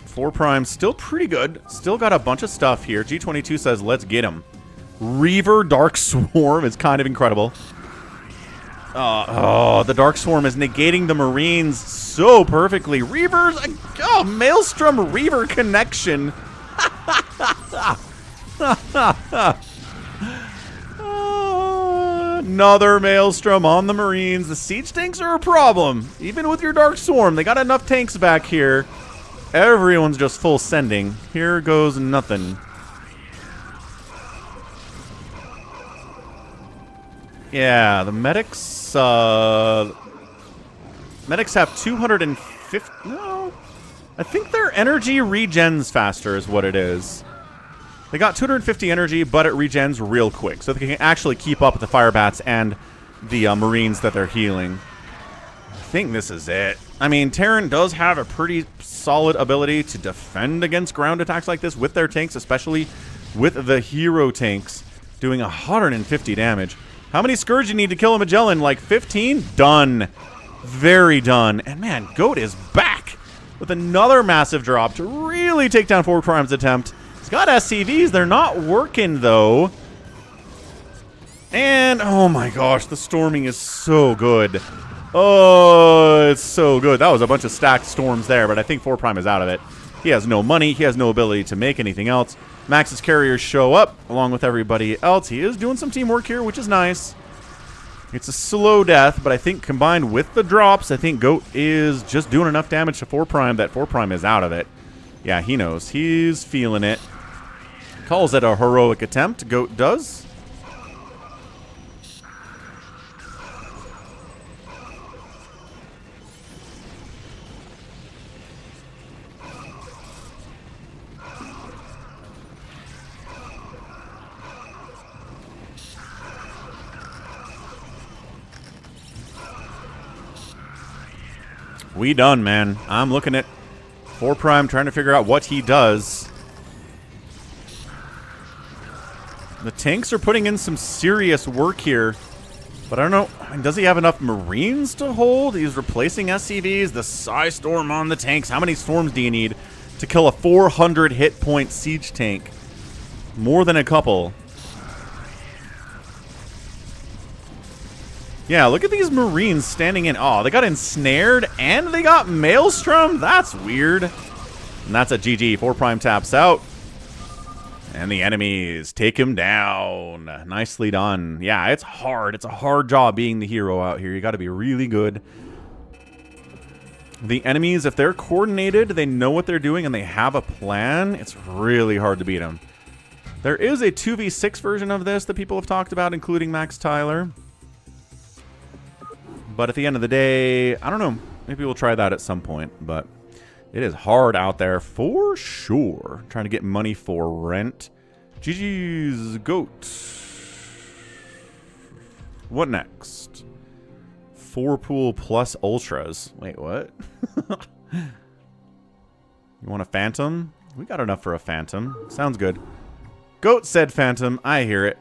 4 Prime. Still pretty good. Still got a bunch of stuff here. G22 says, let's get him. Reaver Dark Swarm is kind of incredible. Oh, the Dark Swarm is negating the Marines so perfectly. Reavers, oh, Maelstrom Reaver connection. Another Maelstrom on the Marines. The siege tanks are a problem. Even with your Dark Swarm, they got enough tanks back here. Everyone's just full sending. Here goes nothing. Yeah, the medics, medics have 250, no, I think their energy regens faster is what it is. They got 250 energy, but it regens real quick, so they can actually keep up with the Firebats and the Marines that they're healing. I think this is it. I mean, Terran does have a pretty solid ability to defend against ground attacks like this with their tanks, especially with the hero tanks doing 150 damage. How many Scourge you need to kill a Magellan? Like 15? Done. Very done. And man, Goat is back with another massive drop to really take down 4 Prime's attempt. He's got SCVs. They're not working, though. And, oh my gosh, the storming is so good. Oh, it's so good. That was a bunch of stacked storms there, but I think 4 Prime is out of it. He has no money. He has no ability to make anything else. Max's carriers show up along with everybody else. He is doing some teamwork here, which is nice. It's a slow death, but I think combined with the drops, I think Goat is just doing enough damage to 4 Prime that 4 Prime is out of it. Yeah, he knows. He's feeling it. Calls it a heroic attempt. Goat does. We done, man. I'm looking at 4 Prime trying to figure out what he does. The tanks are putting in some serious work here. But I don't know. I mean, does he have enough Marines to hold? He's replacing SCVs. The Psy Storm on the tanks. How many storms do you need to kill a 400 hit point siege tank? More than a couple. Yeah, look at these Marines standing in. Oh, they got ensnared and they got Maelstrom? That's weird. And that's a GG. 4 Prime taps out. And the enemies take him down. Nicely done. Yeah, it's hard. It's a hard job being the hero out here. You got to be really good. The enemies, if they're coordinated, they know what they're doing, and they have a plan, it's really hard to beat them. There is a 2v6 version of this that people have talked about, including Max Tyler. But at the end of the day, I don't know. Maybe we'll try that at some point. But it is hard out there for sure. Trying to get money for rent. GG's Goat. What next? 4 pool plus ultras. Wait, what? You want a phantom? We got enough for a phantom. Sounds good. Goat said phantom. I hear it.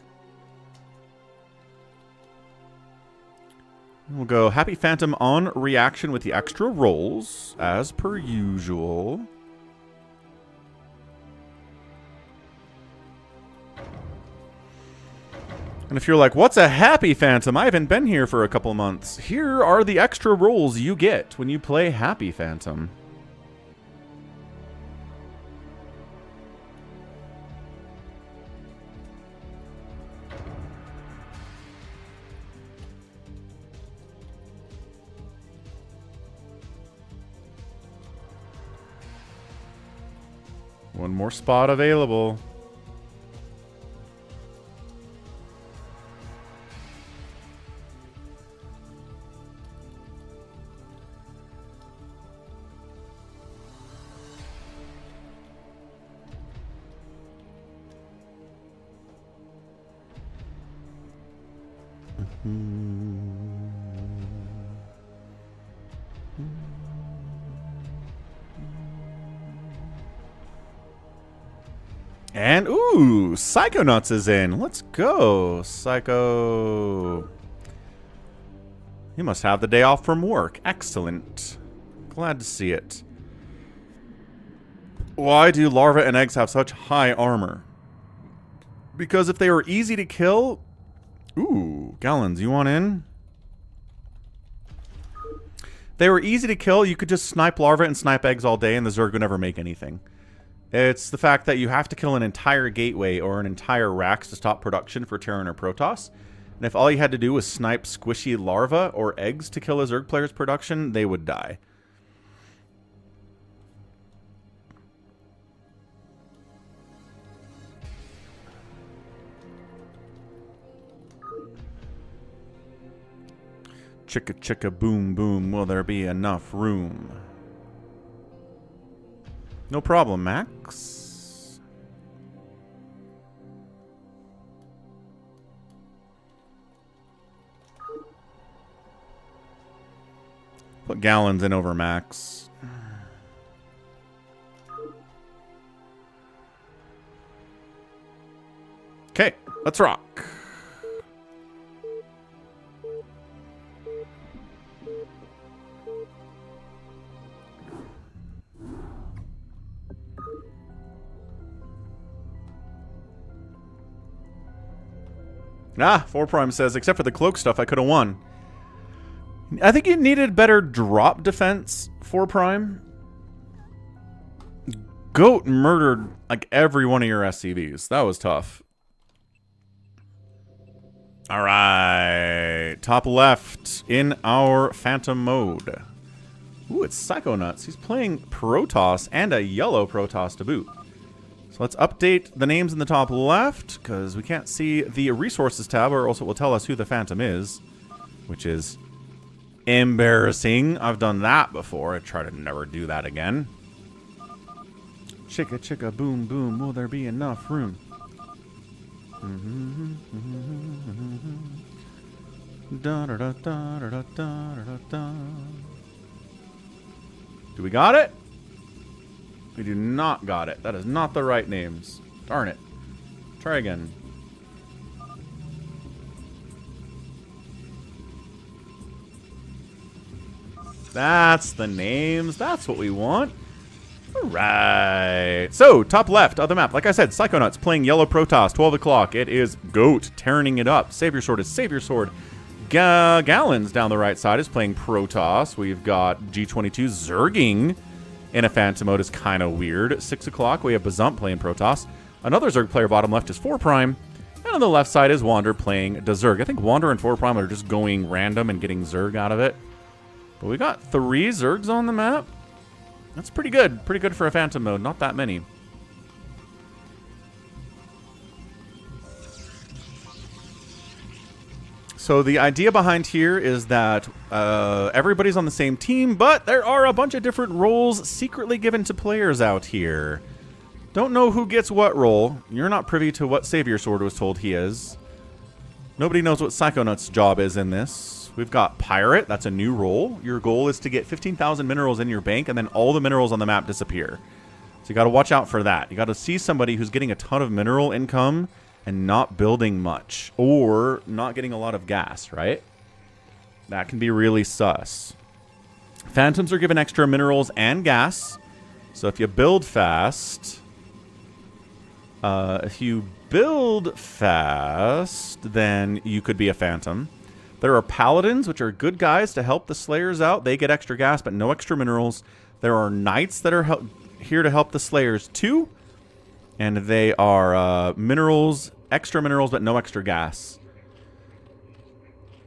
We'll go happy phantom on reaction with the extra rolls, as per usual. And if you're like, what's a happy phantom? I haven't been here for a couple months. Here are the extra rolls you get when you play happy phantom. One more spot available. And, ooh, Psychonauts is in. Let's go, Psycho. You must have the day off from work. Excellent. Glad to see it. Why do larvae and eggs have such high armor? Because if they were easy to kill... Ooh, Gallons, you want in? They were easy to kill, you could just snipe larvae and snipe eggs all day and the Zerg would never make anything. It's the fact that you have to kill an entire gateway or an entire Rax to stop production for Terran or Protoss. And if all you had to do was snipe squishy larvae or eggs to kill a Zerg player's production, they would die. Chicka chicka boom boom, will there be enough room? No problem, Max. Put Gallons in over Max. Okay, let's rock. Ah, 4 Prime says, except for the cloak stuff, I could have won. I think you needed better drop defense, 4 Prime. Goat murdered, like, every one of your SCVs. That was tough. Alright. Top left in our Phantom mode. Ooh, it's Psychonauts. He's playing Protoss and a yellow Protoss to boot. So let's update the names in the top left, because we can't see the resources tab, or else it will tell us who the Phantom is, which is embarrassing. I've done that before. I try to never do that again. Chicka chicka boom boom, will there be enough room? Da da da da da da da da. Do we got it? We do not got it. That is not the right names. Darn it. Try again. That's the names. That's what we want. Alright. So, top left of the map. Like I said, Psychonauts playing yellow Protoss. 12 o'clock. It is Goat tearing it up. Savior Sword is Savior Sword. Gallons down the right side is playing Protoss. We've got G22 Zerging in a Phantom mode is kind of weird. 6 o'clock, we have Bazump playing Protoss. Another Zerg player bottom left is 4 Prime. And on the left side is Wander playing the Zerg. I think Wander and 4 Prime are just going random and getting Zerg out of it. But we got 3 Zergs on the map. That's pretty good. Pretty good for a Phantom mode. Not that many. So the idea behind here is that everybody's on the same team, but there are a bunch of different roles secretly given to players out here. Don't know who gets what role. You're not privy to what Savior Sword was told he is. Nobody knows what Psychonauts' job is in this. We've got Pirate. That's a new role. Your goal is to get 15,000 minerals in your bank, and then all the minerals on the map disappear. So you got to watch out for that. You got to see somebody who's getting a ton of mineral income and not building much, or not getting a lot of gas, right? That can be really sus. Phantoms are given extra minerals and gas. So if you build fast, then you could be a phantom. There are paladins, which are good guys to help the slayers out. They get extra gas, but no extra minerals. There are knights that are here to help the slayers too, and they are minerals, extra minerals, but no extra gas.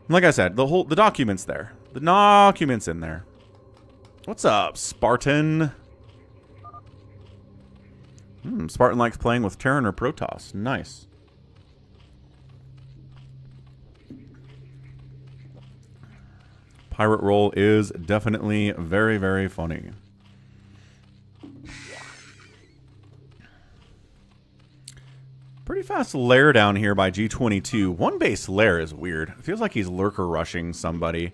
Like I said, the document's there. The document's in there. What's up, Spartan? Spartan likes playing with Terran or Protoss. Nice. Pirate roll is definitely very, very funny. Pretty fast lair down here by G22. One base lair is weird. It feels like he's lurker rushing somebody.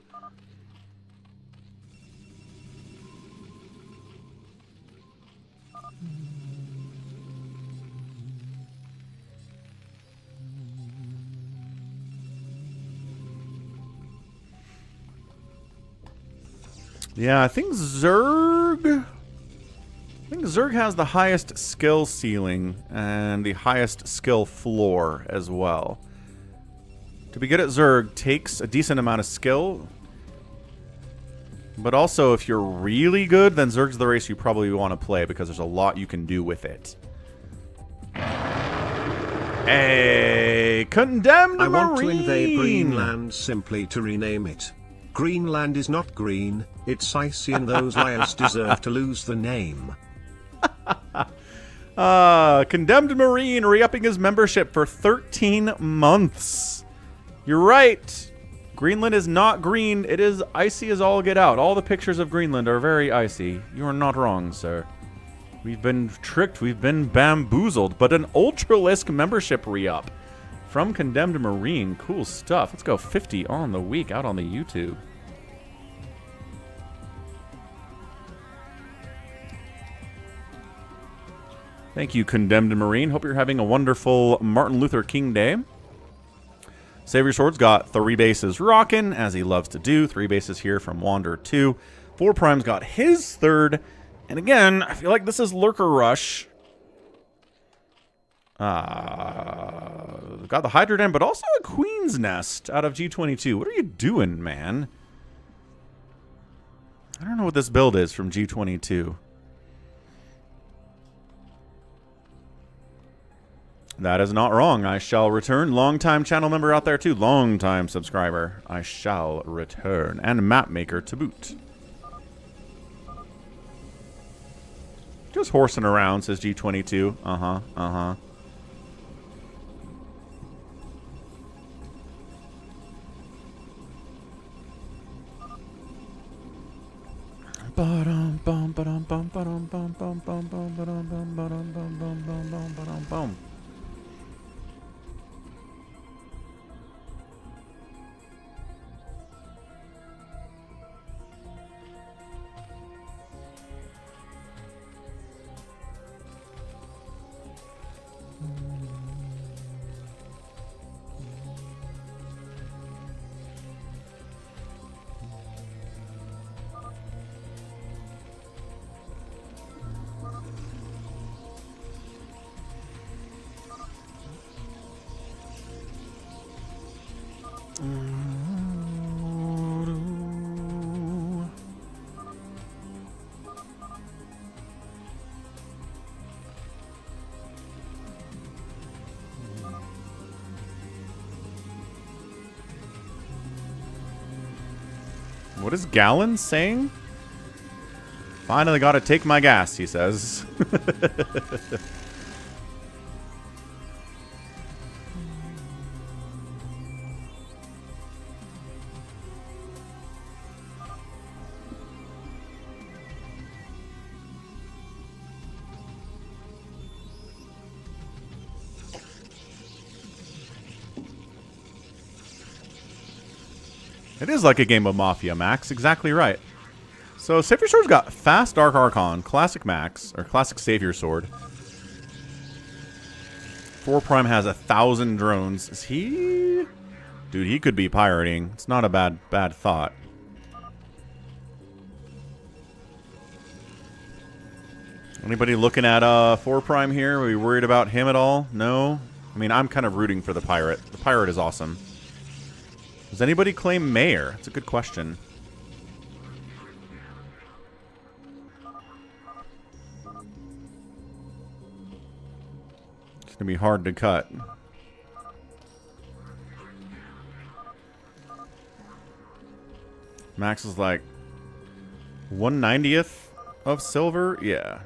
Yeah, I think Zerg has the highest skill ceiling and the highest skill floor as well. To be good at Zerg takes a decent amount of skill. But also, if you're really good, then Zerg's the race you probably want to play because there's a lot you can do with it. Hey, Condemned Marine! I want to invade Greenland simply to rename it. Greenland is not green, it's icy, and those liars deserve to lose the name. Condemned Marine re-upping his membership for 13 months. You're right. Greenland is not green. It is icy as all get out. All the pictures of Greenland are very icy. You are not wrong, sir. We've been tricked. We've been bamboozled. But an Ultralisk membership re-up from Condemned Marine. Cool stuff. Let's go 50 on the week out on the YouTube. Thank you, Condemned Marine. Hope you're having a wonderful Martin Luther King Day. Savior Sword's got 3 bases rocking, as he loves to do. 3 bases here from Wander 2. 4 Prime's got his 3rd. And again, I feel like this is Lurker Rush. Got the Hydra Den, but also a Queen's Nest out of G22. What are you doing, man? I don't know what this build is from G22. That is not wrong. I shall return. Long-time channel member out there, too. Long-time subscriber. I shall return. And map maker to boot. Just horsing around, says G22. Uh-huh, uh-huh. What is Gallon saying? Finally got to take my gas, he says. It is like a game of Mafia, Max. Exactly right. So Savior Sword's got Fast Dark Archon, Classic Max, or Classic Savior Sword. 4 Prime has 1,000 drones. Is he... Dude, he could be pirating. It's not a bad thought. Anybody looking at 4 Prime here? Are we worried about him at all? No? I mean, I'm kind of rooting for the pirate. The pirate is awesome. Does anybody claim mayor? That's a good question. It's going to be hard to cut. Max is like 1/90th of silver? Yeah.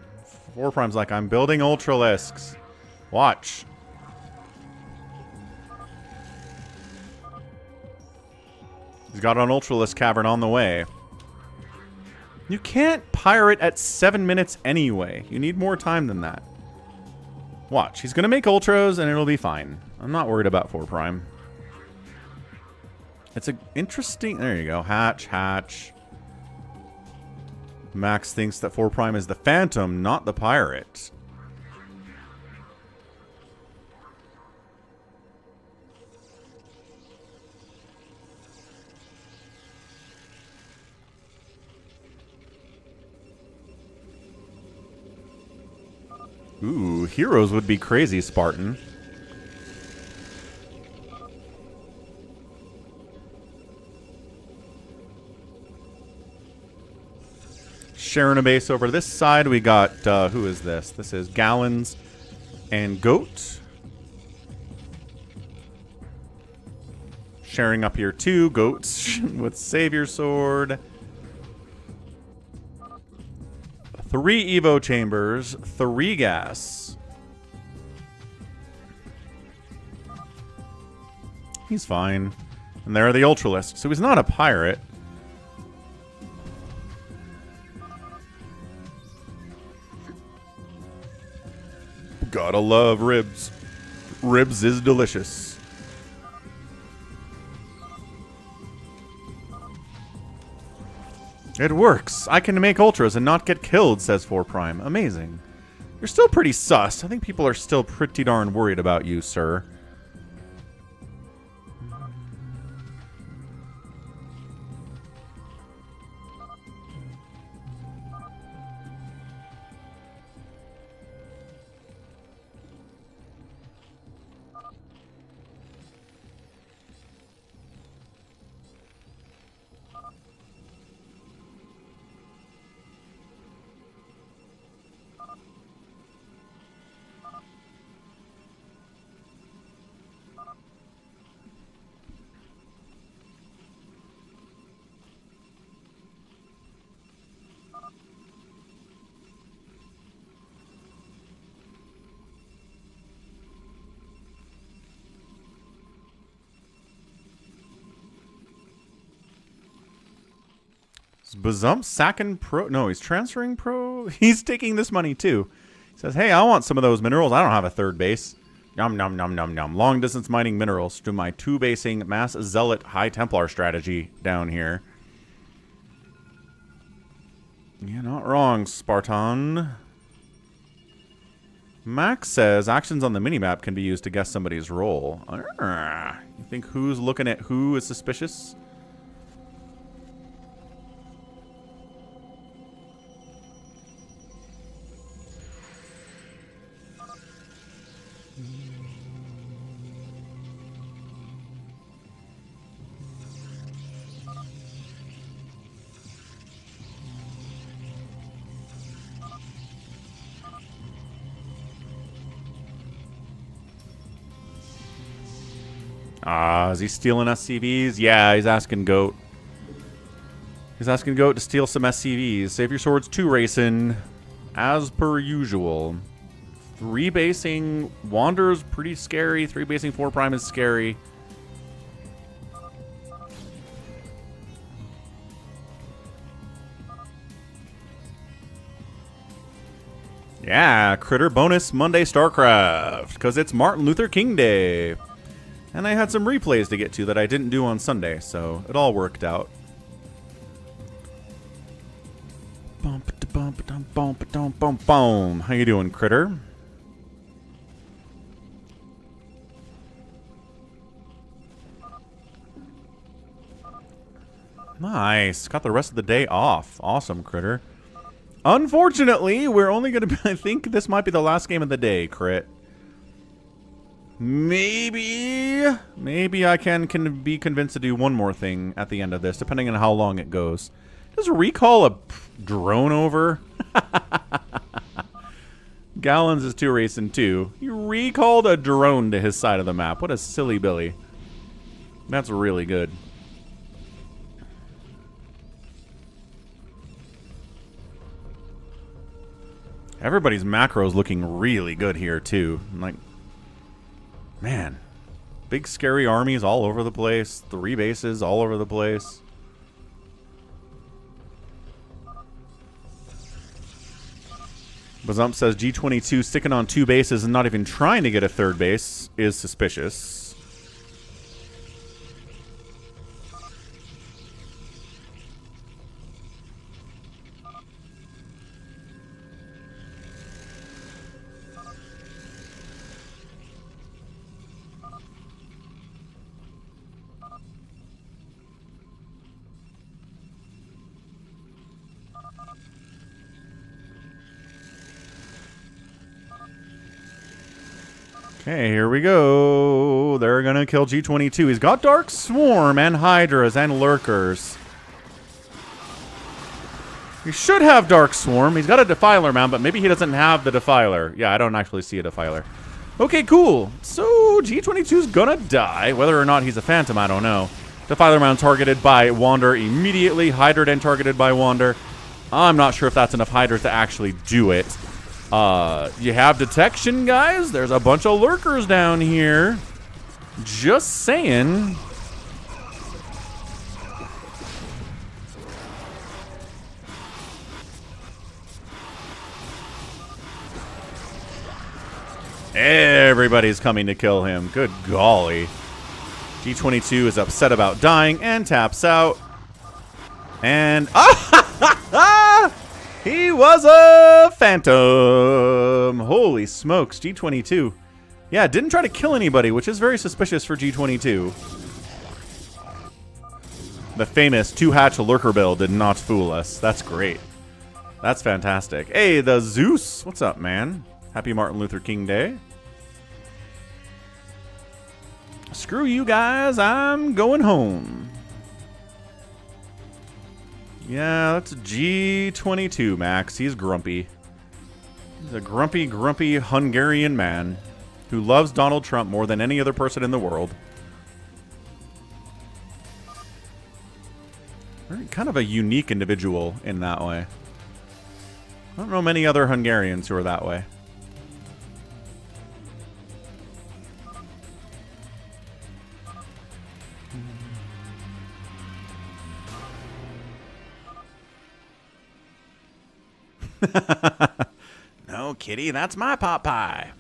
4 Prime's like, I'm building Ultralisks. Watch. He's got an Ultralisk cavern on the way. You can't pirate at 7 minutes anyway. You need more time than that. Watch. He's going to make Ultras and it'll be fine. I'm not worried about 4 Prime. It's a interesting... There you go. Hatch, hatch. Max thinks that 4 Prime is the Phantom, not the pirate. Ooh, heroes would be crazy, Spartan. Sharing a base over this side, we got, who is this? This is Gallons and Goat. Sharing up here too, Goats with Savior Sword. 3 Evo Chambers, 3 gas. He's fine. And there are the Ultralisks, so he's not a pirate. Gotta love ribs. Ribs is delicious. It works. I can make Ultras and not get killed, says 4 Prime. Amazing. You're still pretty sus. I think people are still pretty darn worried about you, sir. Is Bazump sacking pro? No, he's transferring pro. He's taking this money too. He says, hey, I want some of those minerals. I don't have a third base. Yum, num, num, num, num. Long distance mining minerals to my 2-basing Mass Zealot High Templar strategy down here. You're not wrong, Spartan. Max says actions on the minimap can be used to guess somebody's role. You think who's looking at who is suspicious? Is he stealing SCVs? Yeah, he's asking Goat. He's asking Goat to steal some SCVs. Save your swords 2 racing, as per usual. 3 basing Wander's pretty scary. 3 basing 4 Prime is scary. Yeah, Critter bonus Monday StarCraft, because it's Martin Luther King Day. And I had some replays to get to that I didn't do on Sunday, so it all worked out. How you doing, critter? Nice. Got the rest of the day off. Awesome, critter. Unfortunately, we're only going to be... I think this might be the last game of the day, crit. Maybe I can be convinced to do one more thing at the end of this, depending on how long it goes. Does recall a drone over? Gallons is 2 racing 2. He recalled a drone to his side of the map. What a silly Billy. That's really good. Everybody's macro's looking really good here, too. Like, man. Big scary armies all over the place. 3 bases all over the place. Bazump says G22 sticking on 2 bases and not even trying to get a 3rd base is suspicious. Okay, here we go. They're gonna kill G22. He's got Dark Swarm and Hydras and Lurkers. He should have Dark Swarm. He's got a Defiler Mound, but maybe he doesn't have the Defiler. Yeah, I don't actually see a Defiler. Okay, cool. So G22's gonna die. Whether or not he's a Phantom, I don't know. Defiler Mound targeted by Wander immediately. Hydra then targeted by Wander. I'm not sure if that's enough Hydras to actually do it. You have detection, guys. There's a bunch of lurkers down here. Just saying. Everybody's coming to kill him. Good golly. G22 is upset about dying and taps out. And he was a phantom. Holy smokes, G22. Yeah, didn't try to kill anybody, which is very suspicious for G22. The famous 2-hatch lurker build did not fool us. That's great. That's fantastic. Hey, the Zeus. What's up, man? Happy Martin Luther King Day. Screw you guys, I'm going home. Yeah, that's G22, Max. He's grumpy. He's a grumpy, grumpy Hungarian man who loves Donald Trump more than any other person in the world. Kind of a unique individual in that way. I don't know many other Hungarians who are that way. No, kitty, that's my pot pie.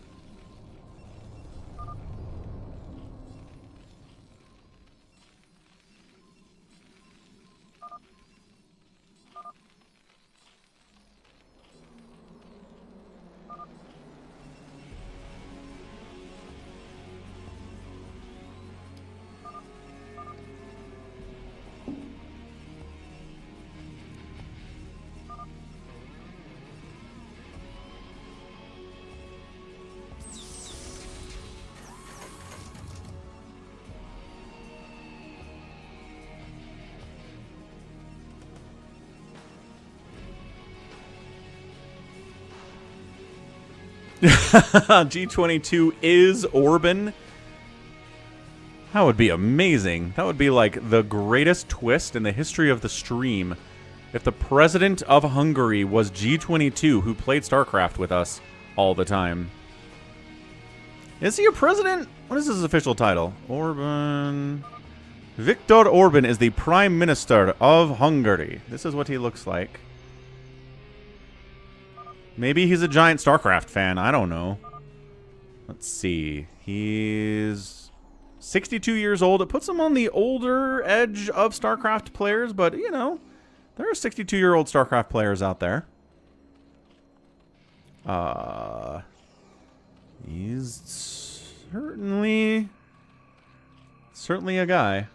G22 is Orban. That would be amazing. That would be like the greatest twist in the history of the stream if the president of Hungary was G22, who played StarCraft with us all the time. Is he a president? What is his official title? Orban. Viktor Orban is the Prime Minister of Hungary. This is what he looks like. Maybe he's a giant StarCraft fan. I don't know. Let's see. He's 62 years old. It puts him on the older edge of StarCraft players, but, you know, there are 62-year-old StarCraft players out there. He's certainly a guy.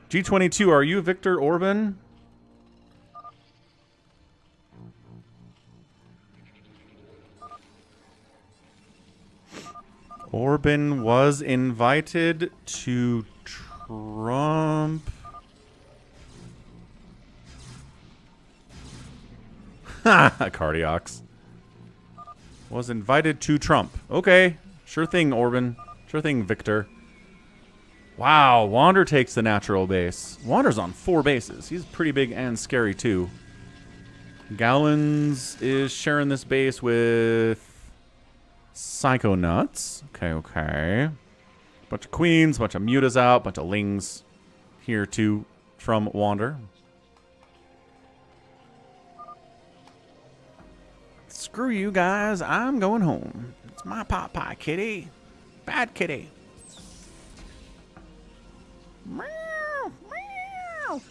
G22, are you Victor Orban? Orban was invited to Trump. Ha! Cardiox. Was invited to Trump. Okay. Sure thing, Orban. Sure thing, Victor. Wow, Wander takes the natural base. Wander's on 4 bases. He's pretty big and scary, too. Gallons is sharing this base with Psychonauts. Okay. Bunch of queens, bunch of mutas out, bunch of lings here, too, from Wander. Screw you guys, I'm going home. It's my pot pie, kitty. Bad kitty. Meow, meow.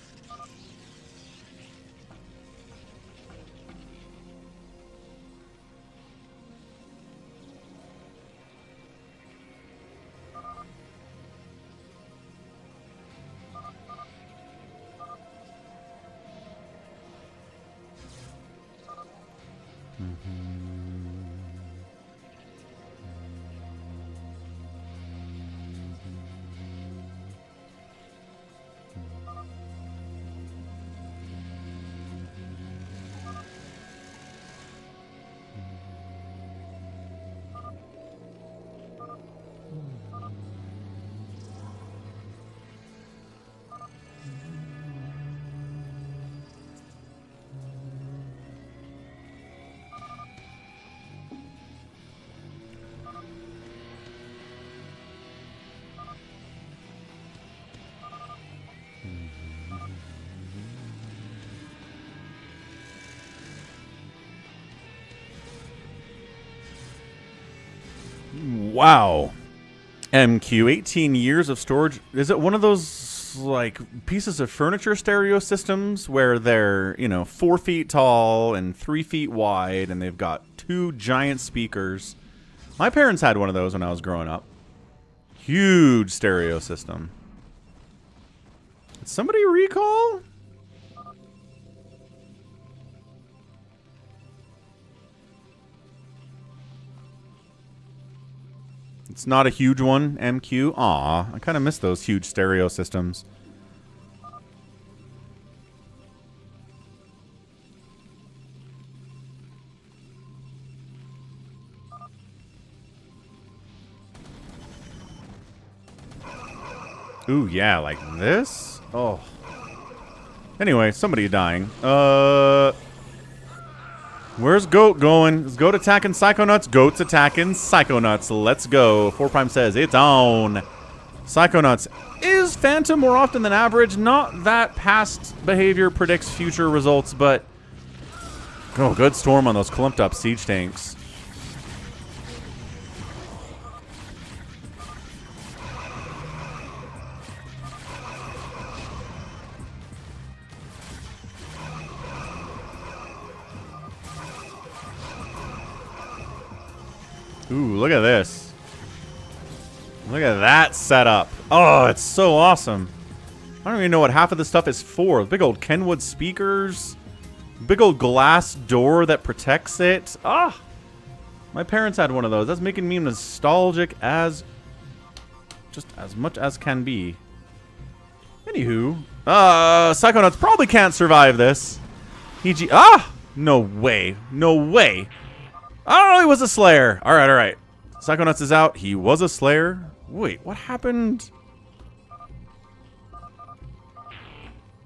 Wow. MQ, 18 years of storage. Is it one of those, like, pieces of furniture stereo systems where they're, you know, 4 feet tall and 3 feet wide, and they've got 2 giant speakers? My parents had one of those when I was growing up. Huge stereo system. Did somebody recall? It's not a huge one, MQ. Aw, I kind of miss those huge stereo systems. Ooh, yeah, like this? Oh. Anyway, somebody dying. Where's Goat going? Is Goat attacking Psychonauts? Goat's attacking Psychonauts. Let's go. 4 says it's on. Psychonauts is Phantom more often than average. Not that past behavior predicts future results, but... Oh, good storm on those clumped up siege tanks. Ooh, look at this. Look at that setup. Oh, it's so awesome. I don't even know what half of this stuff is for. Big old Kenwood speakers. Big old glass door that protects it. Ah! My parents had one of those. That's making me nostalgic as... just as much as can be. Anywho. Psychonauts probably can't survive this. EG... Ah! No way. No way. Oh, he was a Slayer. All right, all right. Psychonauts is out. He was a Slayer. Wait, what happened?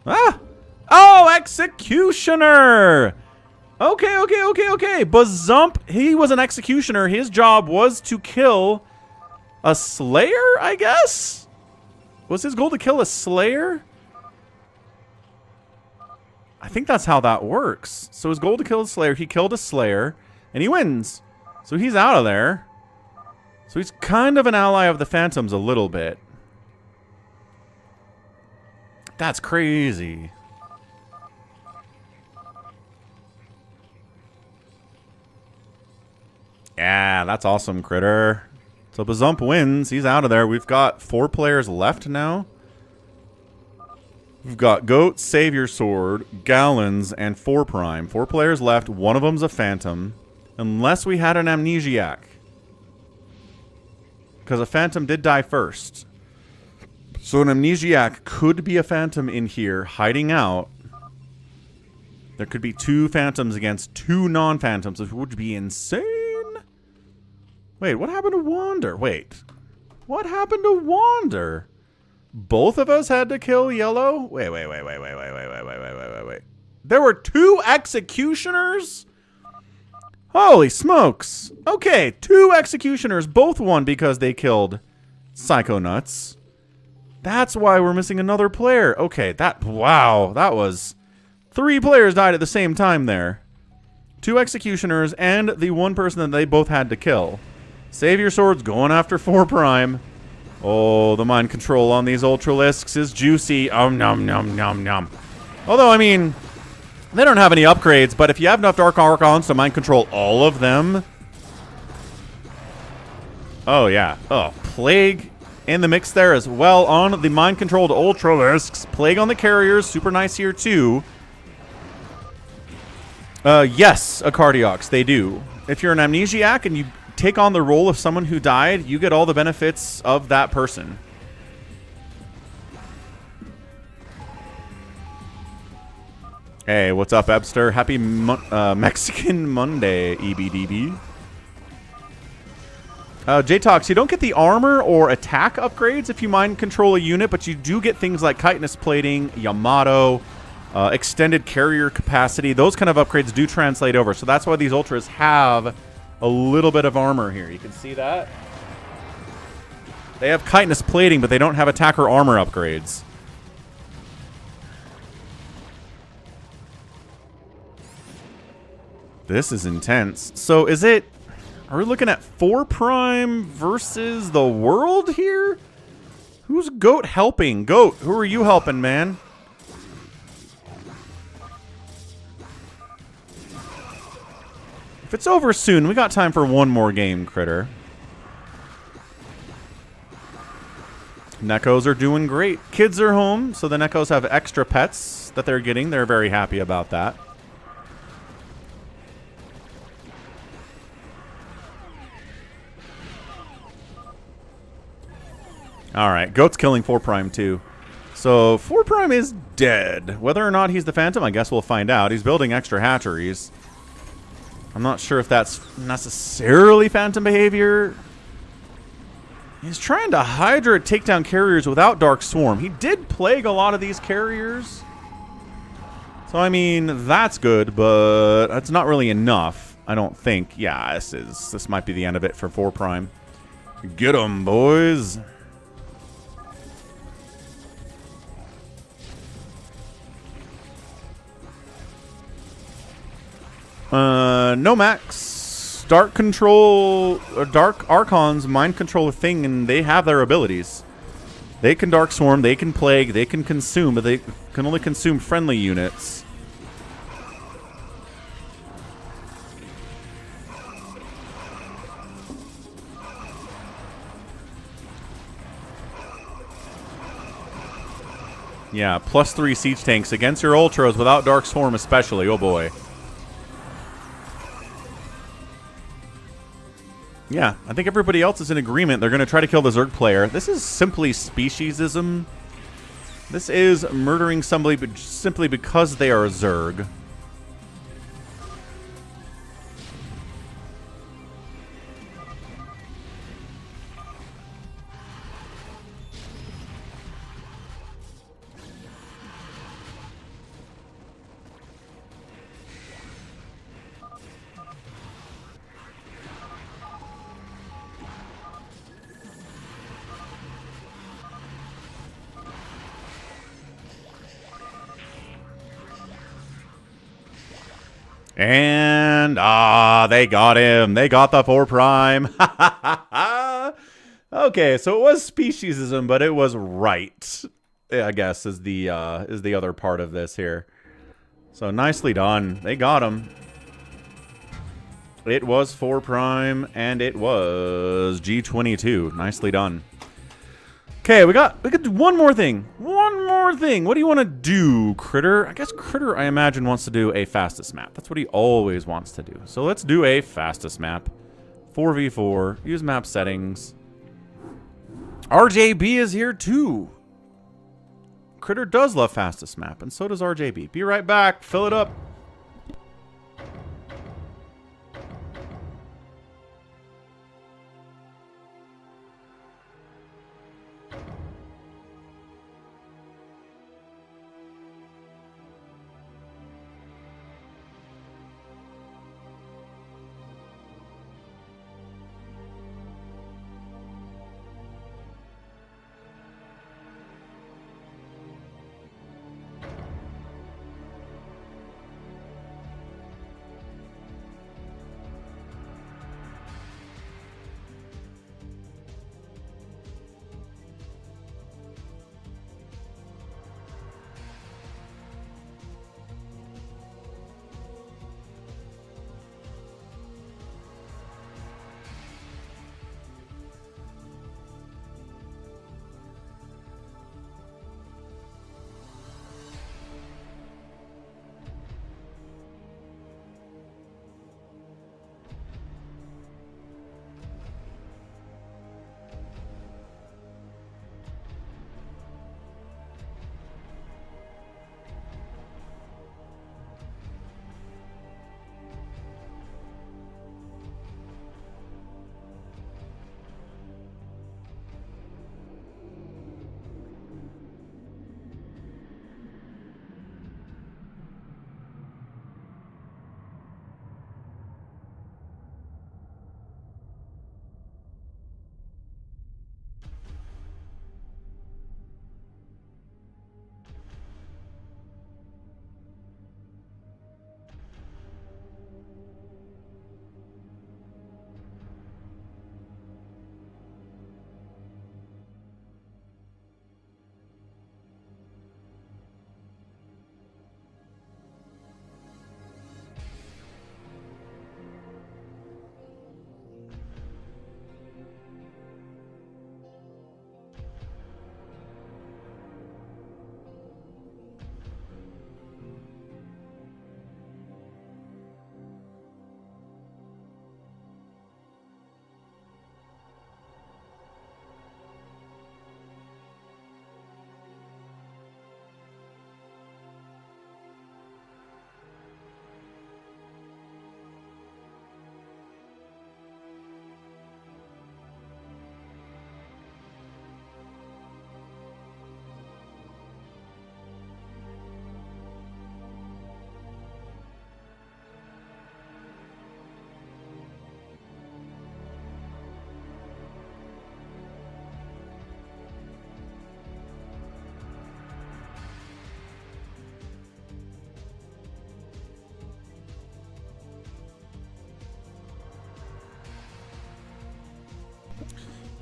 Ah! Oh, Executioner! Okay, okay, okay, okay. Bazump, he was an Executioner. His job was to kill a Slayer, I guess? Was his goal to kill a Slayer? I think that's how that works. So his goal to kill a Slayer, he killed a Slayer. And he wins. So he's out of there. So he's kind of an ally of the Phantoms a little bit. That's crazy. Yeah, that's awesome, Critter. So Bazump wins. He's out of there. We've got 4 players left now. We've got Goat, Savior Sword, Gallons, and 4 Prime. 4 players left. One of them's a Phantom. Unless we had an Amnesiac. Because a Phantom did die first. So an Amnesiac could be a Phantom in here, hiding out. There could be 2 Phantoms against 2 non-Phantoms, which would be insane. Wait, what happened to Wander? Wait. What happened to Wander? Both of us had to kill Yellow? Wait. There were 2 Executioners? Holy smokes. Okay, 2 Executioners, both won because they killed Psychonauts. That's why we're missing another player. Okay, wow, that was 3 players died at the same time there. 2 Executioners and the 1 person that they both had to kill. Savior Sword's going after 4 Prime. Oh, the mind control on these Ultralisks is juicy. Oh, nom. Although, I mean, they don't have any upgrades, but if you have enough Dark Archons to mind control all of them. Oh, yeah. Oh, Plague in the mix there as well on the mind controlled Ultralisks. Plague on the carriers. Super nice here, too. Yes, a Cardiox. They do. If you're an Amnesiac and you take on the role of someone who died, you get all the benefits of that person. Hey, what's up, Ebster? Happy Mexican Monday, EBDB. J-Tox, you don't get the armor or attack upgrades if you mind control a unit, but you do get things like chitinous plating, Yamato, extended carrier capacity. Those kind of upgrades do translate over. So that's why these Ultras have a little bit of armor here. You can see that. They have chitinous plating, but they don't have attack or armor upgrades. This is intense. So is it... Are we looking at 4 Prime versus the world here? Who's Goat helping? Goat, who are you helping, man? If it's over soon, we got time for one more game, Critter. Neckos are doing great. Kids are home, so the Neckos have extra pets that they're getting. They're very happy about that. Alright, Goat's killing 4 Prime too. So 4 Prime is dead. Whether or not he's the Phantom, I guess we'll find out. He's building extra hatcheries. I'm not sure if that's necessarily Phantom behavior. He's trying to Hydra take down carriers without Dark Swarm. He did plague a lot of these carriers. So, I mean, that's good, but that's not really enough, I don't think. Yeah, this might be the end of it for 4 Prime. Get 'em, boys. Nomax, Dark Control, Dark Archons mind control a thing, and they have their abilities. They can Dark Swarm, they can Plague, they can Consume, but they can only consume friendly units. Yeah, +3 siege tanks against your Ultras without Dark Swarm especially, oh boy. Yeah, I think everybody else is in agreement. They're going to try to kill the Zerg player. This is simply speciesism. This is murdering somebody simply because they are a Zerg. And, they got him. They got the 4 Prime. Okay, so it was speciesism, but it was right. I guess is the other part of this here. So nicely done. They got him. It was 4 prime, and it was G22. Nicely done. Okay, we could do one more thing. One more thing. What do you want to do, Critter? I guess Critter, I imagine, wants to do a fastest map. That's what he always wants to do. So let's do a fastest map. 4v4. Use map settings. RJB is here too. Critter does love fastest map, and so does RJB. Be right back. Fill it up.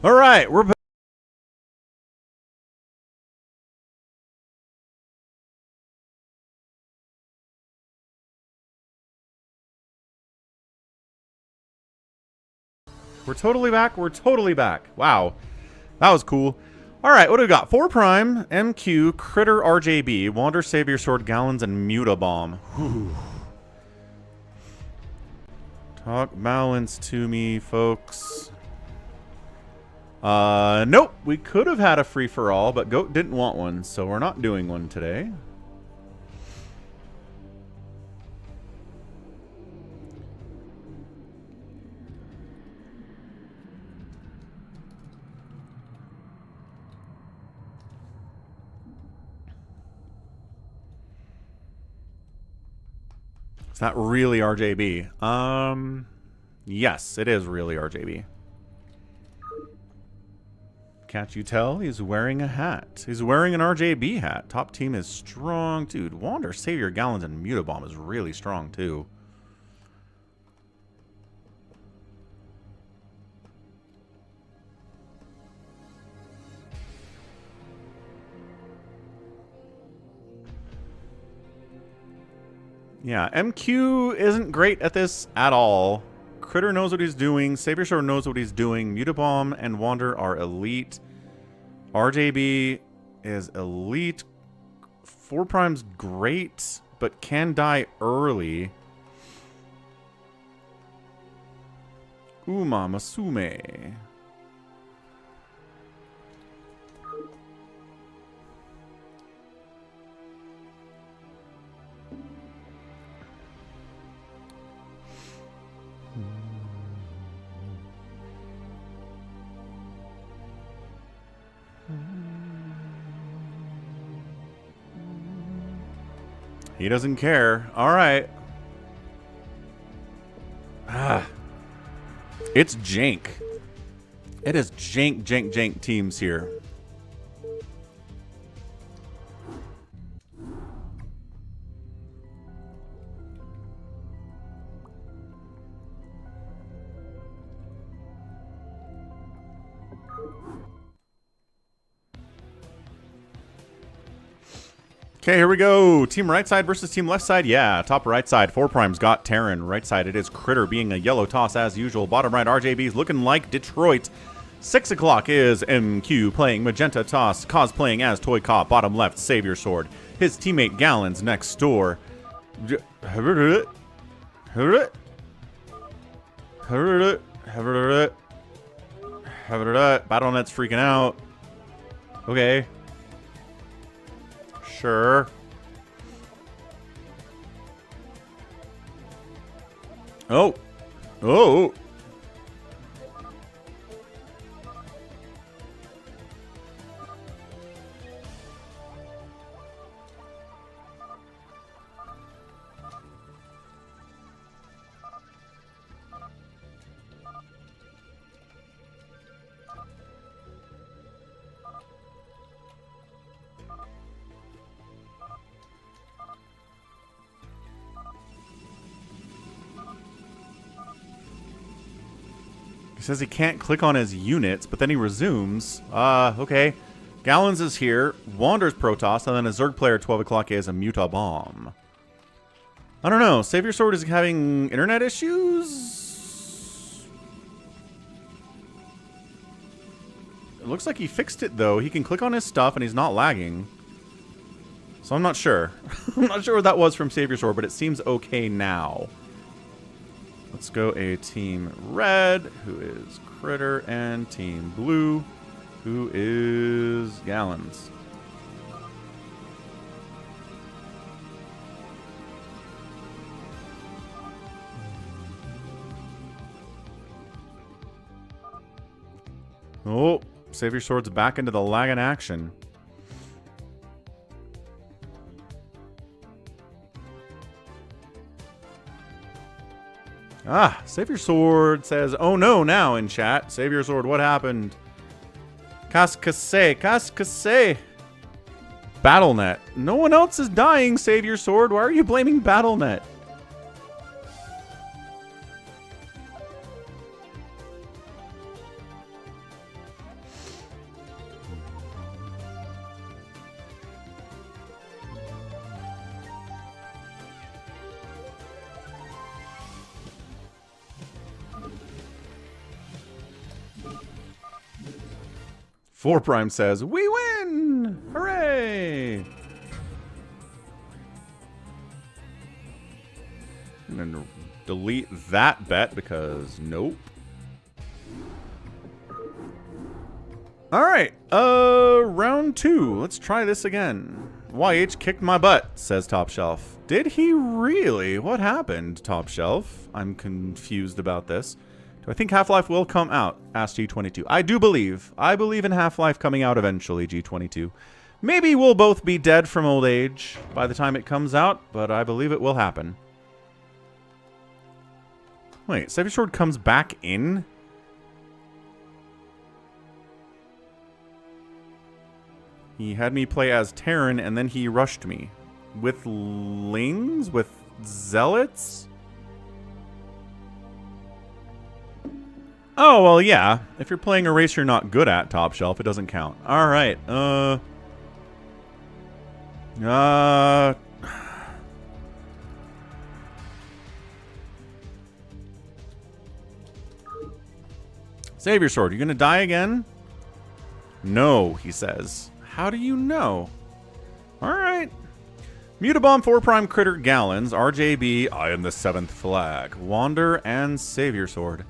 All right, we're back. We're totally back. We're totally back. Wow. That was cool. All right, what do we got? 4 prime, MQ, Critter, RJB, Wander, Savior Sword, Gallons, and Mutabomb. Whew. Talk balance to me, folks. Nope. We could have had a free-for-all, but Goat didn't want one, so we're not doing one today. Is that really RJB? Yes, it is really RJB. Can't you tell? He's wearing a hat. He's wearing an RJB hat. Top team is strong. Dude, Wander, Savior, Gallons, and Mutabomb is really strong, too. Yeah, MQ isn't great at this at all. Critter knows what he's doing. Savior Sword knows what he's doing. Mutabomb and Wander are elite. RJB is elite. 4 Prime's great, but can die early. Uma Masume. He doesn't care. All right. It's jank. It is jank teams here. Okay, here we go. Team right side versus team left side. Yeah, top right side. 4 Prime's got Terran. Right side, it is Critter being a yellow toss as usual. Bottom right, RJB's looking like Detroit. 6 o'clock is MQ playing magenta toss. Cosplaying as Toy Cop. Bottom left, Savior Sword. His teammate Gallons next door. BattleNet's freaking out. Okay. Sure. Oh. Oh. 'He says he can't click on his units, but then he resumes. Okay. Gallons is here. Wander's Protoss, and then a Zerg player at 12 o'clock is a Mutabomb. I don't know. Savior Sword is having internet issues? It looks like he fixed it, though. He can click on his stuff, and he's not lagging. So I'm not sure. I'm not sure what that was from Savior Sword, but it seems okay now. Let's go a team red, who is Critter, and team blue, who is Gallons. Oh, Savior Sword's back into the lagging action. Ah, Savior Sword says, oh no, now in chat. Savior Sword, what happened? Kaskase, Kaskase. BattleNet. No one else is dying, Savior Sword. Why are you blaming BattleNet? Four Prime says, we win! Hooray! I'm gonna delete that bet because nope. Alright, round 2. Let's try this again. YH kicked my butt, says Top Shelf. Did he really? What happened, Top Shelf? I'm confused about this. Do I think Half-Life will come out? Asked G22. I do believe. I believe in Half-Life coming out eventually, G22. Maybe we'll both be dead from old age by the time it comes out, but I believe it will happen. Wait, Savior Sword comes back in? He had me play as Terran, and then he rushed me. With Lings? With Zealots? Oh, well, yeah. If you're playing a race you're not good at, Top Shelf, it doesn't count. Alright, Savior Sword, you gonna die again? No, he says. How do you know? Alright. Mutabomb 4 Prime Critter Gallons, RJB, I am the 7th flag. Wander and Savior Sword.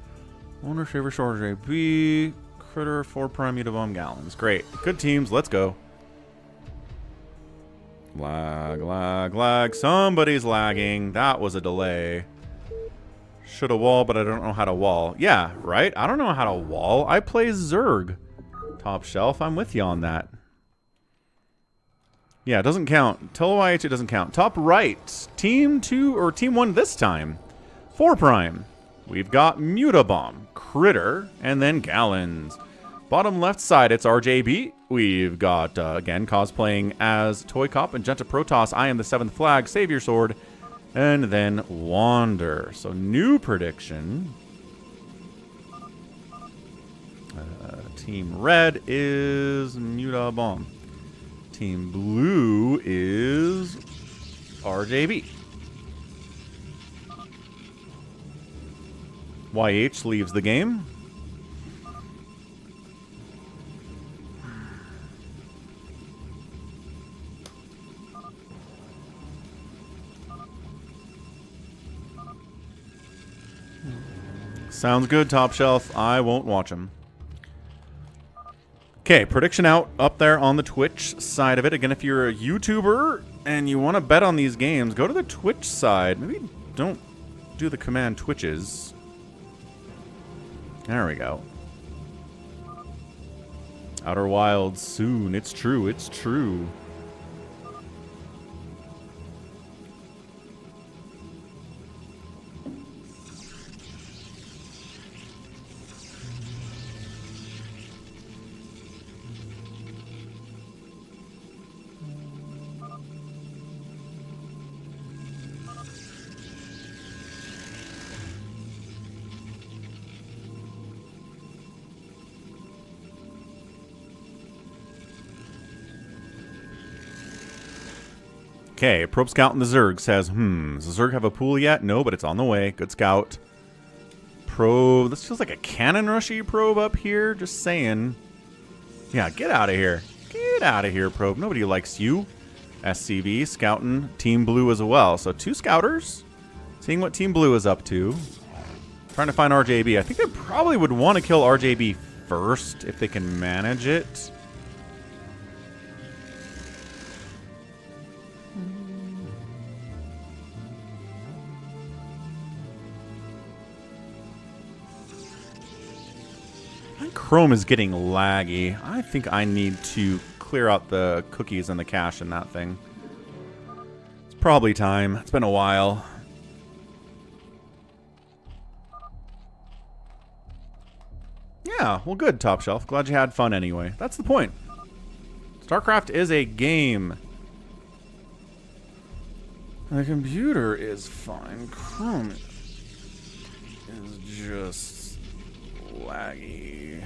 Wander, Savior Sword, RJB, Critter, 4 Prime Mutabomb Gallons. Great. Good teams, let's go. Lag, lag, lag. Somebody's lagging. That was a delay. Should have wall, but I don't know how to wall. Yeah, right? I don't know how to wall. I play Zerg. Top shelf, I'm with you on that. Yeah, it doesn't count. Tell YH it doesn't count. Top right, team 2 or team 1 this time. 4 Prime. We've got Mutabomb, Critter, and then Gallons. Bottom left side, it's RJB. We've got, again, cosplaying as Toy Cop and Genta Protoss. I am the 7th flag, Savior Sword, and then Wander. So, new prediction. Team Red is Mutabomb. Team Blue is RJB. YH leaves the game. Sounds good, Top Shelf. I won't watch him. Okay, prediction out up there on the Twitch side of it. Again, if you're a YouTuber and you want to bet on these games, go to the Twitch side. Maybe don't do the command Twitches. There we go. Outer Wilds soon. It's true. It's true. Okay, Probe Scout in the Zerg says, does the Zerg have a pool yet? No, but it's on the way. Good scout. Probe. This feels like a cannon rushy probe up here. Just saying. Yeah, get out of here. Get out of here, probe. Nobody likes you. SCV, scouting. Team Blue as well. So 2 scouters. Seeing what Team Blue is up to. Trying to find RJB. I think they probably would want to kill RJB first if they can manage it. Chrome is getting laggy. I think I need to clear out the cookies and the cache in that thing. It's probably time. It's been a while. Yeah, well good, Top Shelf. Glad you had fun anyway. That's the point. StarCraft is a game. The computer is fine. Chrome is just laggy.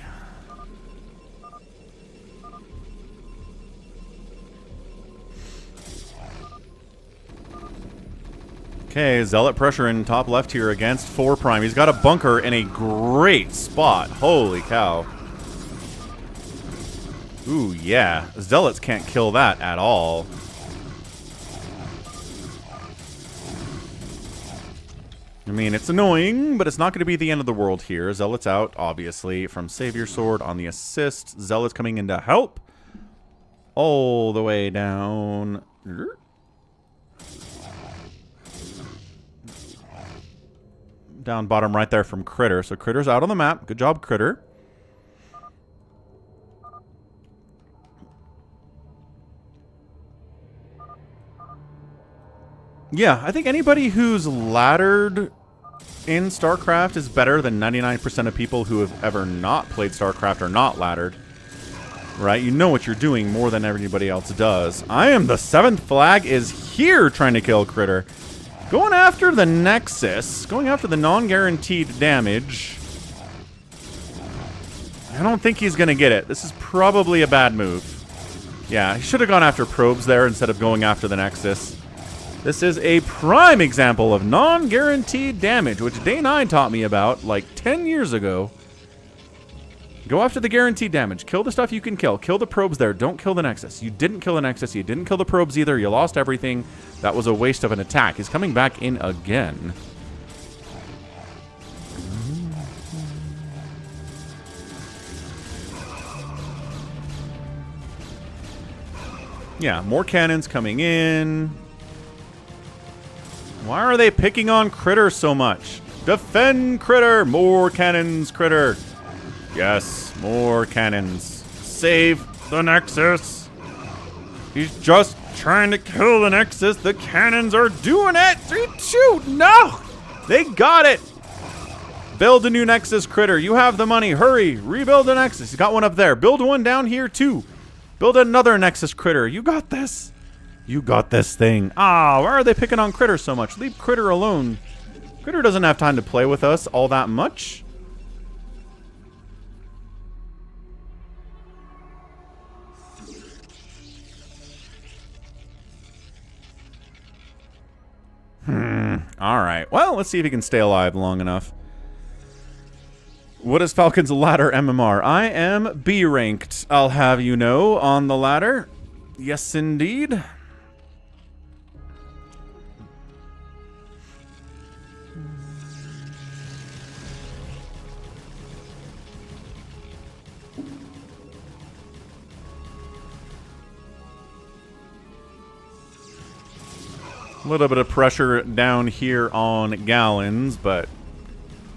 Okay, Zealot pressure in top left here against 4 Prime. He's got a bunker in a great spot. Holy cow. Ooh, yeah. Zealots can't kill that at all. I mean, it's annoying, but it's not going to be the end of the world here. Zealot's out, obviously, from Savior Sword on the assist. Zealot's coming in to help. All the way down. Down bottom right there from Critter. So Critter's out on the map. Good job, Critter. Yeah, I think anybody who's laddered in StarCraft is better than 99% of people who have ever not played StarCraft or not laddered. Right? You know what you're doing more than everybody else does. I am the 7th flag is here trying to kill Critter. Going after the Nexus. Going after the non-guaranteed damage. I don't think he's going to get it. This is probably a bad move. Yeah, he should have gone after probes there instead of going after the Nexus. This is a prime example of non-guaranteed damage, which Day 9 taught me about like 10 years ago. Go after the guaranteed damage. Kill the stuff you can kill. Kill the probes there. Don't kill the Nexus. You didn't kill the Nexus. You didn't kill the probes either. You lost everything. That was a waste of an attack. He's coming back in again. Yeah, more cannons coming in. Why are they picking on Critter so much? Defend Critter! More cannons, Critter! Yes, more cannons. Save the Nexus! He's just trying to kill the Nexus. The cannons are doing it! 3, 2, no! They got it! Build a new Nexus, Critter. You have the money. Hurry! Rebuild the Nexus. He's got one up there. Build one down here, too. Build another Nexus, Critter. You got this. You got this thing. Ah, why are they picking on Critter so much? Leave Critter alone. Critter doesn't have time to play with us all that much. Alright. Well, let's see if he can stay alive long enough. What is Falcon's ladder MMR? I am B ranked, I'll have you know, on the ladder. Yes, indeed. A little bit of pressure down here on gallons, but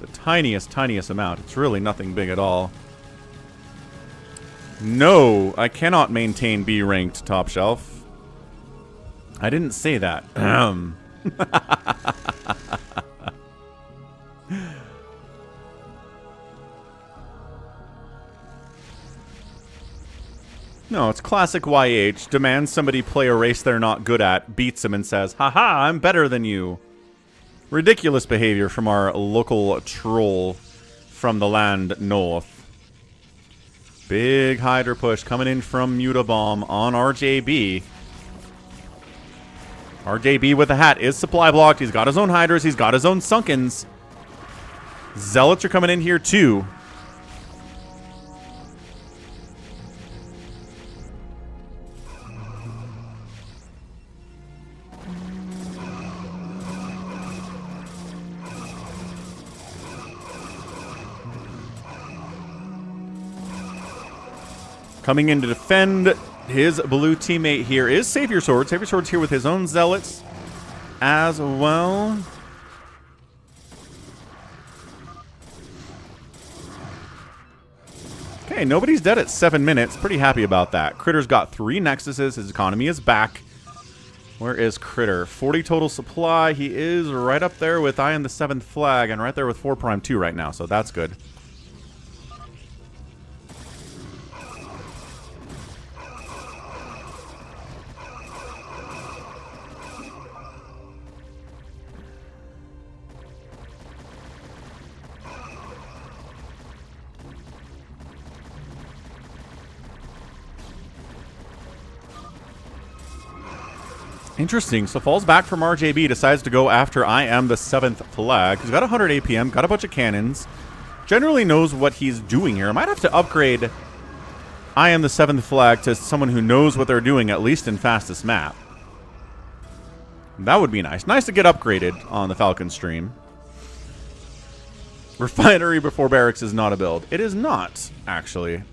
the tiniest amount. It's really nothing big at all. No, I cannot maintain B ranked top shelf. I didn't say that. No, it's classic YH. Demands somebody play a race they're not good at, beats him and says, haha, I'm better than you. Ridiculous behavior from our local troll from the land north. Big Hydra push coming in from Mutabomb on RJB. RJB with the hat is supply blocked. He's got his own Hydras. He's got his own Sunkens. Zealots are coming in here too. Coming in to defend his blue teammate here is Savior Sword. Savior Sword's here with his own Zealots as well. Okay, nobody's dead at 7 minutes. Pretty happy about that. Critter's got 3 Nexuses. His economy is back. Where is Critter? 40 total supply. He is right up there with I Am the 7th Flag and right there with 4 Prime 2 right now, so that's good. Interesting. So falls back from RJB, decides to go after I Am the 7th Flag. He's got 100 APM, got a bunch of cannons. Generally knows what he's doing here. I might have to upgrade I Am the 7th Flag to someone who knows what they're doing, at least in fastest map. That would be nice. Nice to get upgraded on the Falcon stream. Refinery before barracks is not a build. It is not, actually.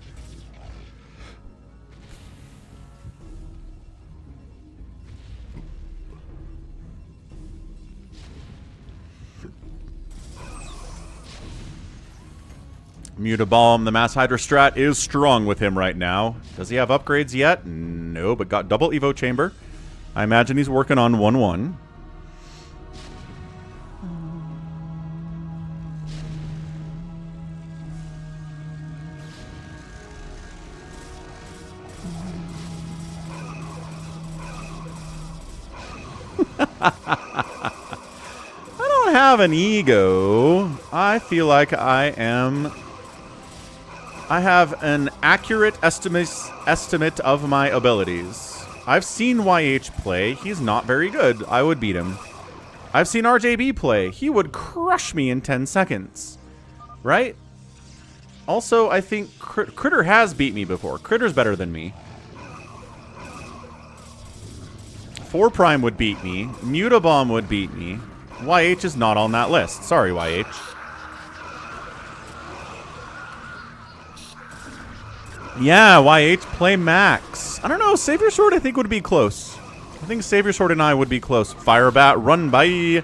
Mutabomb, the Mass Hydra strat is strong with him right now. Does he have upgrades yet? No, but got double Evo Chamber. I imagine he's working on 1-1. I don't have an ego. I feel like I have an accurate estimate of my abilities. I've seen YH play. He's not very good. I would beat him. I've seen RJB play. He would crush me in 10 seconds. Right? Also, I think Critter has beat me before. Critter's better than me. 4 Prime would beat me. Mutabomb would beat me. YH is not on that list. Sorry, YH. Yeah, YH, play Max. I don't know. Savior Sword, I think, would be close. I think Savior Sword and I would be close. Firebat, run by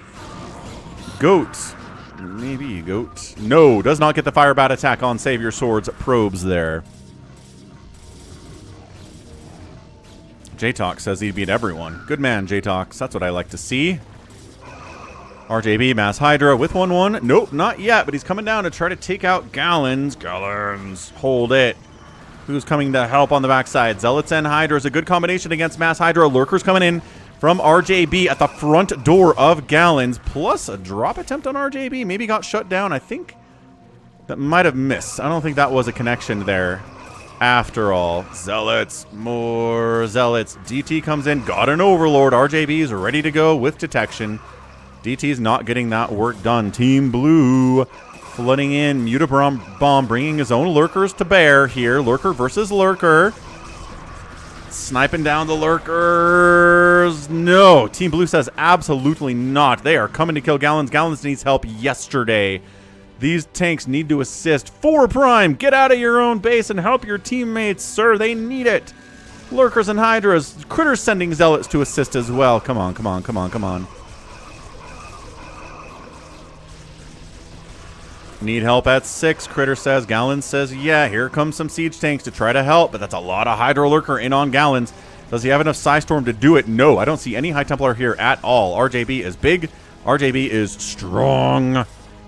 Goat. Maybe Goat. No, does not get the Firebat attack on Savior Sword's probes there. J-Talk says he beat everyone. Good man, J-Talks. That's what I like to see. RJB, Mass Hydra with 1-1. Nope, not yet, but he's coming down to try to take out Gallons. Gallons, hold it. Who's coming to help on the backside? Zealots and Hydra is a good combination against Mass Hydra. Lurkers coming in from RJB at the front door of Gallons. Plus a drop attempt on RJB. Maybe got shut down. I think that might have missed. I don't think that was a connection there. After all, Zealots, more Zealots. DT comes in, got an Overlord. RJB is ready to go with detection. DT's not getting that work done. Team Blue flooding in. Mutabomb bringing his own Lurkers to bear here. Lurker versus Lurker. Sniping down the Lurkers. No, Team Blue says absolutely not. They are coming to kill Gallons. Gallons needs help yesterday. These tanks need to assist. 4 Prime, get out of your own base and help your teammates, sir. They need it. Lurkers and Hydras. Critters sending Zealots to assist as well. Come on, come on, come on, come on. Need help at 6, Critter says. Gallons says, yeah, here comes some siege tanks to try to help, but that's a lot of Hydra Lurker in on Gallons. Does he have enough Psystorm to do it? No, I don't see any High Templar here at all. RJB is big. RJB is strong.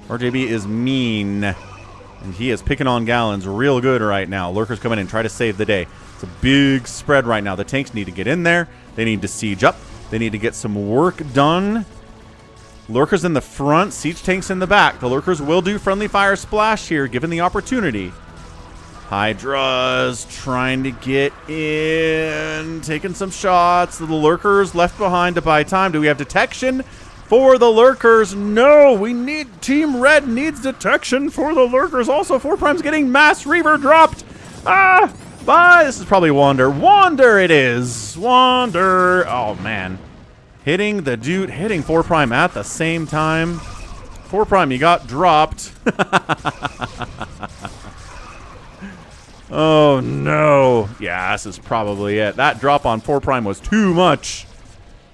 RJB is mean. And he is picking on Gallons real good right now. Lurkers come in and try to save the day. It's a big spread right now. The tanks need to get in there. They need to siege up. They need to get some work done. Lurkers in the front, siege tanks in the back. The Lurkers will do friendly fire splash here, given the opportunity. Hydra's trying to get in, taking some shots. The Lurkers left behind to buy time. Do we have detection for the Lurkers? No, we need, Team Red needs detection for the Lurkers. Also, 4 Prime's getting Mass Reaver dropped. Ah, bye. This is probably Wander. Wander it is. Wander. Oh, man. Hitting the dude, hitting 4 Prime at the same time. 4 Prime, you got dropped. Oh, no. Yeah, this is probably it. That drop on 4 Prime was too much.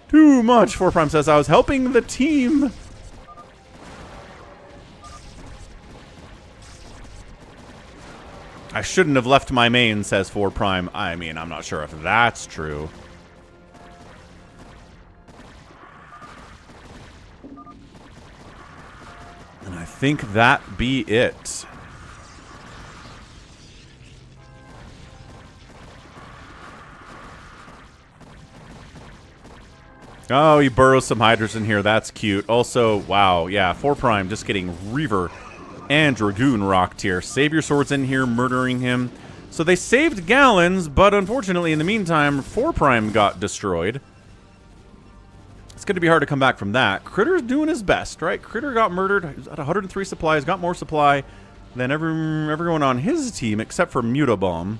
Too much. 4 Prime says, I was helping the team. I shouldn't have left my main, says 4 Prime. I mean, I'm not sure if that's true. And I think that be it. Oh, he burrows some Hydras in here. That's cute. Also, wow, yeah, 4 Prime just getting Reaver and Dragoon rocked here. Savior Sword's in here murdering him. So they saved Gallons, but unfortunately, in the meantime, 4 Prime got destroyed. It's going to be hard to come back from that. Critter's doing his best, right? Critter got murdered. He's at 103 supply. He's got more supply than everyone on his team except for Mutabomb.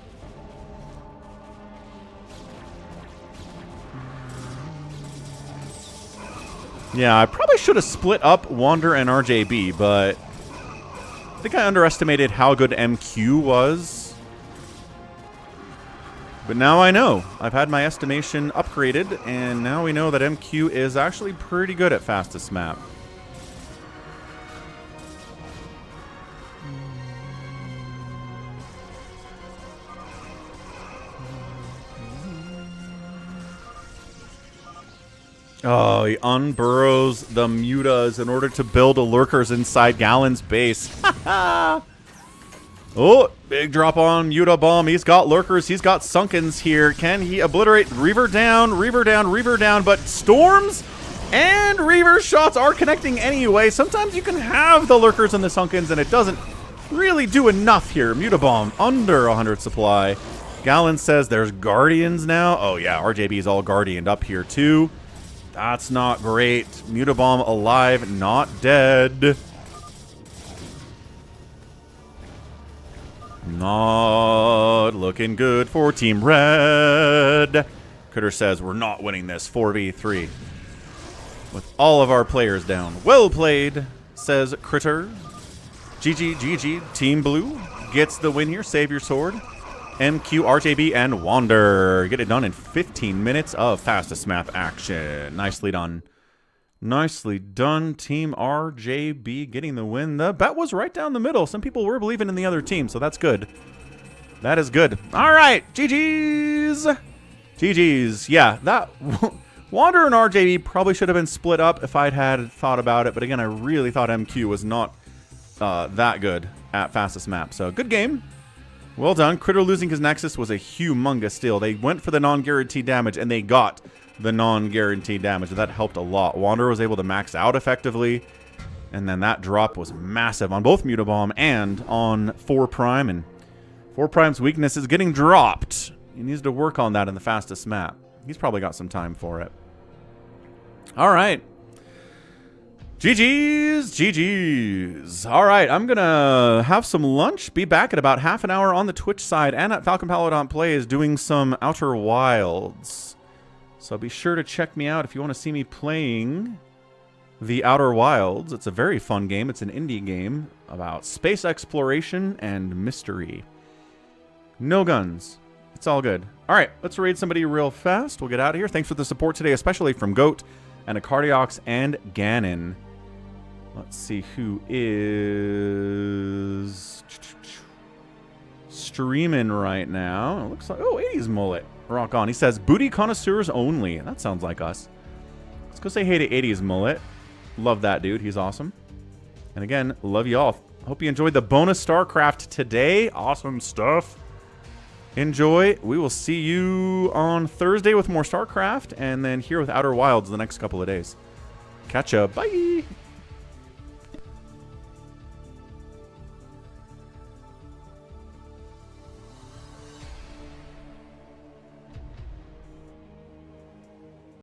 Yeah, I probably should have split up Wander and RJB, but I think I underestimated how good MQ was. But now I know. I've had my estimation upgraded, and now we know that MQ is actually pretty good at fastest map. Oh, he unburrows the Mutas in order to build a Lurkers inside Gallon's base. Oh, big drop on Mutabomb. He's got Lurkers. He's got Sunkens here. Can he obliterate? Reaver down, Reaver down, Reaver down. But Storms and Reaver shots are connecting anyway. Sometimes you can have the Lurkers and the Sunkens, and it doesn't really do enough here. Mutabomb under 100 supply. Gallon says there's Guardians now. Oh, yeah, RJB is all Guardianed up here, too. That's not great. Mutabomb alive, not dead. Not looking good for Team Red. Critter says we're not winning this 4v3 with all of our players down. Well played, says Critter. GG, GG. Team Blue gets the win here. Save your sword. MQ, RJB, and Wander get it done in 15 minutes of fastest map action. Nicely done. Nicely done, Team RJB getting the win. The bet was right down the middle. Some people were believing in the other team, so that's good. That is good. All right, GG's. GG's. Yeah, that Wander and RJB probably should have been split up if I'd had thought about it. But again, I really thought MQ was not that good at fastest map. So good game. Well done. Critter losing his Nexus was a humongous steal. They went for the non-guaranteed damage, and they got the non-guaranteed damage. That helped a lot. Wander was able to max out effectively, and then that drop was massive on both Mutabomb and on 4 Prime, and 4 Prime's weakness is getting dropped. He needs to work on that in the fastest map. He's probably got some time for it. All right. GG's, GG's. All right, I'm going to have some lunch, be back at about half an hour on the Twitch side and at falconpaladin plays doing some Outer Wilds. So be sure to check me out if you want to see me playing the Outer Wilds. It's a very fun game. It's an indie game about space exploration and mystery. No guns. It's all good. All right, let's raid somebody real fast. We'll get out of here. Thanks for the support today, especially from Goat and Acardiox and Ganon. Let's see who is streaming right now. It looks like, oh, 80s Mullet. Rock on. He says, booty connoisseurs only. That sounds like us. Let's go say hey to 80s Mullet. Love that dude. He's awesome. And again, love you all. Hope you enjoyed the bonus StarCraft today. Awesome stuff. Enjoy. We will see you on Thursday with more StarCraft, and then here with Outer Wilds the next couple of days. Catch ya. Bye.